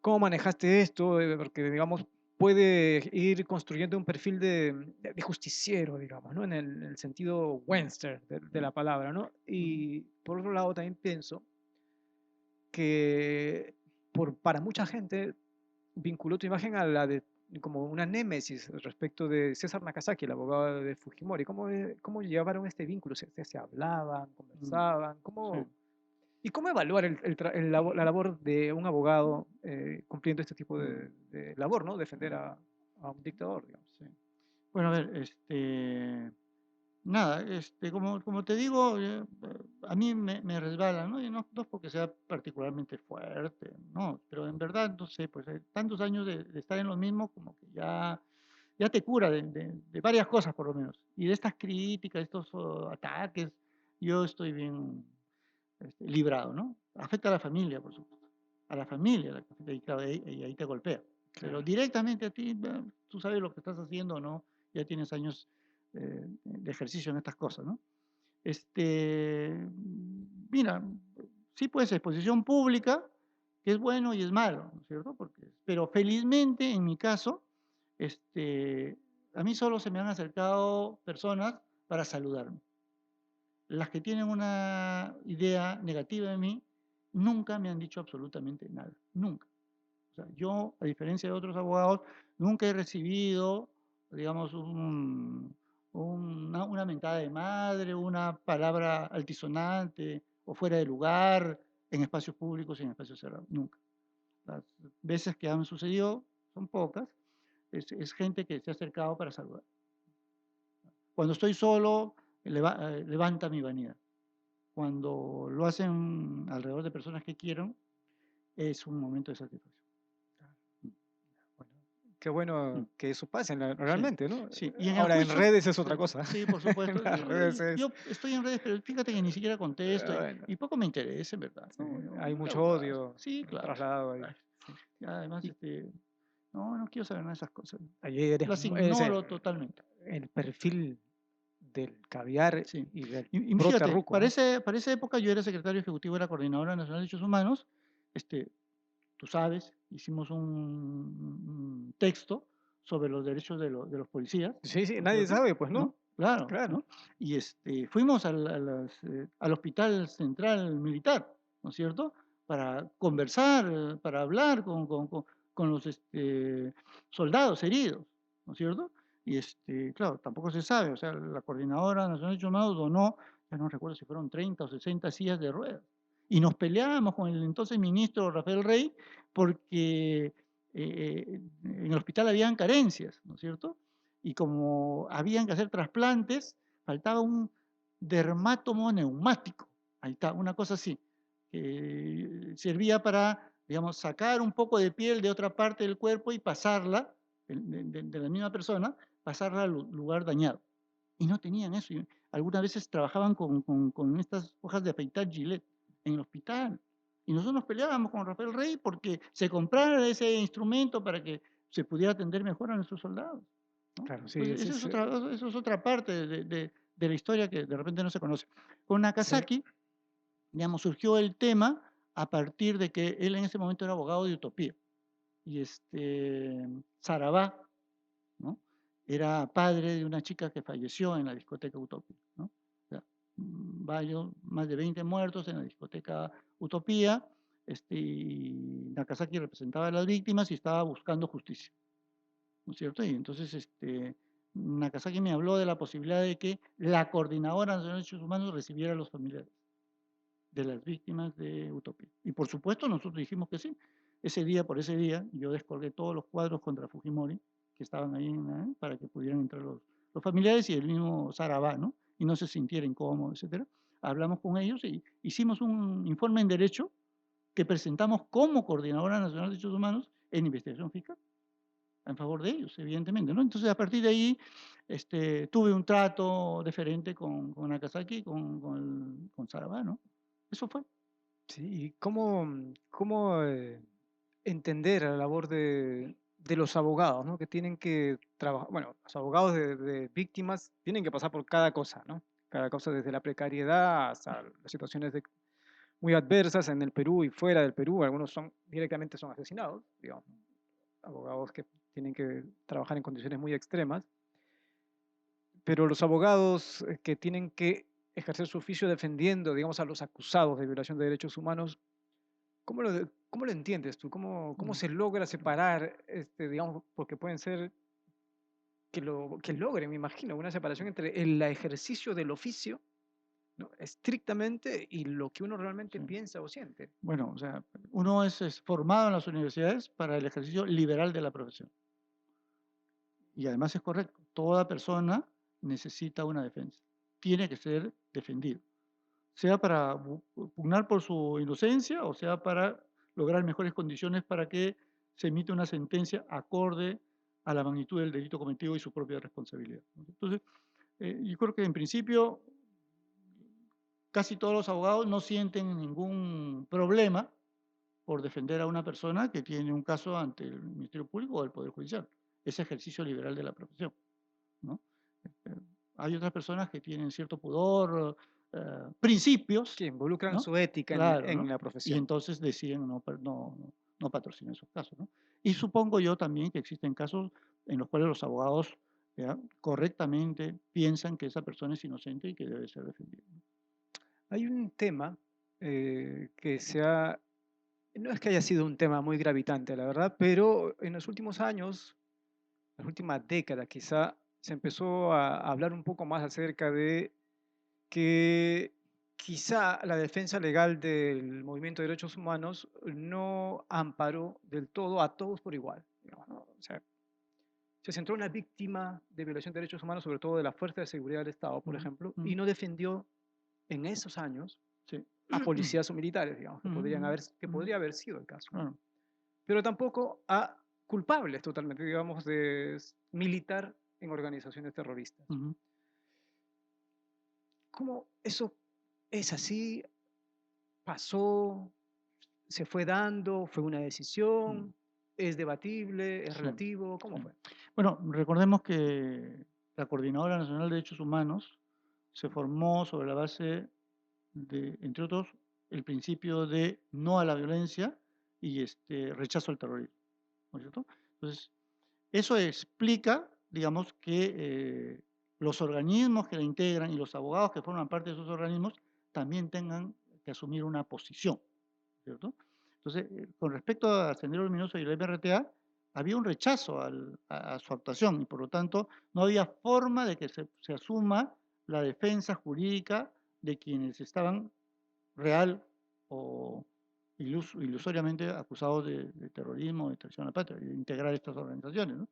Speaker 1: ¿Cómo manejaste esto? Porque, digamos, puede ir construyendo un perfil de justiciero, digamos, ¿no? En el sentido western de la palabra, ¿no?
Speaker 2: Ujú.
Speaker 1: Y por otro lado, también pienso que para mucha gente vinculó tu imagen a la de como una némesis respecto de César Nakazaki, el abogado de Fujimori. ¿Cómo llevaron este vínculo? ¿Se hablaban,
Speaker 2: Mm,
Speaker 1: conversaban?
Speaker 2: sí.
Speaker 1: ¿Y cómo evaluar la labor de un abogado cumpliendo este tipo
Speaker 2: Mm,
Speaker 1: de labor, ¿no? Defender
Speaker 2: mm,
Speaker 1: a un dictador, digamos.
Speaker 2: sí. Bueno, a ver, nada, como te digo, a mí me resbala, ¿no? Y no es porque sea particularmente fuerte, no, pero en verdad, no sé, pues tantos años de estar en lo mismo, como que ya te cura de varias cosas, por lo menos. Y de estas críticas, estos ataques, yo estoy bien librado, ¿no? Afecta a la familia, por supuesto. A la familia, y claro, y ahí te golpea. Pero
Speaker 1: Claro.
Speaker 2: directamente a ti, tú sabes lo que estás haciendo, ¿no? Ya tienes años de ejercicio en estas cosas, ¿no? Mira, sí pues exposición pública, que es bueno y es malo, ¿no es cierto? Pero felizmente en mi caso, a mí solo se me han acercado personas para saludarme. Las que tienen una idea negativa de mí nunca me han dicho absolutamente nada, nunca. O sea, yo, a diferencia de otros abogados, nunca he recibido, digamos, una mentada de madre, una palabra altisonante o fuera de lugar en espacios públicos y en espacios cerrados, nunca. Las veces que han sucedido son pocas, es gente que se ha acercado para saludar. Cuando estoy solo, levanta mi vanidad. Cuando lo hacen alrededor de personas que quiero, es un momento de satisfacción.
Speaker 1: Bueno, qué
Speaker 2: Mm.
Speaker 1: bueno que eso pase
Speaker 2: Sí,
Speaker 1: realmente, ¿no?
Speaker 2: sí. Y en el
Speaker 1: Ahora, en
Speaker 2: juicio,
Speaker 1: redes es otra
Speaker 2: sí,
Speaker 1: cosa.
Speaker 2: sí, por
Speaker 1: En
Speaker 2: supuesto.
Speaker 1: las redes es,
Speaker 2: Yo estoy en redes, pero fíjate que ni siquiera contesto
Speaker 1: bueno,
Speaker 2: y poco me interesa, en verdad.
Speaker 1: sí,
Speaker 2: No, no,
Speaker 1: hay
Speaker 2: no le
Speaker 1: mucho
Speaker 2: hago caso.
Speaker 1: odio
Speaker 2: Sí, claro.
Speaker 1: trasladado ahí.
Speaker 2: Ay,
Speaker 1: Sí.
Speaker 2: además,
Speaker 1: Y
Speaker 2: no quiero saber nada de esas cosas.
Speaker 1: ahí
Speaker 2: Las
Speaker 1: eres
Speaker 2: ignoro totalmente.
Speaker 1: el perfil del caviar
Speaker 2: Sí.
Speaker 1: y del
Speaker 2: Y
Speaker 1: brote
Speaker 2: fíjate,
Speaker 1: ruco, ¿no?
Speaker 2: para esa época yo era secretario ejecutivo de la Coordinadora Nacional de Derechos Humanos. Este, Tú sabes, hicimos un texto sobre los derechos de los policías,
Speaker 1: Sí, sí,
Speaker 2: ¿no es
Speaker 1: nadie
Speaker 2: cierto?
Speaker 1: sabe, pues, ¿no?
Speaker 2: ¿No? Claro,
Speaker 1: Claro.
Speaker 2: ¿no? Y fuimos al Hospital Central Militar, ¿no es cierto? Para conversar, para hablar con los soldados heridos, ¿no es cierto? Y claro, tampoco se sabe, o sea, la Coordinadora Nacional de Derechos Humanos donó, ya no recuerdo si fueron 30 o 60 sillas de ruedas. Y nos peleábamos con el entonces ministro Rafael Rey porque en el hospital habían carencias, ¿no es cierto? Y como habían que hacer trasplantes, faltaba un dermatomo neumático, ahí está, una cosa así, que servía para, digamos, sacar un poco de piel de otra parte del cuerpo y pasarla, de la misma persona, pasarla al lugar dañado. Y no tenían eso. Y algunas veces trabajaban con estas hojas de afeitar Gillette en el hospital. Y nosotros nos peleábamos con Rafael Rey porque se comprara ese instrumento para que se pudiera atender mejor a nuestros soldados, ¿no?
Speaker 1: Claro, sí,
Speaker 2: Entonces, eso es otra parte de la historia que de repente no se conoce. Con
Speaker 1: sí,
Speaker 2: Nagasaki, digamos, surgió el tema a partir de que él en ese momento era abogado de Utopía. Y Sarabá, ¿no? Era padre de una chica que falleció en la discoteca Utopía, ¿no? O sea, más de 20 muertos en la discoteca Utopía, y Nagasaki representaba a las víctimas y estaba buscando justicia, ¿no es cierto? Y entonces Nagasaki me habló de la posibilidad de que la Coordinadora Nacional de Derechos Humanos recibiera a los familiares de las víctimas de Utopía. Y por supuesto nosotros dijimos que sí. Por ese día, yo descolgué todos los cuadros contra Fujimori que estaban ahí para que pudieran entrar los familiares y el mismo Sarabá, ¿no? Y no se sintiera incómodo, etcétera. Hablamos con ellos y hicimos un informe en derecho que presentamos como Coordinadora Nacional de Derechos Humanos en investigación fiscal, en favor de ellos, evidentemente, ¿no? Entonces, a partir de ahí, tuve un trato diferente con Nagasaki, con Sarabá, ¿no? Eso fue.
Speaker 1: sí. ¿Y cómo entender la labor de los abogados, ¿no? Que tienen que trabajar, bueno, los abogados de víctimas tienen que pasar por cada cosa, ¿no? Cada cosa desde la precariedad hasta las situaciones muy adversas en el Perú y fuera del Perú. Algunos directamente son asesinados, digamos, abogados que tienen que trabajar en condiciones muy extremas, pero los abogados que tienen que ejercer su oficio defendiendo, digamos, a los acusados de violación de derechos humanos, ¿cómo lo entiendes tú? ¿Cómo
Speaker 2: Mm.
Speaker 1: se logra separar, digamos, porque pueden ser que logren, me imagino, una separación entre el ejercicio del oficio, ¿no? Estrictamente y lo que uno realmente
Speaker 2: Sí.
Speaker 1: piensa o siente?
Speaker 2: Bueno, o sea, uno es formado en las universidades para el ejercicio liberal de la profesión. Y además es correcto, toda persona necesita una defensa. Tiene que ser defendido, sea para pugnar por su inocencia o sea para lograr mejores condiciones para que se emita una sentencia acorde a la magnitud del delito cometido y su propia responsabilidad. Entonces, yo creo que en principio casi todos los abogados no sienten ningún problema por defender a una persona que tiene un caso ante el Ministerio Público o el Poder Judicial. Es ejercicio liberal de la profesión, ¿no? Eh, Hay otras personas que tienen cierto pudor, principios,
Speaker 1: Que involucran
Speaker 2: ¿no?
Speaker 1: su ética
Speaker 2: Claro,
Speaker 1: en
Speaker 2: ¿no?
Speaker 1: la
Speaker 2: Y
Speaker 1: profesión.
Speaker 2: entonces deciden no patrocinar esos casos, ¿no? Y supongo yo también que existen casos en los cuales los abogados, ¿ya?, correctamente piensan que esa persona es inocente y que debe ser defendida.
Speaker 1: Hay un tema que no es que haya sido un tema muy gravitante, la verdad, pero en los últimos años, las últimas décadas quizá, se empezó a hablar un poco más acerca de que quizá la defensa legal del movimiento de derechos humanos no amparó del todo a todos por igual, digamos, ¿no? O sea, se centró en la víctima de violación de derechos humanos, sobre todo de la Fuerza de Seguridad del Estado, por
Speaker 2: Ujú,
Speaker 1: ejemplo, y
Speaker 2: ujú,
Speaker 1: no defendió en esos años
Speaker 2: sí.
Speaker 1: a policías o militares, digamos,
Speaker 2: Ujú,
Speaker 1: que
Speaker 2: ujú,
Speaker 1: podría haber sido el caso, ¿no?
Speaker 2: claro.
Speaker 1: Pero tampoco a culpables totalmente, digamos, de militar en organizaciones terroristas.
Speaker 2: Ujú.
Speaker 1: ¿Cómo eso es así? ¿Pasó? ¿Se fue dando? ¿Fue una
Speaker 2: Mm,
Speaker 1: decisión? ¿Es debatible? ¿Es
Speaker 2: sí,
Speaker 1: relativo? ¿Cómo
Speaker 2: sí.
Speaker 1: fue?
Speaker 2: Bueno, recordemos que la Coordinadora Nacional de Derechos Humanos se formó sobre la base de, entre otros, el principio de no a la violencia y rechazo al terrorismo, ¿no es cierto? Entonces, eso explica, digamos, que los organismos que la integran y los abogados que forman parte de esos organismos también tengan que asumir una posición, ¿cierto? Entonces, con respecto a Sendero Luminoso y la MRTA, había un rechazo a su actuación y por lo tanto no había forma de que se asuma la defensa jurídica de quienes estaban real o ilusoriamente acusados de terrorismo, de traición a la patria, de integrar estas organizaciones, ¿no?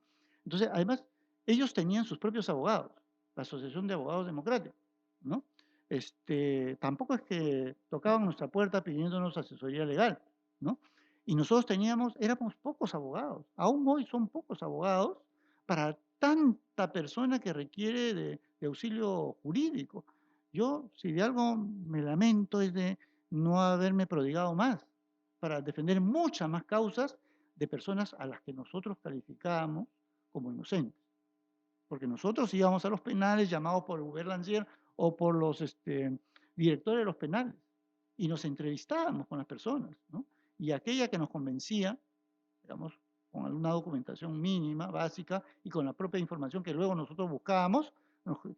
Speaker 2: Entonces, además, ellos tenían sus propios abogados, la Asociación de Abogados Democráticos, ¿no? Tampoco es que tocaban nuestra puerta pidiéndonos asesoría legal, ¿no? Y nosotros éramos pocos abogados, aún hoy son pocos abogados para tanta persona que requiere de auxilio jurídico. Yo, si de algo me lamento, es de no haberme prodigado más para defender muchas más causas de personas a las que nosotros calificábamos como inocentes. Porque nosotros íbamos a los penales llamados por Hubert Lancier o por los directores de los penales y nos entrevistábamos con las personas, ¿no? Y aquella que nos convencía, digamos, con alguna documentación mínima, básica, y con la propia información que luego nosotros buscábamos,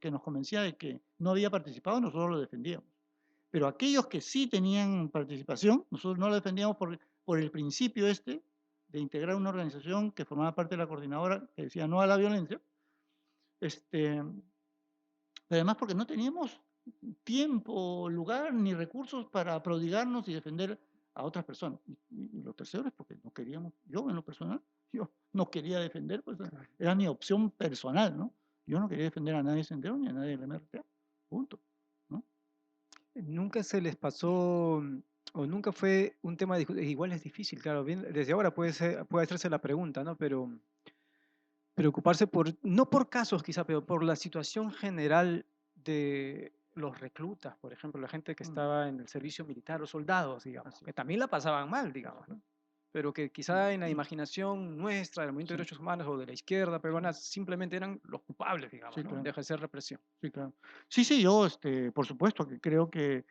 Speaker 2: que nos convencía de que no había participado, nosotros lo defendíamos. Pero aquellos que sí tenían participación, nosotros no lo defendíamos por el principio de integrar una organización que formaba parte de la coordinadora que decía no a la violencia, pero además porque no teníamos tiempo, lugar ni recursos para prodigarnos y defender a otras personas. Y lo tercero es porque no queríamos, yo en lo personal, yo no quería defender, pues era mi opción personal, ¿no? Yo no quería defender a nadie Sendero ni a nadie del MRTA, punto, ¿no?
Speaker 1: ¿Nunca se les pasó o nunca fue un tema de igual es difícil, claro, bien, desde ahora puede hacerse la pregunta, ¿no? Pero preocuparse por, no por casos quizá, pero por la situación general de los reclutas, por ejemplo, la gente que estaba en el servicio militar o soldados, digamos,
Speaker 2: Así
Speaker 1: que
Speaker 2: es.
Speaker 1: también la pasaban mal, digamos, ¿no? Pero que quizá en la imaginación nuestra, del movimiento de
Speaker 2: Sí,
Speaker 1: derechos humanos o de la izquierda peruana, simplemente eran los culpables, digamos,
Speaker 2: sí,
Speaker 1: ¿no?
Speaker 2: claro.
Speaker 1: Deja de ser represión.
Speaker 2: Sí, claro. Sí, sí, yo, por supuesto que creo que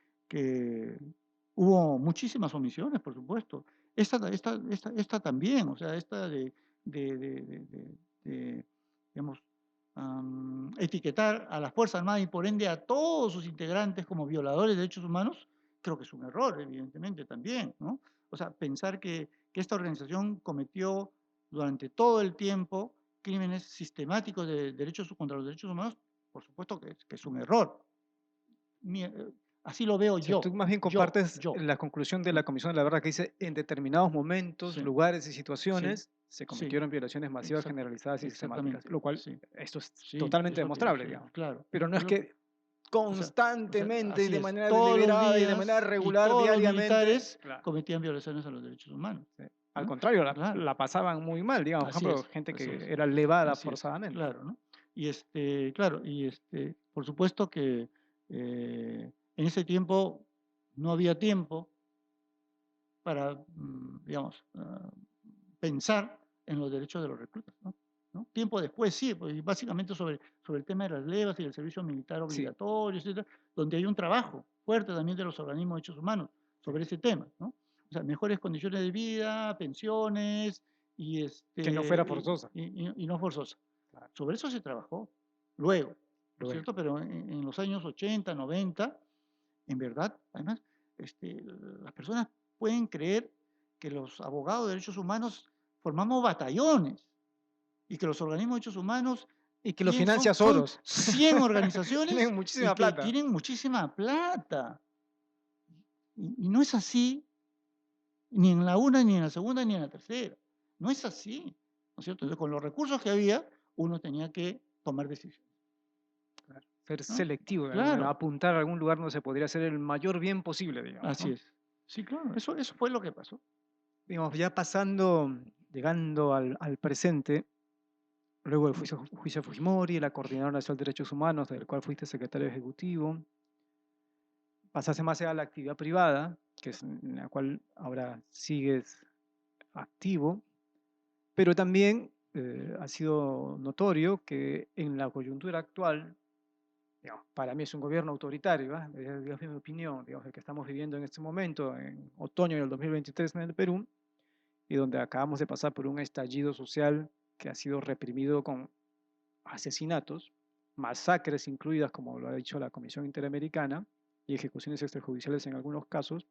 Speaker 2: hubo muchísimas omisiones, por supuesto. Esta también, o sea, esta de, de- de- de- de, digamos, etiquetar a las Fuerzas Armadas y por ende a todos sus integrantes como violadores de derechos humanos, creo que es un error, evidentemente, también, ¿no? O sea, pensar que esta organización cometió durante todo el tiempo crímenes sistemáticos de derechos contra los derechos humanos, por supuesto que es un error. Mi- eh, Así lo veo
Speaker 1: O sea, tú más bien compartes
Speaker 2: yo.
Speaker 1: la conclusión de la
Speaker 2: ¿No?
Speaker 1: Comisión de la Verdad que dice, en determinados momentos,
Speaker 2: Sí,
Speaker 1: lugares y
Speaker 2: sí,
Speaker 1: situaciones se
Speaker 2: sí,
Speaker 1: cometieron violaciones masivas, generalizadas y sistemáticas,
Speaker 2: exactamente,
Speaker 1: lo cual
Speaker 2: sí,
Speaker 1: esto es
Speaker 2: sí,
Speaker 1: totalmente demostrable,
Speaker 2: sí,
Speaker 1: digamos.
Speaker 2: claro.
Speaker 1: Pero no
Speaker 2: Es
Speaker 1: es
Speaker 2: lo que,
Speaker 1: que
Speaker 2: o sea,
Speaker 1: constantemente y
Speaker 2: así
Speaker 1: de
Speaker 2: es,
Speaker 1: manera
Speaker 2: todos los
Speaker 1: deliberada y de manera
Speaker 2: días y
Speaker 1: regular,
Speaker 2: todos los
Speaker 1: diariamente,
Speaker 2: militares
Speaker 1: claro,
Speaker 2: cometían violaciones a los derechos humanos,
Speaker 1: sí. Al
Speaker 2: ¿no?
Speaker 1: contrario,
Speaker 2: Claro,
Speaker 1: la pasaban muy mal, digamos, por ejemplo, gente
Speaker 2: así es,
Speaker 1: que era levada
Speaker 2: así es,
Speaker 1: forzadamente.
Speaker 2: claro, ¿no? Y claro, y por supuesto que en ese tiempo no había tiempo para, digamos, pensar en los derechos de los reclutas, ¿no? ¿No? Tiempo después sí, pues básicamente sobre el tema de las levas y el servicio militar
Speaker 1: Sí,
Speaker 2: obligatorio, etcétera, donde hay un trabajo fuerte también de los organismos de derechos humanos
Speaker 1: sí.
Speaker 2: sobre ese tema, ¿no? O sea, mejores condiciones de vida, pensiones y,
Speaker 1: Que no fuera forzosa.
Speaker 2: y no forzosa.
Speaker 1: Claro,
Speaker 2: Sobre eso se trabajó luego, ¿no es
Speaker 1: luego.
Speaker 2: cierto? Pero en los años 80, 90, en verdad, además, las personas pueden creer que los abogados de derechos humanos formamos batallones y que los organismos de derechos humanos
Speaker 1: Y que lo financia
Speaker 2: son
Speaker 1: Soros.
Speaker 2: 100 organizaciones
Speaker 1: Tienen
Speaker 2: y
Speaker 1: muchísima
Speaker 2: que
Speaker 1: plata.
Speaker 2: tienen muchísima plata. Y no es así, ni en la una, ni en la segunda, ni en la tercera. No es así, ¿no es cierto? Entonces, con los recursos que había, uno tenía que tomar decisiones,
Speaker 1: Claro, ser
Speaker 2: ¿no?
Speaker 1: selectivo de alguna manera,
Speaker 2: Claro,
Speaker 1: apuntar a algún lugar donde se podría hacer el mayor bien posible, digamos,
Speaker 2: así
Speaker 1: ¿no?
Speaker 2: es. Sí, claro, eso fue lo que pasó.
Speaker 1: Digamos, ya pasando, llegando al presente, luego del
Speaker 2: Mm,
Speaker 1: juicio Fujimori, la Coordinadora Nacional de Derechos Humanos, del cual fuiste secretario ejecutivo, pasaste más a la actividad privada, que es en la cual ahora sigues activo, pero también ha sido notorio que en la coyuntura actual, digamos, para mí es un gobierno autoritario, ¿ah? Es mi opinión, digamos, el que estamos viviendo en este momento, en otoño del 2023 en el Perú, y donde acabamos de pasar por un estallido social que ha sido reprimido con asesinatos, masacres incluidas, como lo ha dicho la Comisión Interamericana, y ejecuciones extrajudiciales en algunos casos,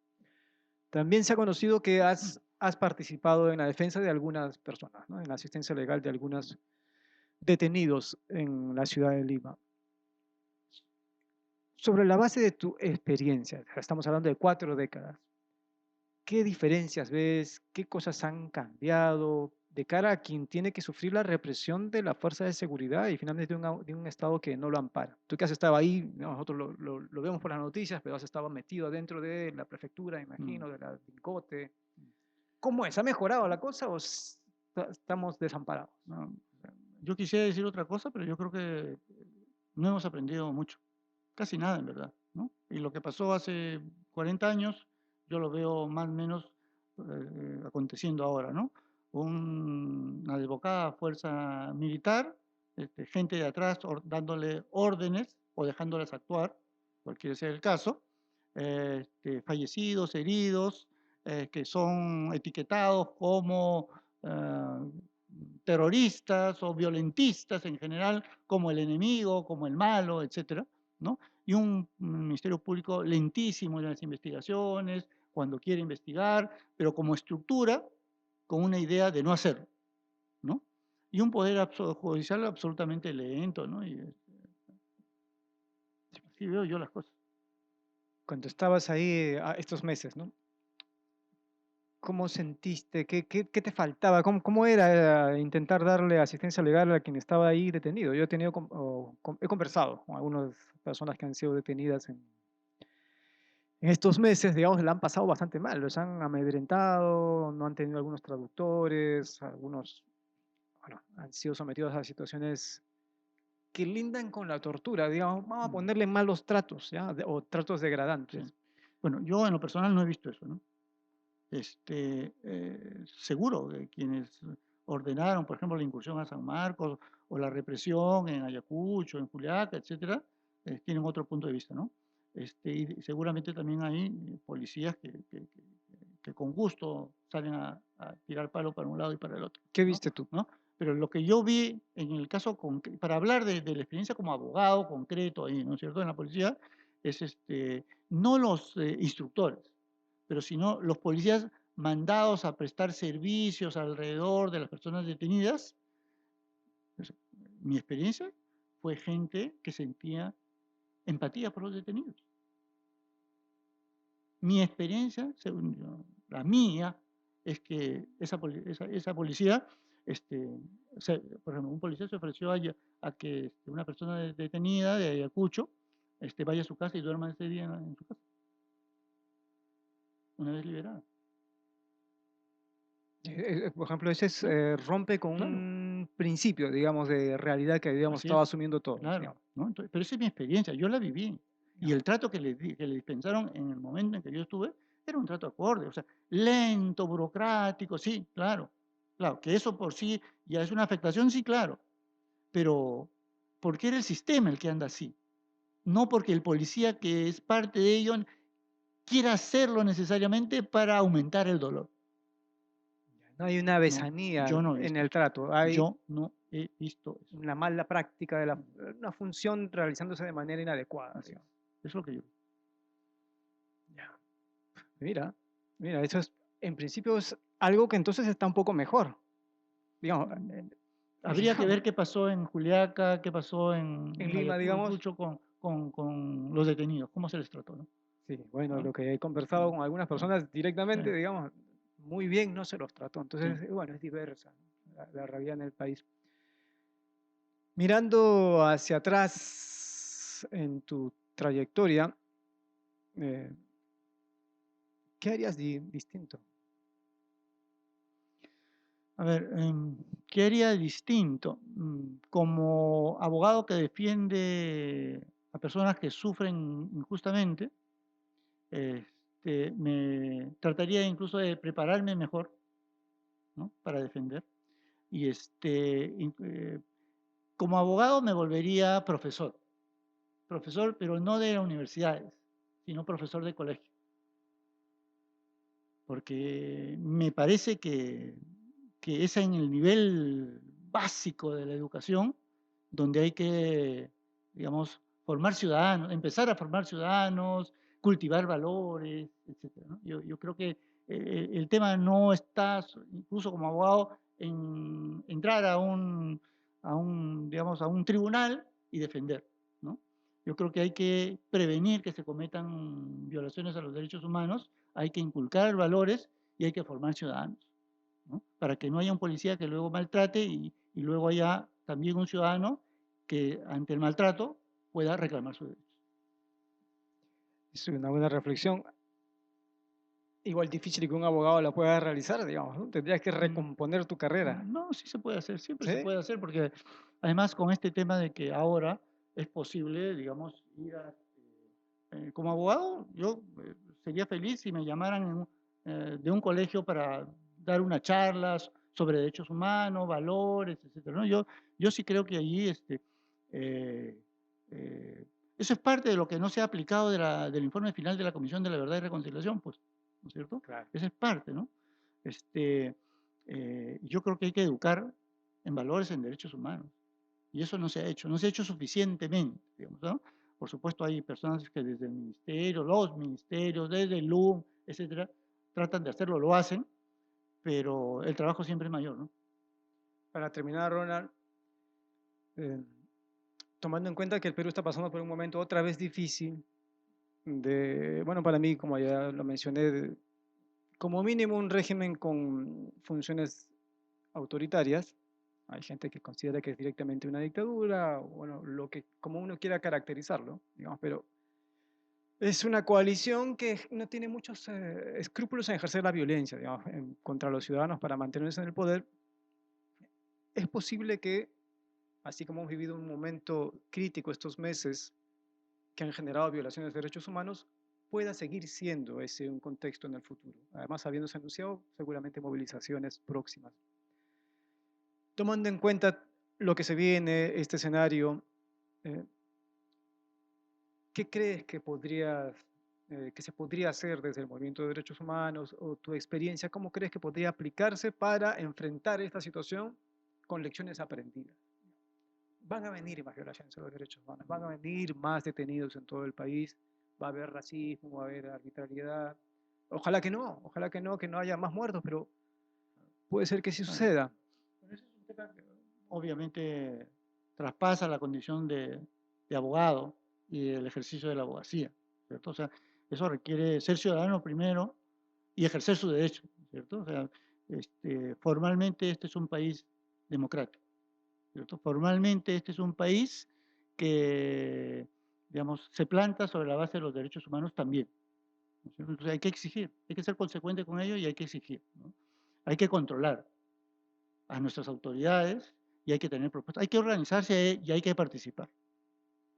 Speaker 1: También se ha conocido que has participado en la defensa de algunas personas, ¿no? En la asistencia legal de algunos detenidos en la ciudad de Lima. Sobre la base de tu experiencia, estamos hablando de 4 décadas, ¿qué diferencias ves? ¿Qué cosas han cambiado de cara a quien tiene que sufrir la represión de la fuerza de seguridad y finalmente de un Estado que no lo ampara? Tú que has estado ahí, ¿no? Nosotros lo vemos por las noticias, pero has estado metido dentro de la prefectura,
Speaker 2: Mm.
Speaker 1: imagino, de la DINCOTE. ¿Cómo es? ¿Ha mejorado la cosa o estamos desamparados?
Speaker 2: No, yo quisiera decir otra cosa, pero yo creo que no hemos aprendido mucho, casi nada en verdad, ¿no? Y lo que pasó hace 40 años, yo lo veo más o menos aconteciendo ahora, ¿no? Una desbocada fuerza militar, gente de atrás dándole órdenes o dejándolas actuar, cualquiera sea el caso, fallecidos, heridos, que son etiquetados como terroristas o violentistas en general, como el enemigo, como el malo, etcétera, ¿no? Y un ministerio público lentísimo en las investigaciones, cuando quiere investigar, pero como estructura, con una idea de no hacerlo, ¿no? Y un poder judicial absolutamente lento, ¿no? Y así veo yo las cosas.
Speaker 1: Cuando estabas ahí estos meses, ¿no? ¿Cómo sentiste? ¿Qué te faltaba? ¿Cómo era intentar darle asistencia legal a quien estaba ahí detenido? Yo he tenido, he conversado con algunas personas que han sido detenidas en estos meses, digamos, la han pasado bastante mal, los han amedrentado, no han tenido algunos traductores, algunos, bueno, han sido sometidos a situaciones que lindan con la tortura, digamos, vamos a
Speaker 2: Mm,
Speaker 1: ponerle malos tratos, ¿ya? O tratos
Speaker 2: sí.
Speaker 1: degradantes.
Speaker 2: Bueno, yo en lo personal no he visto eso, ¿no? Seguro que quienes ordenaron, por ejemplo, la incursión a San Marcos o la represión en Ayacucho, en Juliaca, etcétera, tienen otro punto de vista, ¿no? Y seguramente también hay policías que con gusto salen a tirar palo para un lado y para el otro,
Speaker 1: ¿Qué
Speaker 2: ¿no?
Speaker 1: viste tú?
Speaker 2: ¿No? Pero lo que yo vi en el caso, para hablar de la experiencia como abogado concreto ahí, ¿no es cierto?, en la policía, es no los instructores, pero sino los policías mandados a prestar servicios alrededor de las personas detenidas. Pues, mi experiencia fue gente que sentía empatía por los detenidos. Mi experiencia, según yo, la mía, es que esa policía, por ejemplo, un policía se ofreció a que una persona detenida de Ayacucho vaya a su casa y duerma ese día en su casa, una vez liberada.
Speaker 1: Por ejemplo, ese
Speaker 2: ¿No?
Speaker 1: rompe con
Speaker 2: Claro,
Speaker 1: un principio, digamos, de realidad que habíamos
Speaker 2: así
Speaker 1: estado
Speaker 2: es,
Speaker 1: asumiendo todos,
Speaker 2: claro,
Speaker 1: digamos.
Speaker 2: ¿no? Pero esa es mi experiencia, yo la viví. Y
Speaker 1: Ya.
Speaker 2: el trato que le dispensaron en el momento en que yo estuve era un trato acorde, o sea, lento, burocrático, sí, claro, claro, que eso por sí ya es una afectación, sí, claro, pero porque era el sistema el que anda así, no porque el policía que es parte de ello quiera hacerlo necesariamente para aumentar el dolor.
Speaker 1: No hay una
Speaker 2: No,
Speaker 1: besanía
Speaker 2: yo no he
Speaker 1: en
Speaker 2: visto
Speaker 1: el
Speaker 2: eso.
Speaker 1: trato, hay
Speaker 2: Yo no he visto eso.
Speaker 1: una mala práctica de una función realizándose de manera inadecuada,
Speaker 2: Así es.
Speaker 1: digamos.
Speaker 2: Es lo que yo.
Speaker 1: Ya. Mira, mira, eso es, en principio es algo que entonces está un poco mejor, digamos,
Speaker 2: Habría que ver
Speaker 1: digamos,
Speaker 2: qué pasó en Juliaca, qué pasó
Speaker 1: en
Speaker 2: en
Speaker 1: Lima, digamos.
Speaker 2: Ayacucho con los detenidos, cómo se les trató, ¿no?
Speaker 1: Sí, bueno,
Speaker 2: ¿No?
Speaker 1: lo que he conversado
Speaker 2: Mm,
Speaker 1: con algunas
Speaker 2: mm,
Speaker 1: personas directamente,
Speaker 2: sí,
Speaker 1: digamos, muy bien no se los trató.
Speaker 2: sí.
Speaker 1: Entonces, bueno, es diversa, ¿no? La realidad en el país. Mirando hacia atrás en tu trayectoria, eh, ¿qué harías distinto?
Speaker 2: A ver, ¿qué haría distinto? Como abogado que defiende a personas que sufren injustamente, me trataría incluso de prepararme mejor, ¿no? Para defender. Y como abogado me volvería profesor. Profesor, pero no de universidades, sino profesor de colegio. Porque me parece que es en el nivel básico de la educación donde hay que, digamos, formar ciudadanos, empezar a formar ciudadanos, cultivar valores, etcétera, ¿no? Yo creo que el tema no está, incluso como abogado, en entrar digamos, a un tribunal y defender, ¿no? Yo creo que hay que prevenir que se cometan violaciones a los derechos humanos, hay que inculcar valores y hay que formar ciudadanos, ¿no? Para que no haya un policía que luego maltrate y luego haya también un ciudadano que ante el maltrato pueda reclamar su derecho.
Speaker 1: Es una buena reflexión. Igual difícil que un abogado la pueda realizar, digamos, ¿no? Tendrías que recomponer tu carrera.
Speaker 2: No, sí se puede hacer, siempre se
Speaker 1: ¿Sí?
Speaker 2: puede hacer, porque además con este tema de que ahora es posible, digamos, ir como abogado, yo sería feliz si me llamaran de un colegio para dar unas charlas sobre derechos humanos, valores, etcétera, ¿no? Yo sí creo que allí eh, eh, eso es parte de lo que no se ha aplicado del informe final de la Comisión de la Verdad y Reconciliación, pues, ¿no es cierto?
Speaker 1: Claro.
Speaker 2: Esa es parte, ¿no? Yo creo que hay que educar en valores, en derechos humanos. Y eso no se ha hecho suficientemente, digamos, ¿no? Por supuesto, hay personas que desde el ministerio, los ministerios, desde el LUM, etcétera, tratan de hacerlo, lo hacen, pero el trabajo siempre es mayor, ¿no?
Speaker 1: Para terminar, Ronald, eh, tomando en cuenta que el Perú está pasando por un momento otra vez difícil, bueno, para mí, como ya lo mencioné, como mínimo un régimen con funciones autoritarias. Hay gente que considera que es directamente una dictadura, o bueno, lo que, como uno quiera caracterizarlo, digamos, pero es una coalición que no tiene muchos escrúpulos en ejercer la violencia, digamos, contra los ciudadanos para mantenerse en el poder. Es posible que, así como hemos vivido un momento crítico estos meses que han generado violaciones de derechos humanos, pueda seguir siendo ese un contexto en el futuro. Además, habiéndose anunciado seguramente movilizaciones próximas. Tomando en cuenta lo que se viene, este escenario, eh, ¿qué crees que se podría hacer desde el movimiento de derechos humanos o tu experiencia? ¿Cómo crees que podría aplicarse para enfrentar esta situación con lecciones aprendidas? Van a venir más violaciones a los derechos humanos, van a venir más detenidos en todo el país, va a haber racismo, va a haber arbitrariedad. Ojalá que no haya más muertos, pero puede ser que sí suceda.
Speaker 2: Bueno, ese es un tema que obviamente traspasa la condición de abogado y el ejercicio de la abogacía, ¿cierto? O sea, eso requiere ser ciudadano primero y ejercer su derecho, ¿cierto? O sea, formalmente este es un país democrático, ¿cierto? Formalmente este es un país que, digamos, se planta sobre la base de los derechos humanos también, ¿no es cierto? Entonces hay que exigir, hay que ser consecuente con ello y hay que exigir, ¿no? Hay que controlar a nuestras autoridades y hay que tener propuestas. Hay que organizarse y hay que participar,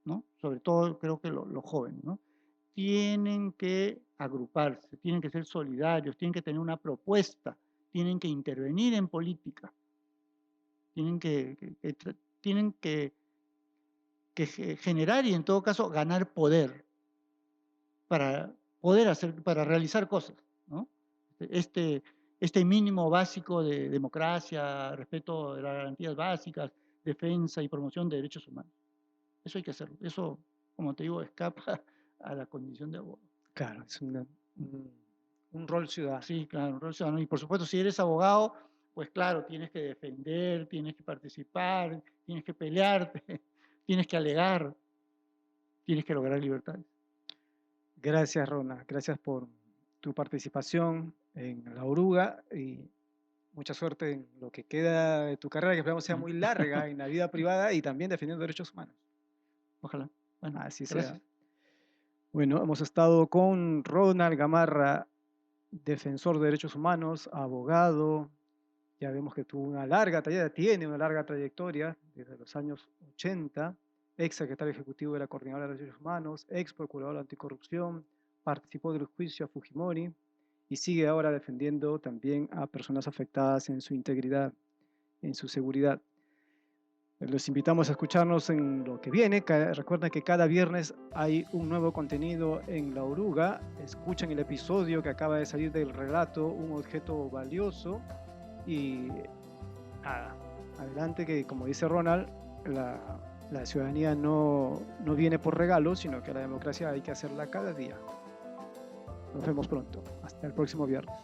Speaker 2: ¿no? Sobre todo creo que los jóvenes, ¿no? Tienen que agruparse, tienen que ser solidarios, tienen que tener una propuesta, tienen que intervenir en política, tienen tienen que generar y en todo caso ganar poder para poder hacer, para realizar cosas, ¿no? Este, este mínimo básico de democracia, respeto de las garantías básicas, defensa y promoción de derechos humanos. Eso hay que hacerlo. Eso, como te digo, escapa a la condición de abogado.
Speaker 1: Claro, es un rol ciudadano.
Speaker 2: Sí, claro, un rol ciudadano. Y por supuesto, si eres abogado, pues claro, tienes que defender, tienes que participar, tienes que pelearte, tienes que alegar, tienes que lograr libertades.
Speaker 1: Gracias, Rona. Gracias por tu participación en La Oruga y mucha suerte en lo que queda de tu carrera, que esperamos sea muy larga en la vida privada y también defendiendo derechos humanos.
Speaker 2: Ojalá. Bueno,
Speaker 1: así
Speaker 2: gracias.
Speaker 1: sea. Bueno, hemos estado con Ronald Gamarra, defensor de derechos humanos, abogado. Ya vemos que tuvo una larga trayectoria, tiene una larga trayectoria desde los años 80, ex secretario ejecutivo de la Coordinadora de Derechos Humanos, ex procurador anticorrupción, participó del juicio a Fujimori y sigue ahora defendiendo también a personas afectadas en su integridad, en su seguridad. Los invitamos a escucharnos en lo que viene. Recuerden que cada viernes hay un nuevo contenido en La Oruga. Escuchen el episodio que acaba de salir del relato Un objeto valioso. Y nada, adelante, que como dice Ronald, la ciudadanía no viene por regalo, sino que la democracia hay que hacerla cada día. Nos vemos pronto. Hasta el próximo viernes.